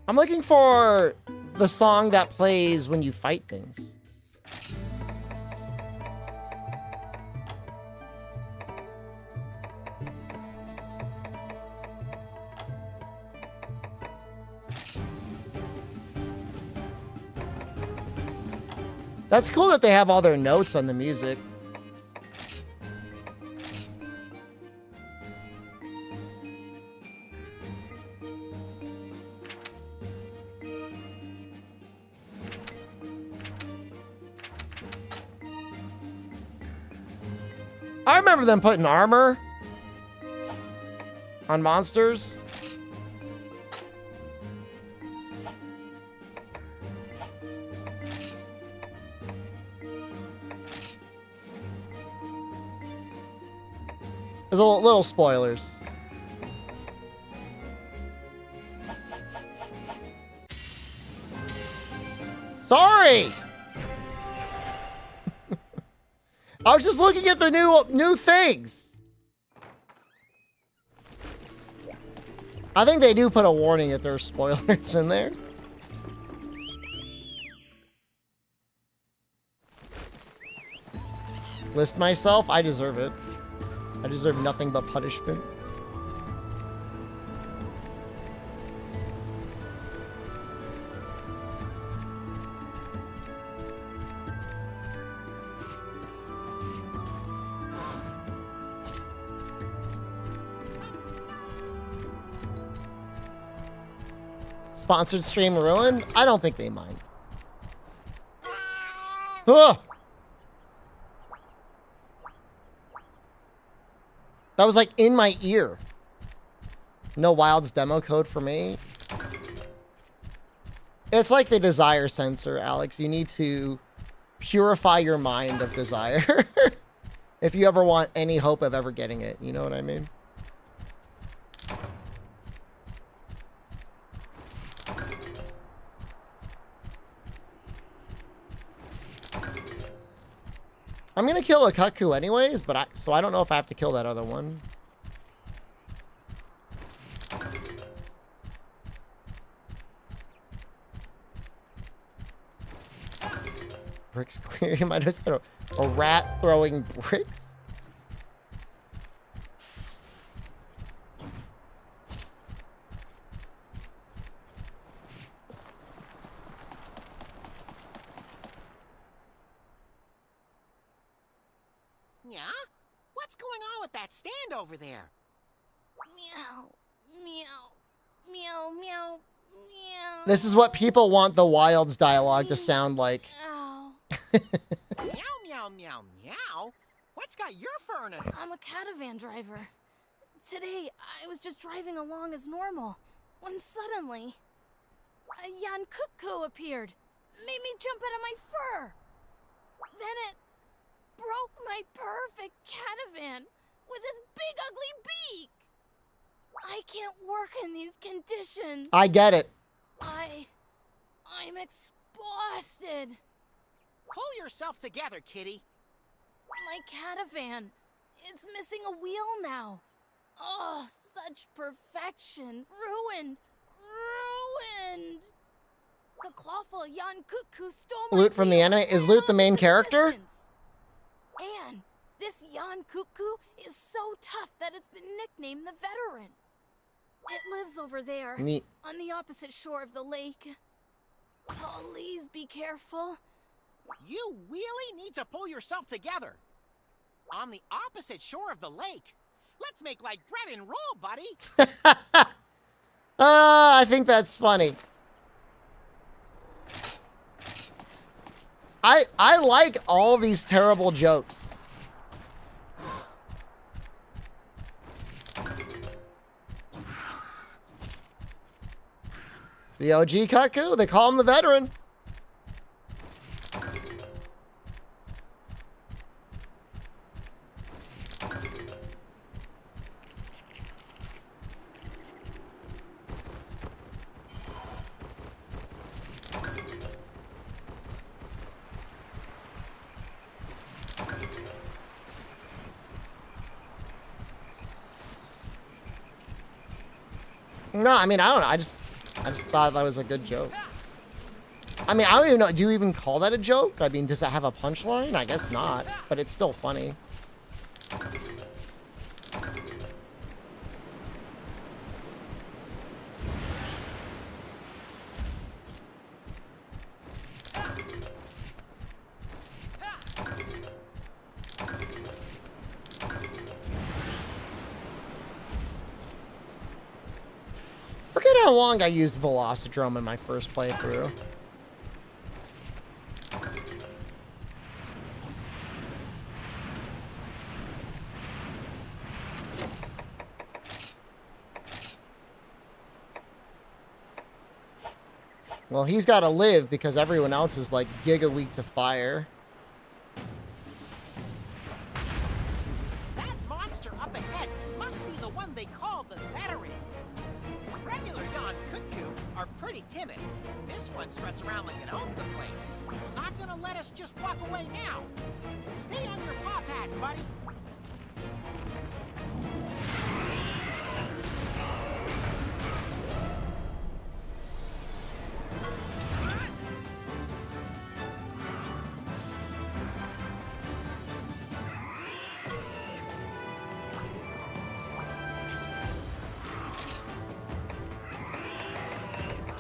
A: I'm looking for the song that plays when you fight things. That's cool that they have all their notes on the music. I remember them putting armor on monsters. There's a little spoilers. Sorry! I was just looking at the new things. I think they do put a warning that there are spoilers in there. List myself? I deserve it. I deserve nothing but punishment. Sponsored stream ruined? I don't think they mind. Ugh. That was like in my ear. No Wilds demo code for me. It's like the desire sensor, Alex. You need to purify your mind of desire. If you ever want any hope of ever getting it. You know what I mean? I'm gonna kill a Cuckoo anyways, but so I don't know if I have to kill that other one. Bricks clear. You might just get a rat throwing bricks.
C: Yeah? What's going on with that stand over there?
D: Meow, meow, meow, meow, meow.
A: This is what people want the Wilds dialogue to sound like.
D: Meow.
C: Meow, meow, meow, meow? What's got your fur in it?
D: I'm a caravan driver. Today, I was just driving along as normal, when suddenly, a Yan Cuckoo appeared, made me jump out of my fur. Then it broke my perfect caravan with his big ugly beak. I can't work in these conditions.
A: I get it.
D: I'm exhausted.
C: Pull yourself together, kitty.
D: My caravan, it's missing a wheel now. Oh, such perfection. Ruined. Ruined. The clawful Yan Cuckoo stole my
A: Loot from the
D: wheel
A: anime.
D: and
A: Is
D: ran
A: Loot the
D: off
A: main
D: into
A: character?
D: distance. And this Yan Cuckoo is so tough that it's been nicknamed the Veteran. It lives over there,
A: Neat.
D: on the opposite shore of the lake. Please be careful.
C: You really need to pull yourself together. On the opposite shore of the lake. Let's make like bread and roll, buddy.
A: I think that's funny. I like all these terrible jokes. The OG Cuckoo, they call him the Veteran. No, I mean, I don't know. I just thought that was a good joke. I mean, I don't even know. Do you even call that a joke? I mean, does that have a punchline? I guess not, but it's still funny. Forget how long I used Velocidrome in my first playthrough. Well, he's got to live because everyone else is like giga weak to fire.
C: That monster up ahead must be the one they call the Veteran. Regular Yan Cuckoo are pretty timid. This one struts around like it owns the place. It's not gonna let us just walk away now. Stay on your paw pad, buddy.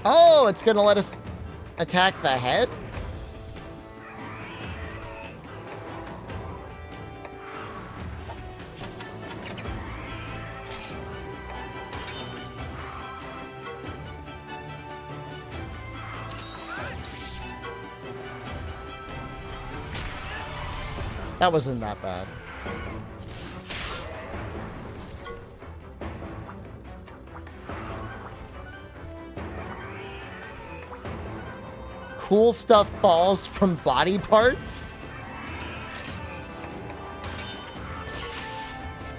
A: Oh, it's gonna let us attack the head? That wasn't that bad. Cool stuff falls from body parts?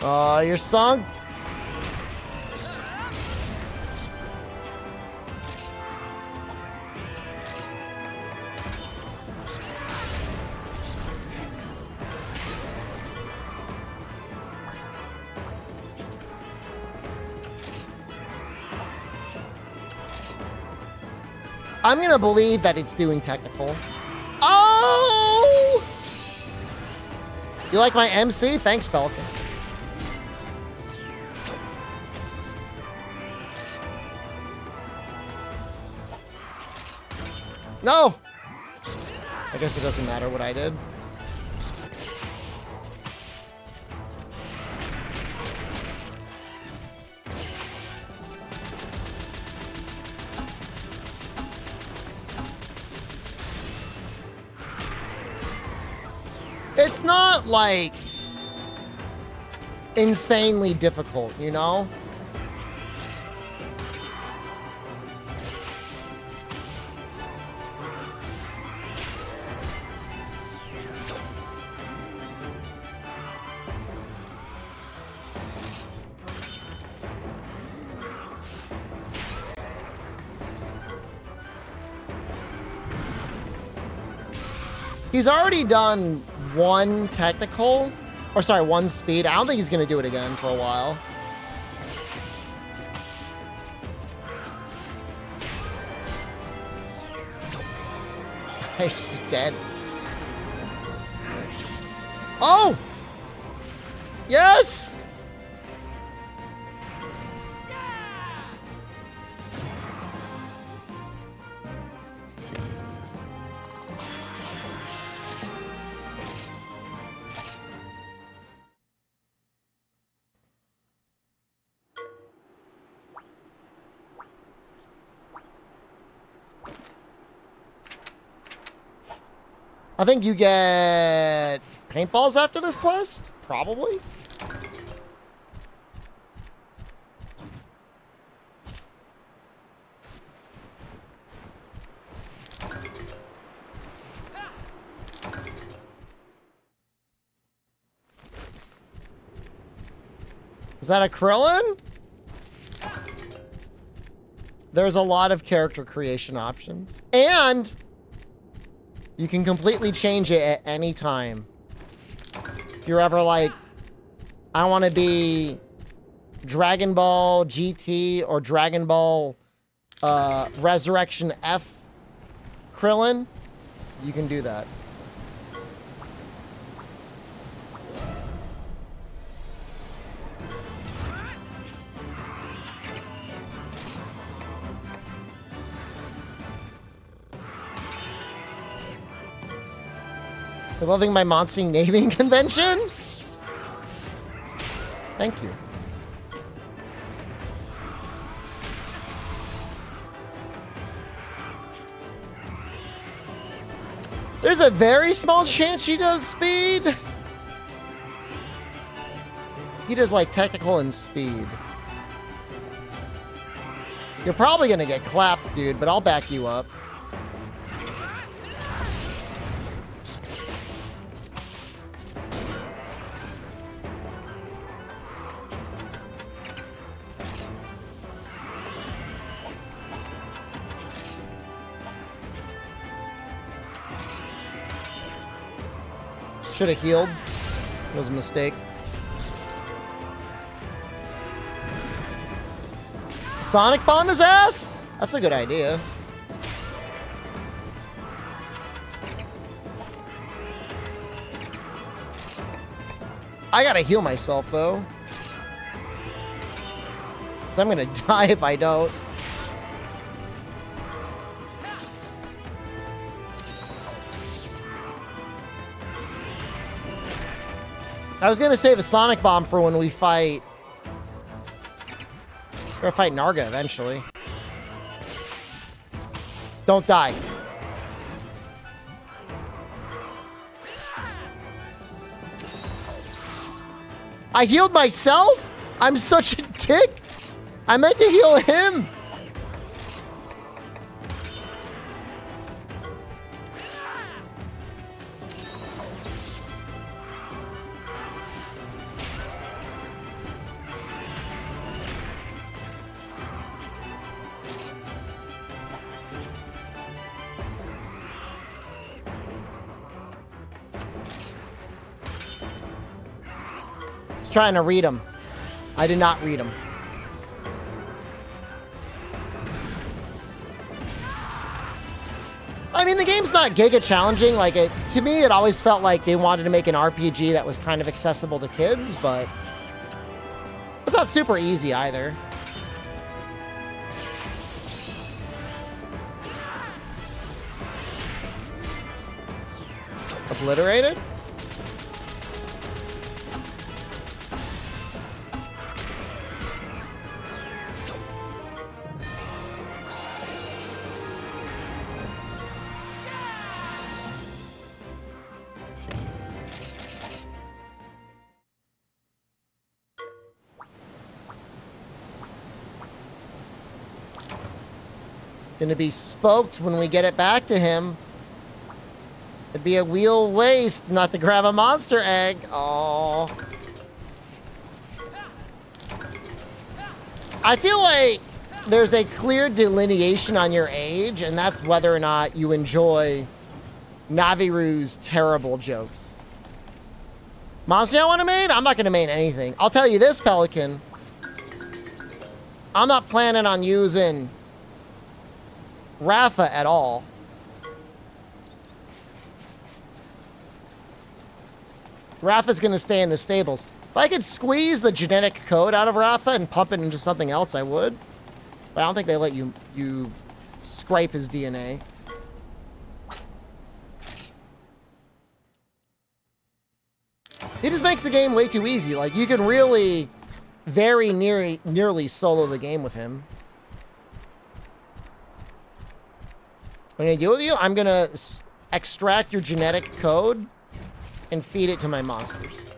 A: Your song? I'm gonna believe that it's doing technical. Oh! You like my MC? Thanks, Pelican. No! I guess it doesn't matter what I did. It's not, like, insanely difficult, you know? He's already done one technical, or sorry, one speed. I don't think he's gonna do it again for a while. She's dead. Oh! Yes! I think you get paintballs after this quest? Probably. Is that a Krillin? There's a lot of character creation options. And you can completely change it at any time. If you're ever like, I want to be Dragon Ball GT or Dragon Ball Resurrection F Krillin, you can do that. You're loving my Monster naming convention? Thank you. There's a very small chance she does speed. He does like technical and speed. You're probably gonna get clapped, dude, but I'll back you up. Should have healed. It was a mistake. Sonic bomb his ass? That's a good idea. I gotta heal myself, though. 'Cause I'm gonna die if I don't. I was gonna save a Sonic Bomb for when we fight. We're gonna fight Narga eventually. Don't die. I healed myself? I'm such a dick. I meant to heal him. Trying to read them. I did not read them. I mean, the game's not giga challenging. Like, to me, it always felt like they wanted to make an RPG that was kind of accessible to kids, but it's not super easy either. Obliterated? Gonna be spoked when we get it back to him. It'd be a wheel waste not to grab a monster egg. Oh. I feel like there's a clear delineation on your age, and that's whether or not you enjoy Navirou's terrible jokes. Monster I want to main? I'm not gonna main anything. I'll tell you this, Pelican. I'm not planning on using Ratha at all. Ratha's gonna stay in the stables. If I could squeeze the genetic code out of Ratha and pump it into something else, I would. But I don't think they let you scrape his DNA. It just makes the game way too easy. Like, you can really very nearly solo the game with him. I'm gonna deal with you. I'm gonna extract your genetic code and feed it to my monsters.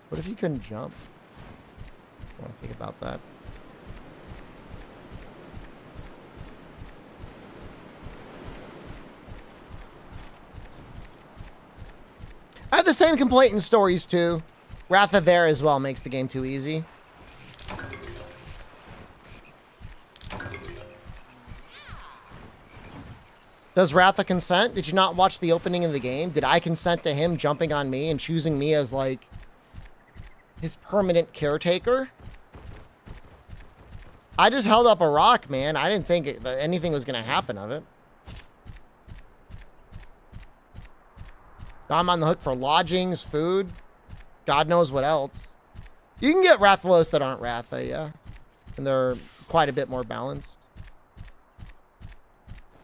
A: What if you couldn't jump? I want to think about that. I have the same complaint in stories too. Ratha there as well makes the game too easy. Does Ratha consent? Did you not watch the opening of the game? Did I consent to him jumping on me and choosing me as, like, his permanent caretaker? I just held up a rock, man. I didn't think anything was going to happen of it. I'm on the hook for lodgings, food, God knows what else. You can get Rathalos that aren't Ratha, yeah. And they're quite a bit more balanced.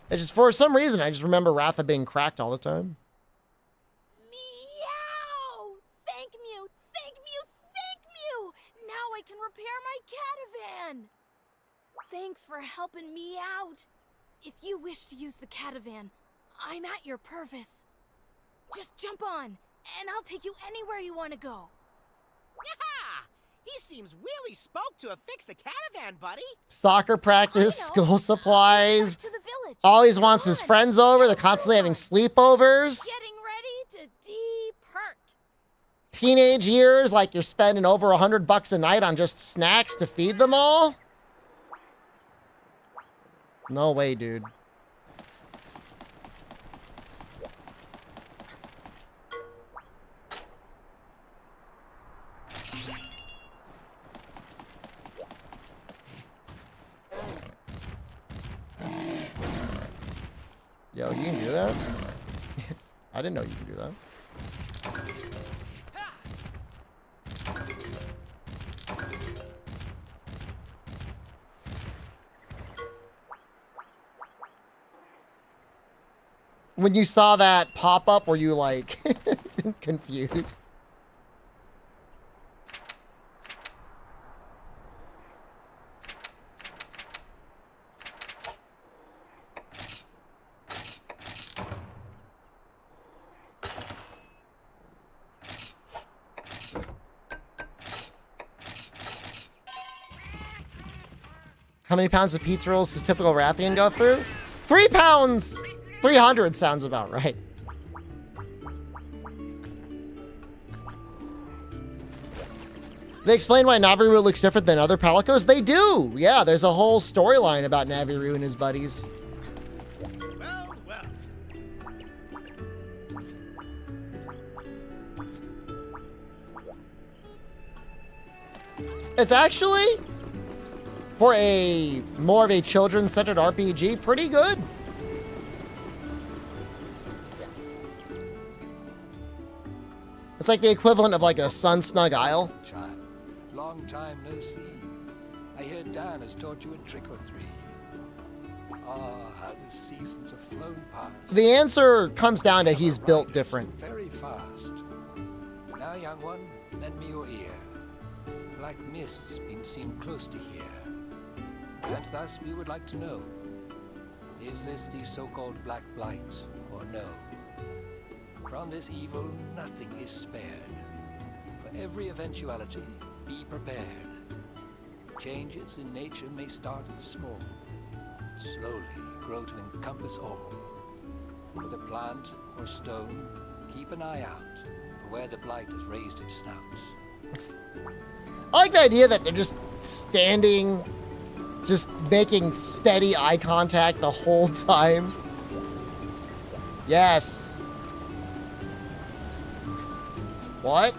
A: It's just, for some reason, I just remember Ratha being cracked all the time.
D: Meow! Thank you! Thank you! Thank you! Now I can repair my catavan! Thanks for helping me out. If you wish to use the catavan, I'm at your purpose. Just jump on, and I'll take you anywhere you want to go.
C: Yaha! He seems really spoke to have fixed the catavan, buddy.
A: Soccer practice, school supplies.
D: To the village.
A: Always wants his friends over. They're constantly having sleepovers.
D: Getting ready to depart.
A: Teenage years, like you're spending over $100 a night on just snacks to feed them all. No way, dude. Yo, you can do that? I didn't know you could do that. When you saw that pop up, were you like confused? How many pounds of pizza rolls does typical Rathian go through? 3 pounds! 300 sounds about right. They explain why Navirou looks different than other Palicos? They do! Yeah, there's a whole storyline about Navirou and his buddies.
E: Well, well.
A: It's actually, for a more of a children-centered RPG, pretty good. It's like the equivalent of like a Sun Snug Isle.
B: Child, long time no see. I hear Dan has taught you a trick or three. Ah, how the seasons have flown past.
A: The answer comes down to he's built different.
B: Very fast. Now, young one, lend me your ear. Black mists been seen close to here. And thus we would like to know, is this the so-called Black Blight, or no? From this evil, nothing is spared. For every eventuality, be prepared. Changes in nature may start small, slowly grow to encompass all. With a plant or stone, keep an eye out for where the Blight has raised its snout.
A: I like the idea that they're just standing, just making steady eye contact the whole time. Yes. What?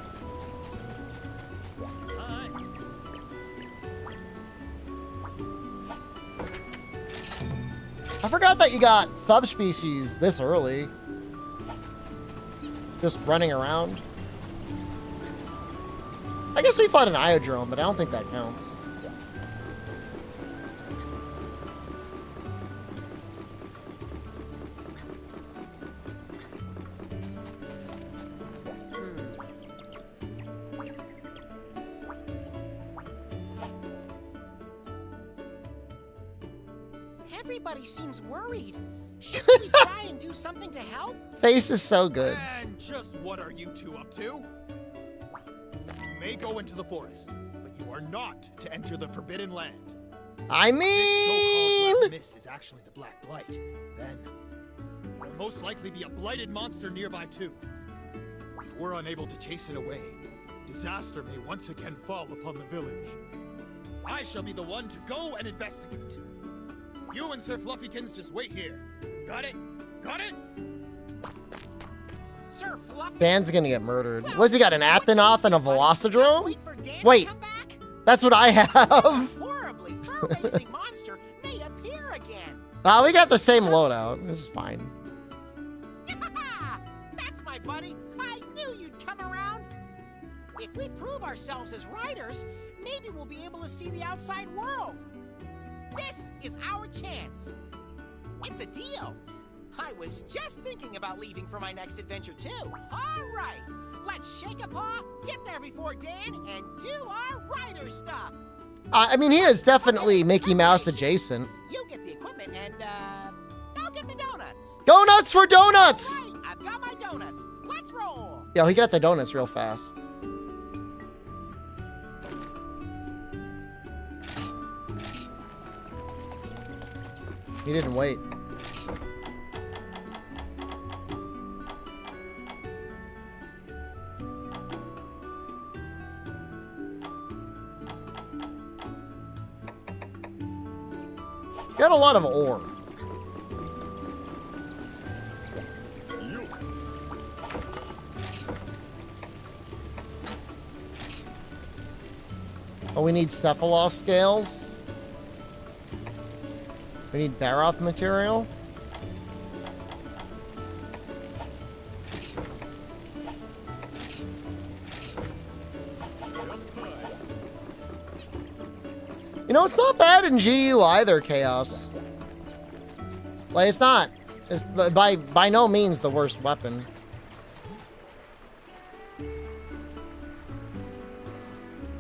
A: I forgot that you got subspecies this early. Just running around. I guess we fought an Iodrome, but I don't think that counts.
C: Everybody seems worried. Should we try and do something to help?
A: Face is so good.
E: And just what are you two up to? You may go into the forest, but you are not to enter the Forbidden Land.
A: I
E: This
A: mean,
E: so-called Black Mist is actually the Black Blight. Then, there'll most likely be a blighted monster nearby too. If we're unable to chase it away, disaster may once again fall upon the village. I shall be the one to go and investigate. You and Sir Fluffykins just wait here. Got it? Got it?
C: Sir Fluffy.
A: Dan's gonna get murdered. What's he got, an Aptonoth and a Velocidrome?
C: Wait for Dan
A: Wait.
C: to come back.
A: That's what I
C: A
A: have.
C: horribly fur-raising monster may appear again.
A: We got the same loadout. This is fine.
C: That's my buddy. I knew you'd come around. If we prove ourselves as riders, maybe we'll be able to see the outside world. This is our chance. It's a deal. I was just thinking about leaving for my next adventure too. All right, let's shake a paw, get there before Dan, and do our rider stuff.
A: I mean, he is definitely Mickey Mouse adjacent.
C: You get the equipment, and I'll get the donuts.
A: Go nuts for donuts!
C: All right, I've got my donuts. Let's roll.
A: Yo, he got the donuts real fast. He didn't wait. Got a lot of ore. Oh, we need Cephalos scales. We need Baroth material. You know, it's not bad in GU either, Chaos. Like, it's It's by no means the worst weapon.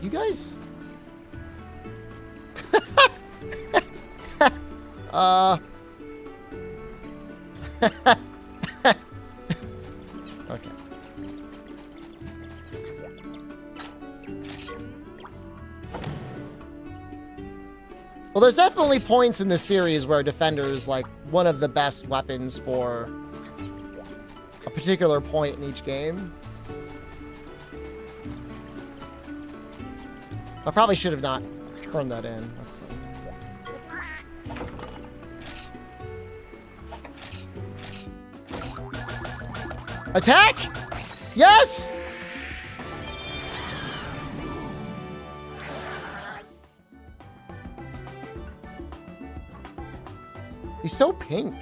A: You guys... Okay. Well, there's definitely points in the series where Defender is like one of the best weapons for a particular point in each game. I probably should have not turned that in. That's fine. Attack! Yes! He's so pink.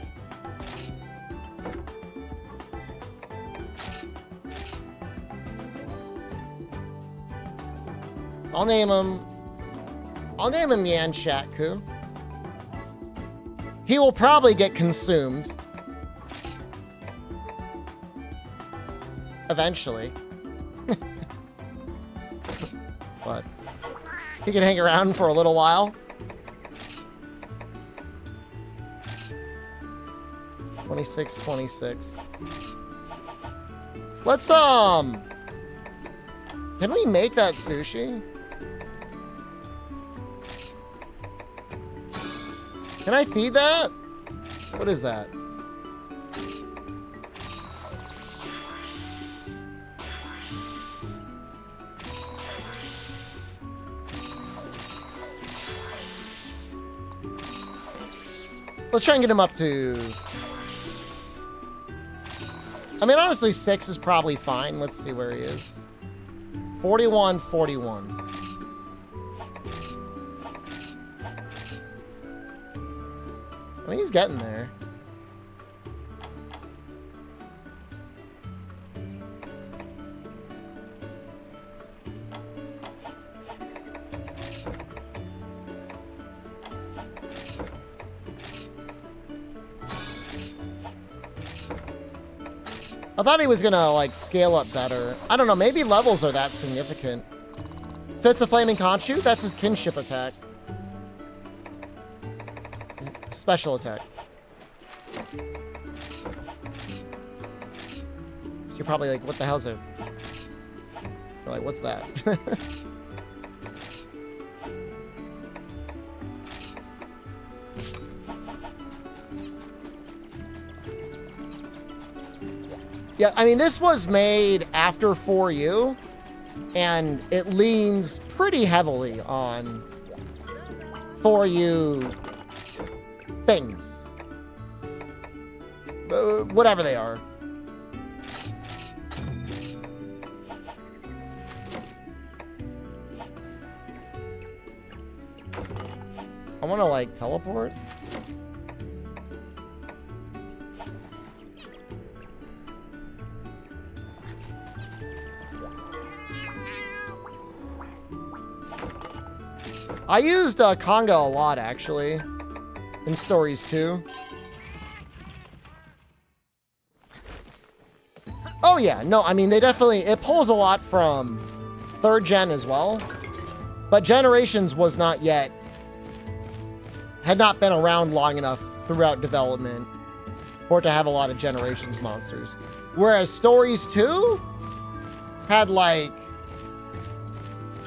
A: I'll name him Yanshatku. He will probably get consumed. Eventually. But he can hang around for a little while. 26. Let's, can we make that sushi? Can I feed that? What is that? Let's try and get him up to... I mean, honestly, 6 is probably fine. Let's see where he is. 41. I mean, he's getting there. I thought he was gonna, like, scale up better. I don't know, maybe levels are that significant. So it's a Flaming Conch Shoot? That's his kinship attack. Special attack. So you're probably like, what the hell's it? You're like, what's that? Yeah, I mean, this was made after 4U, and it leans pretty heavily on 4U things. Whatever they are. I want to, like, teleport. I used Conga a lot, actually, in Stories 2. Oh, yeah. No, I mean, they definitely... It pulls a lot from 3rd gen as well. But Generations was not yet... had not been around long enough throughout development for it to have a lot of Generations monsters. Whereas Stories 2 had, like,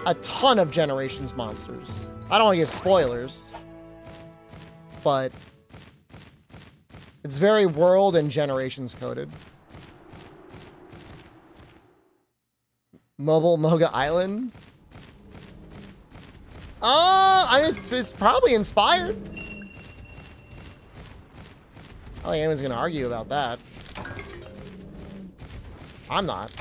A: a ton of Generations monsters. I don't want to give spoilers, but it's very world and Generations coded. Mobile Moga Island? It's probably inspired. I don't think anyone's going to argue about that. I'm not.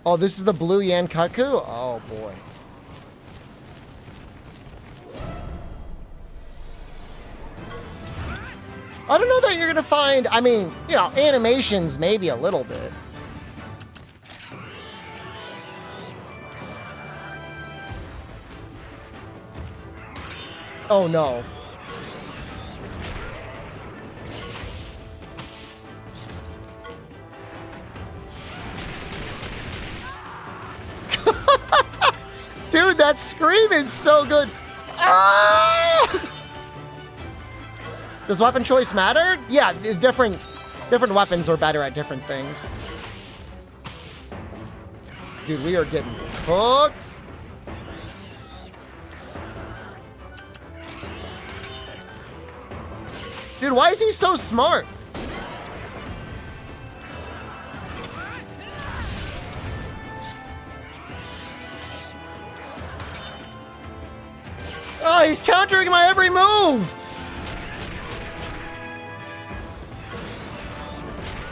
A: Oh, this is the blue Yankaku? Oh, boy. I don't know that you're gonna find, I mean, you know, animations maybe a little bit. Oh no. Dude, that scream is so good. Ah! Does weapon choice matter? Yeah, different weapons are better at different things. Dude, we are getting cooked. Dude, why is he so smart? Oh, he's countering my every move!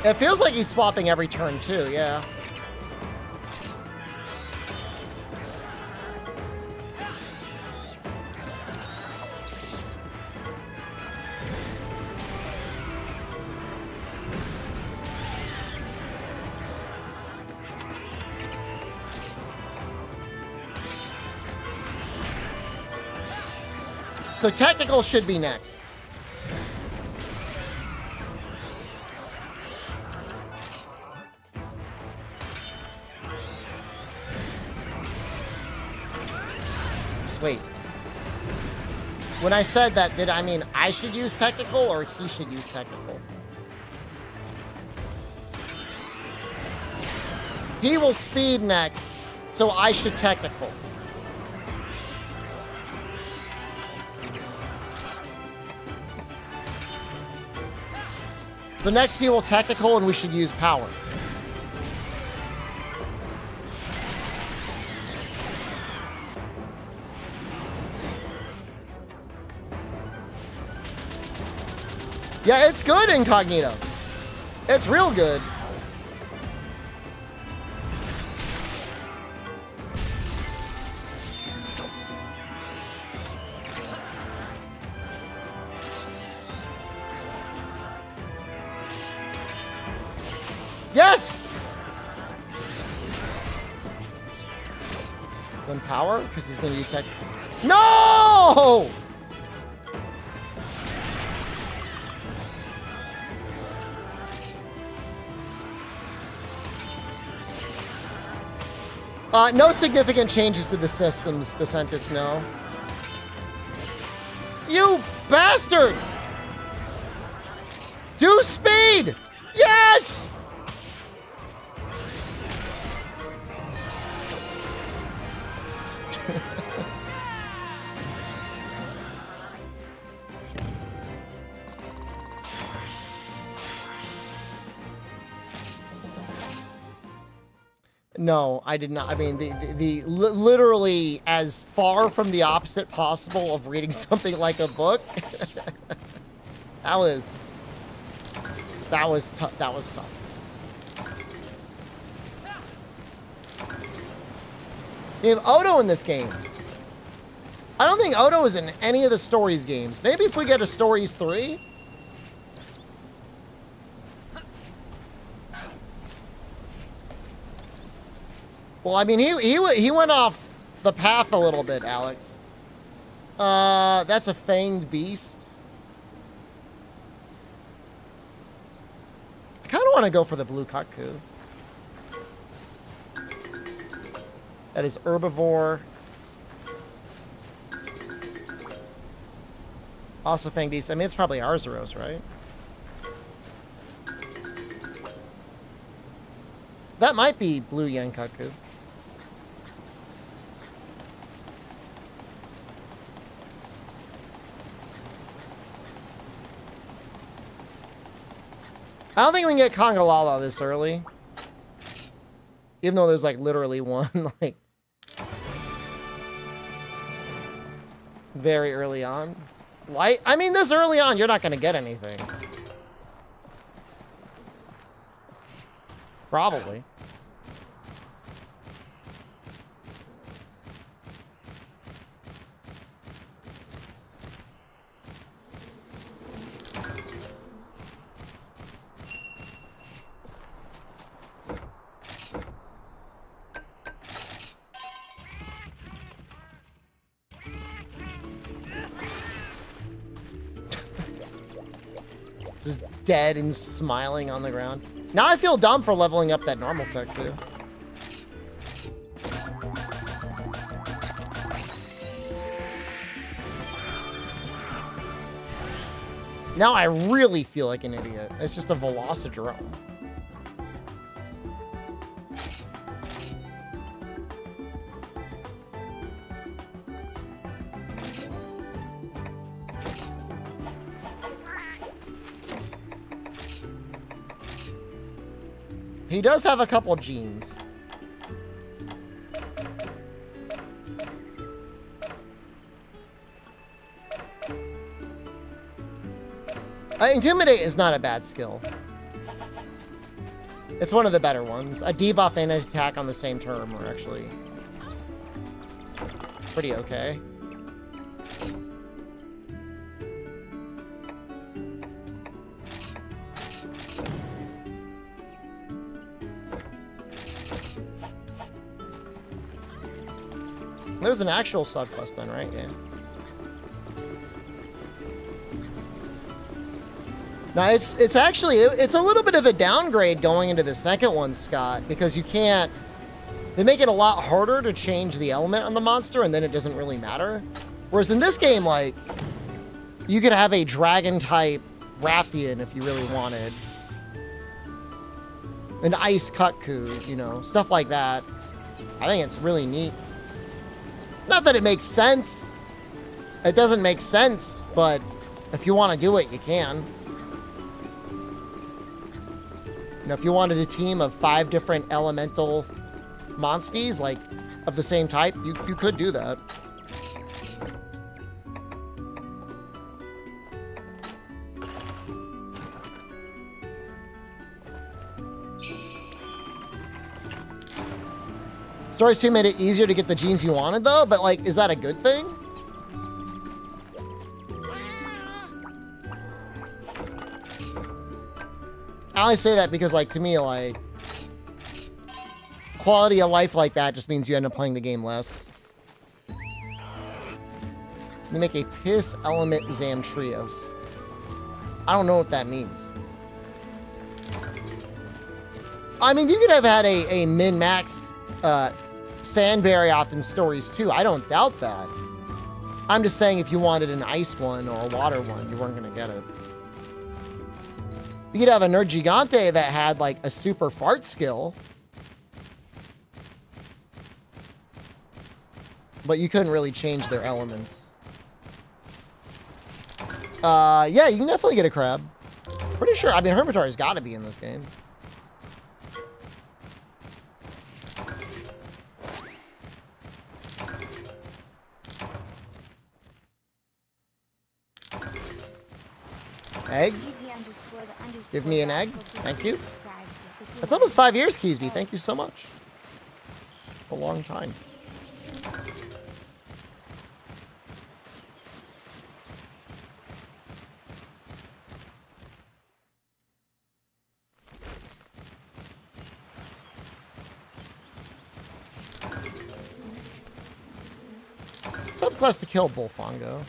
A: It feels like he's swapping every turn too, yeah. So technical should be next. Wait. When I said that, did I mean I should use technical or he should use technical? He will speed next, so I should technical. So next he will technical and we should use power. Yeah, it's good, Incognito. It's real good. Yes! One power, because he's going to use tech. No! No significant changes to the systems, DeSantis, no. You bastard! Do speed! Yes! No, I did not. I mean, literally as far from the opposite possible of reading something like a book. That was tough. That was tough. You have Odo in this game. I don't think Odo is in any of the Stories games. Maybe if we get a Stories 3. Well, I mean, he went off the path a little bit, Alex. That's a fanged beast. I kind of want to go for the blue Kaku. That is herbivore. Also fanged beast. I mean, it's probably Arzuros, right? That might be blue Yankaku. I don't think we can get Kongalala this early. Even though there's like literally one, like very early on. Light? I mean, this early on, you're not going to get anything. Probably. dead and smiling on the ground. Now I feel dumb for leveling up that normal tech too. Now I really feel like an idiot. It's just a Velocidrome. He does have a couple genes. Intimidate is not a bad skill. It's one of the better ones. A debuff and an attack on the same term are actually pretty okay. There's an actual subquest then, right? Yeah. Now, it's actually, it's a little bit of a downgrade going into the second one, Scott, because you can't, they make it a lot harder to change the element on the monster, and then it doesn't really matter. Whereas in this game, like, you could have a dragon-type Rathian if you really wanted. An ice Kutku, you know, stuff like that. I think it's really neat. Not that it makes sense. It doesn't make sense, but if you want to do it, you can. You know, if you wanted a team of 5 different elemental monsties, like, of the same type, you could do that. Stories 2 made it easier to get the genes you wanted, though, but, like, is that a good thing? I only say that because, like, to me, like, quality of life like that just means you end up playing the game less. You make a Piss Element Zamtrios. I don't know what that means. I mean, you could have had a min-maxed Sandberry off in Stories 2. I don't doubt that. I'm just saying if you wanted an ice one or a water one, you weren't going to get it. You could have a Nerd Gigante that had, like, a super fart skill. But you couldn't really change their elements. Yeah, you can definitely get a crab. Pretty sure. I mean, Hermitar's got to be in this game. Egg? Give me an egg. Thank you. That's almost 5 years, Keesby. Thank you so much. A long time. Subquest to kill Bullfongo.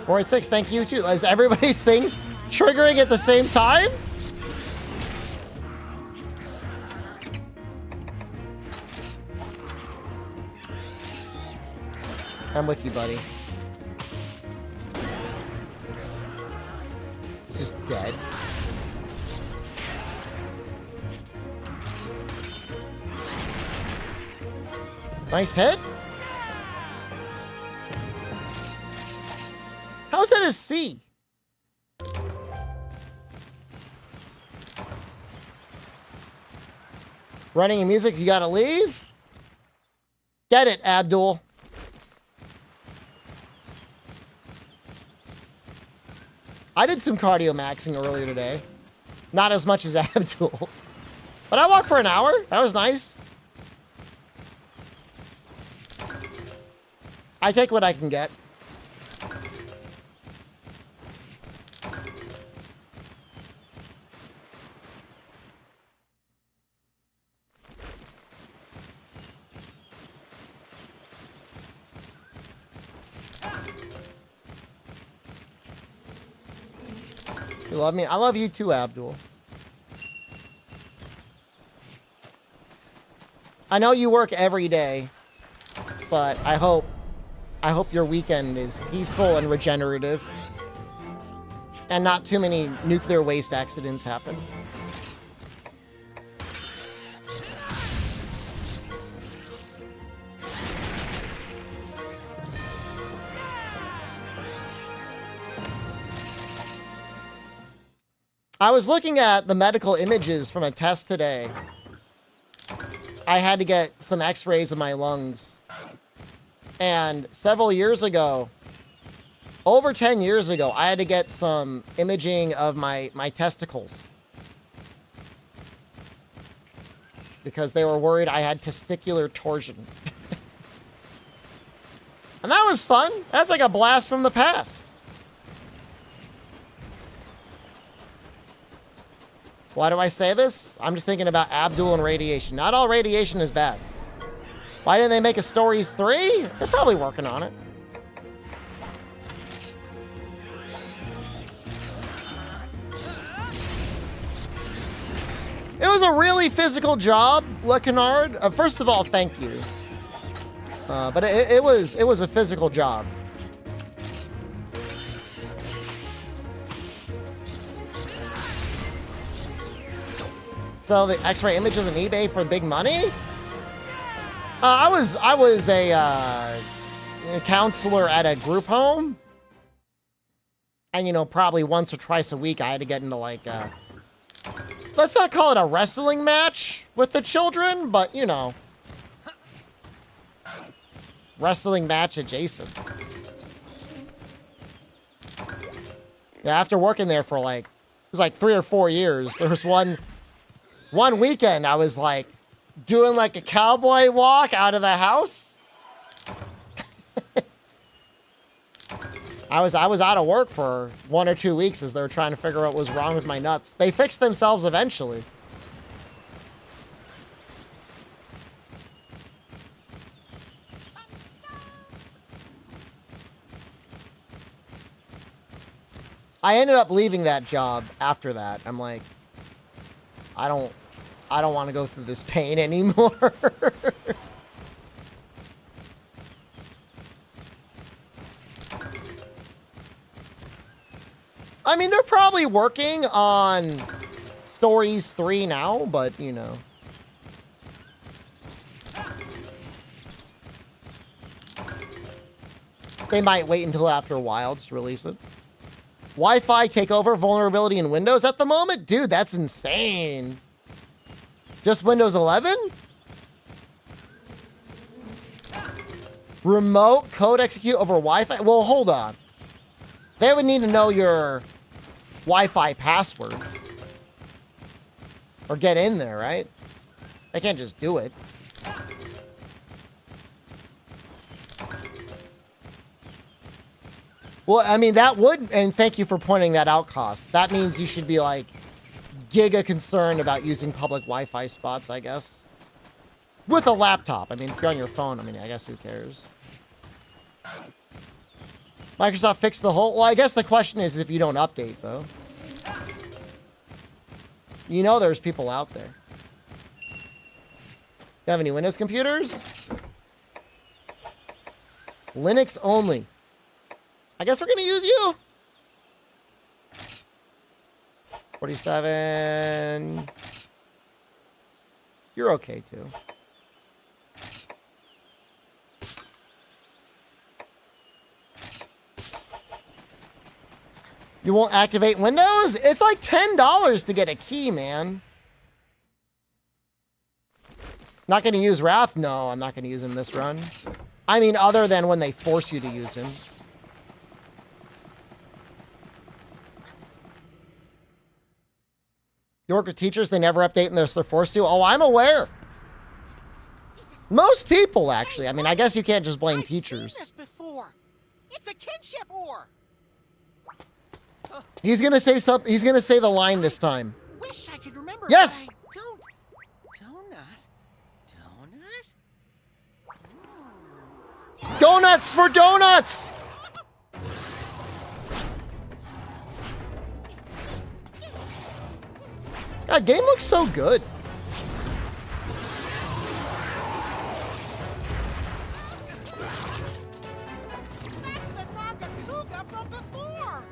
A: 486, thank you too. Is everybody's things triggering at the same time? I'm with you, buddy. He's just dead. Nice hit. How is that a C? Running in music, you gotta leave? Get it, Abdul. I did some cardio maxing earlier today. Not as much as Abdul. But I walked for an hour. That was nice. I take what I can get. You love me? I love you too, Abdul. I know you work every day, but I hope your weekend is peaceful and regenerative. And not too many nuclear waste accidents happen. I was looking at the medical images from a test today. I had to get some x-rays of my lungs. And several years ago, over 10 years ago, I had to get some imaging of my testicles. Because they were worried I had testicular torsion. And that was fun. That's like a blast from the past. Why do I say this? I'm just thinking about Abdul and radiation. Not all radiation is bad. Why didn't they make a Stories 3? They're probably working on it. It was a really physical job, Le Canard. First of all, thank you. But it was a physical job. Sell the X-ray images on eBay for big money? I was a counselor at a group home, and you know, probably once or twice a week I had to get into like let's not call it a wrestling match with the children, but you know, wrestling match adjacent. Yeah, after working there for like, it was like 3 or 4 years, there was one weekend I was like doing like a cowboy walk out of the house. I was out of work for 1 or 2 weeks as they were trying to figure out what was wrong with my nuts. They fixed themselves eventually. I ended up leaving that job after that. I'm like, I don't want to go through this pain anymore. I mean, they're probably working on Stories 3 now, but, you know. They might wait until after Wilds to release it. Wi-Fi takeover vulnerability in Windows at the moment? Dude, that's insane. Just Windows 11? Remote code execute over Wi-Fi? Well, hold on. They would need to know your Wi-Fi password. Or get in there, right? They can't just do it. Well, I mean, that would, and thank you for pointing that out, Cost. That means you should be, like, giga concerned about using public Wi-Fi spots, I guess. With a laptop. I mean, if you're on your phone, I mean, I guess who cares? Microsoft fixed the whole... Well, I guess the question is if you don't update, though. You know there's people out there. You have any Windows computers? Linux only. I guess we're going to use you. 47. You're okay, too. You won't activate Windows? It's like $10 to get a key, man. Not going to use Wrath? No, I'm not going to use him this run. I mean, other than when they force you to use him. You work with teachers, they never update unless they're forced to? Oh, I'm aware. Most people, actually. I mean, I guess you can't just blame teachers.
C: I've seen this before. It's a kinship ore.
A: He's gonna say something. He's gonna say the line this time.
C: Wish I could remember.
A: Yes.
C: Donut.
A: Donuts for donuts. That game looks so good.
C: That's the Nagakuga from before!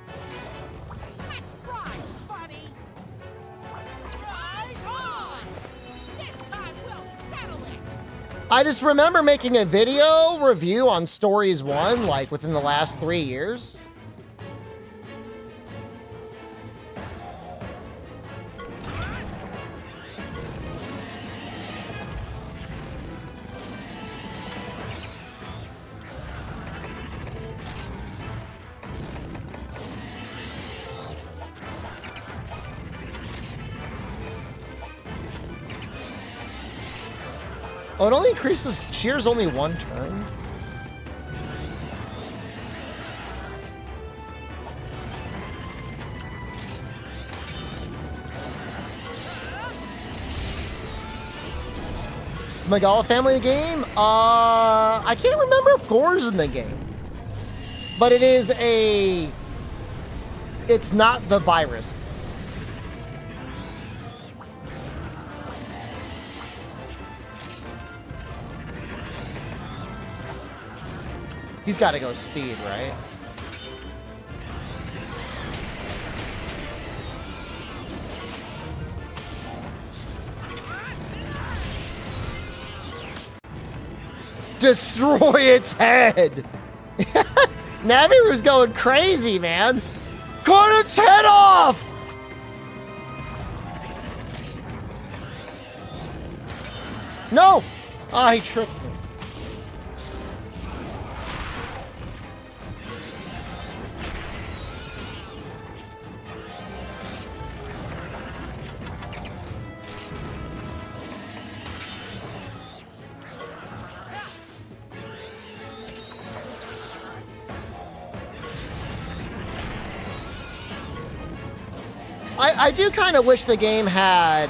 C: Let's ride, buddy! Right on! This time we'll settle it!
A: I just remember making a video review on Stories 1, like, within the last 3 years. Oh, it only increases cheers only 1 turn. Megala family game? I can't remember if Gore's in the game. But it is a... It's not the virus. He's got to go speed, right? Destroy its head! Navirou's going crazy, man! Cut its head off! No! Ah, he tricked me. I do kind of wish the game had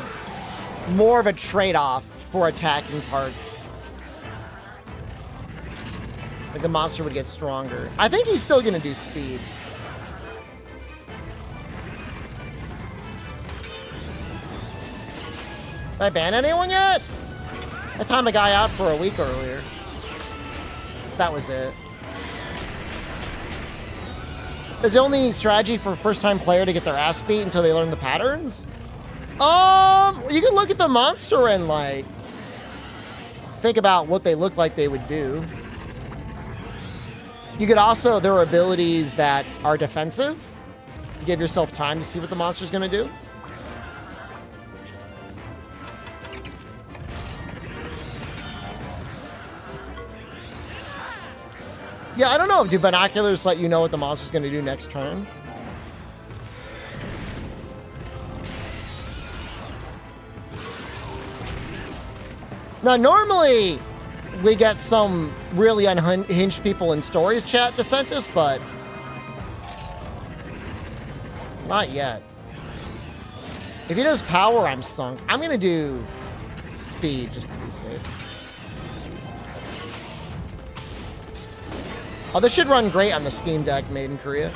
A: more of a trade-off for attacking parts. Like the monster would get stronger. I think he's still gonna do speed. Did I ban anyone yet? I timed a guy out for a week earlier. That was it. Is the only strategy for a first-time player to get their ass beat until they learn the patterns? You can look at the monster and, like, think about what they look like they would do. You could also, there are abilities that are defensive to give yourself time to see what the monster's gonna do. Yeah, I don't know. Do binoculars let you know what the monster's going to do next turn? Now, normally, we get some really unhinged people in Stories chat to send this, but not yet. If he does power, I'm sunk. I'm going to do speed just to be safe. Oh, this should run great on the Steam Deck made in Korea.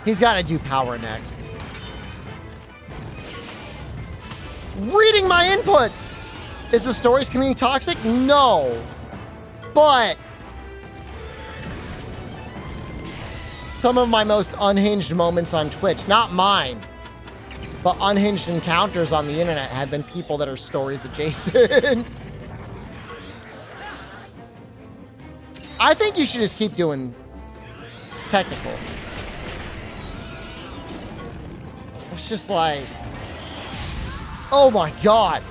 A: He's got to do power next. Reading my inputs. Is the Stories community toxic? No. But some of my most unhinged moments on Twitch, not mine, but unhinged encounters on the internet have been people that are Stories adjacent. I think you should just keep doing technical. It's just like, oh my god.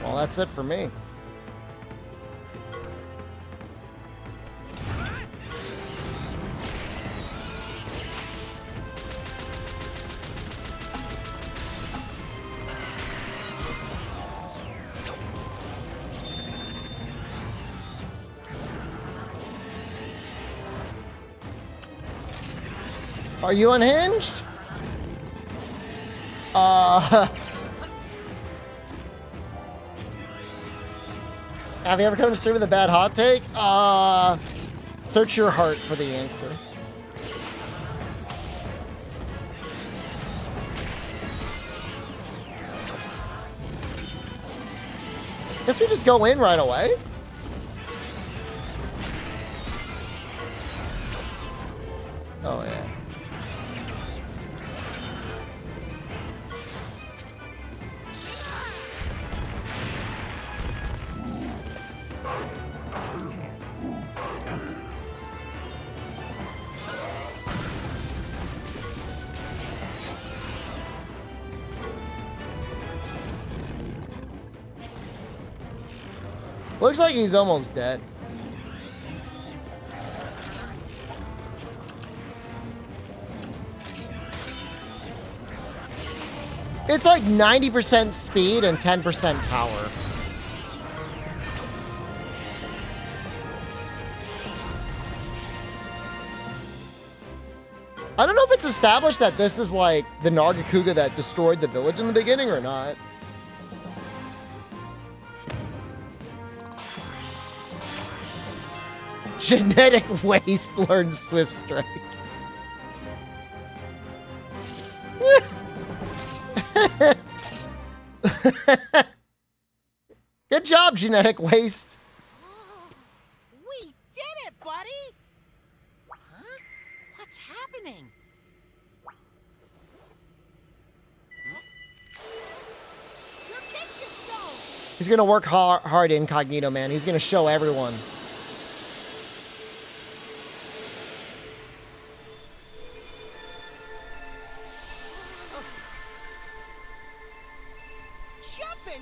A: Well, that's it for me. Are you unhinged? Have you ever come to stream with a bad hot take? Search your heart for the answer. Guess we just go in right away. Oh, yeah. Looks like he's almost dead. It's like 90% speed and 10% power. I don't know if it's established that this is like the Nargacuga that destroyed the village in the beginning or not. Genetic waste learns Swift Strike. Good job, Genetic Waste.
C: We did it, buddy! Huh? What's happening? Your kinship stone!
A: He's gonna work hard incognito, man. He's gonna show everyone.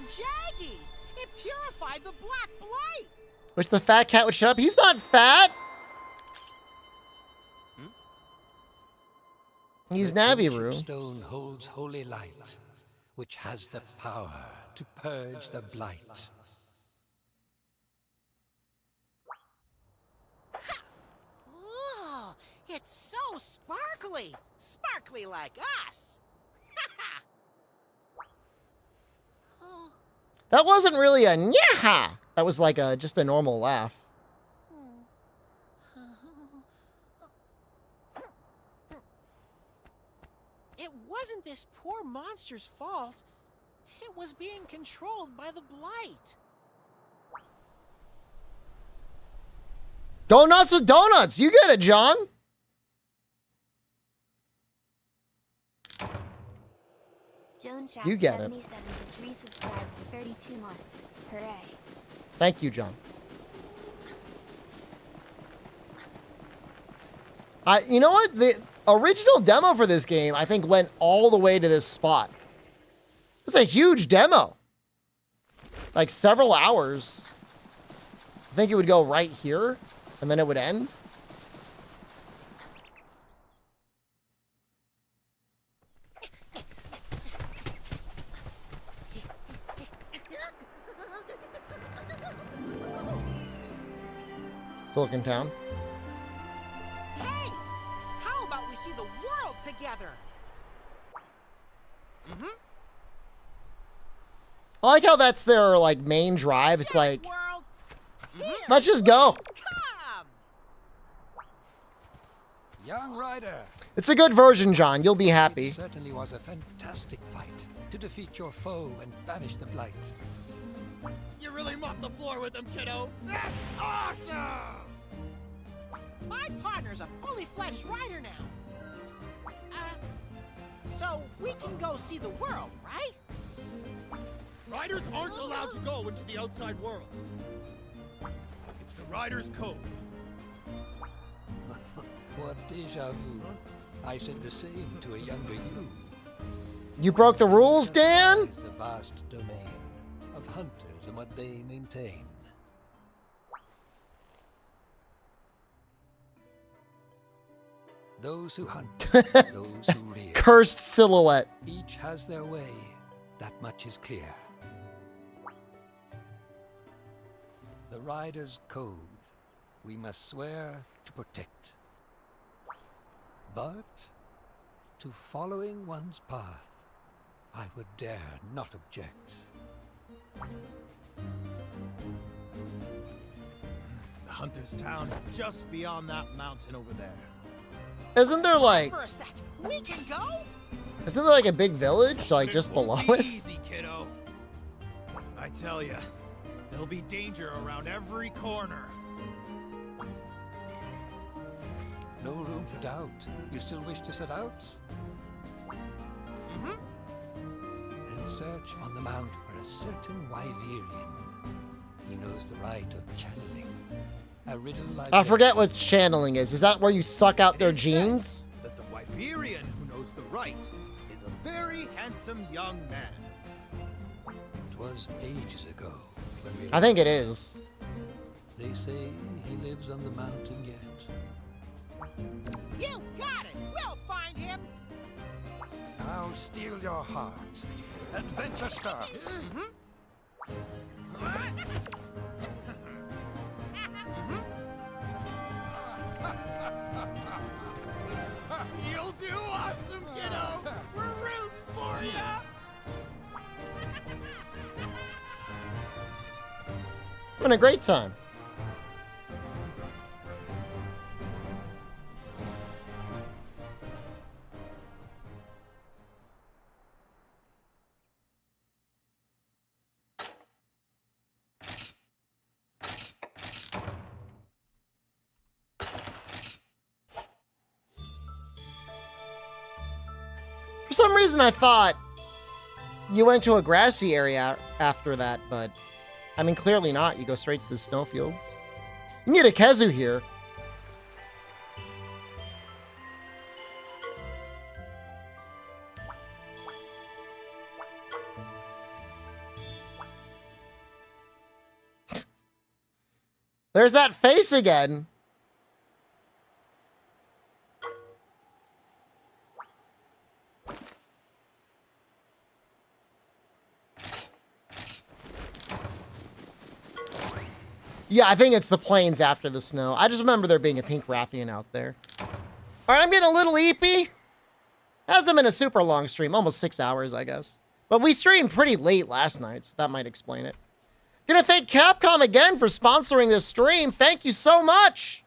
C: Jaggy! It purified the black blight!
A: Wish the fat cat would shut up. He's not fat! He's Navirou.
B: Stone holds holy light, which has the power to purge the blight.
C: Oh, it's so sparkly! Sparkly like us!
A: That wasn't really a nyaha. That was like just a normal laugh.
C: It wasn't this poor monster's fault. It was being controlled by the blight.
A: Go nuts with donuts. You get it, John. You get it.
D: 77 just resubscribed for 32 months. Hooray.
A: Thank you, John. You know what? The original demo for this game, I think, went all the way to this spot. It's a huge demo. Like several hours. I think it would go right here, and then it would end. Looking town.
C: Hey! How about we see the world together?
A: I like how that's their like main drive. It's like,
C: World, here,
A: let's just go.
C: come!
B: Young rider,
A: It's a good version, John. You'll be happy.
B: it certainly was a fantastic fight to defeat your foe and banish the blight.
E: You really mopped the floor with them, kiddo. That's awesome!
C: My partner's a fully fledged rider now. So we can go see the world, right?
E: Riders aren't allowed to go into the outside world. It's the Rider's Code.
B: What deja vu. I said the same to a younger you.
A: You broke the rules, Dan?
B: Is the vast domain of hunters and what they maintain. Those who hunt, those who rear.
A: Cursed silhouette.
B: Each has their way, that much is clear. The Rider's Code, we must swear to protect. But to following one's path, I would dare not object.
E: The Hunter's Town is just beyond that mountain over there.
A: Isn't there like,
C: For a sec, we can go?
A: isn't there like a big village like just
E: It won't
A: below
E: be
A: us?
E: Easy, kiddo. I tell ya, there'll be danger around every corner.
B: No room for doubt. You still wish to set out?
C: Mm-hmm.
B: Then search on the mount for a certain Wyverian. He knows the rite of channeling. A riddle
A: I forget what channeling is. Is that where you suck out their
E: It is said
A: genes?
E: that the Wyverian who knows the rite is a very handsome young man.
B: It was ages ago. When we
A: I think it is.
B: They say he lives on the mountain yet.
C: You got it! We'll find him!
B: Now steel your heart. Adventure starts.
E: You'll do awesome, kiddo! We're rooting for ya!
A: Having a great time. For some reason, I thought you went to a grassy area after that, but I mean, clearly not. You go straight to the snowfields. You can get a Kezu here. There's that face again. Yeah, I think it's the plains after the snow. I just remember there being a pink Rathian out there. All right, I'm getting a little eepy. Hasn't been a super long stream, almost 6 hours, I guess. But we streamed pretty late last night, so that might explain it. Gonna thank Capcom again for sponsoring this stream. Thank you so much.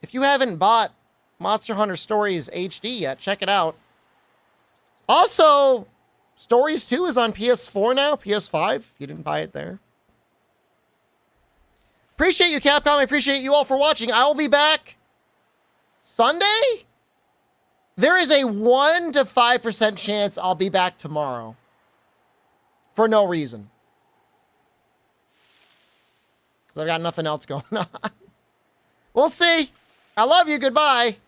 A: If you haven't bought Monster Hunter Stories HD yet, check it out. Also, Stories 2 is on PS4 now, PS5, if you didn't buy it there. Appreciate you, Capcom. I appreciate you all for watching. I will be back Sunday? There is a 1 to 5% chance I'll be back tomorrow. For no reason. 'Cause I've got nothing else going on. We'll see. I love you. Goodbye.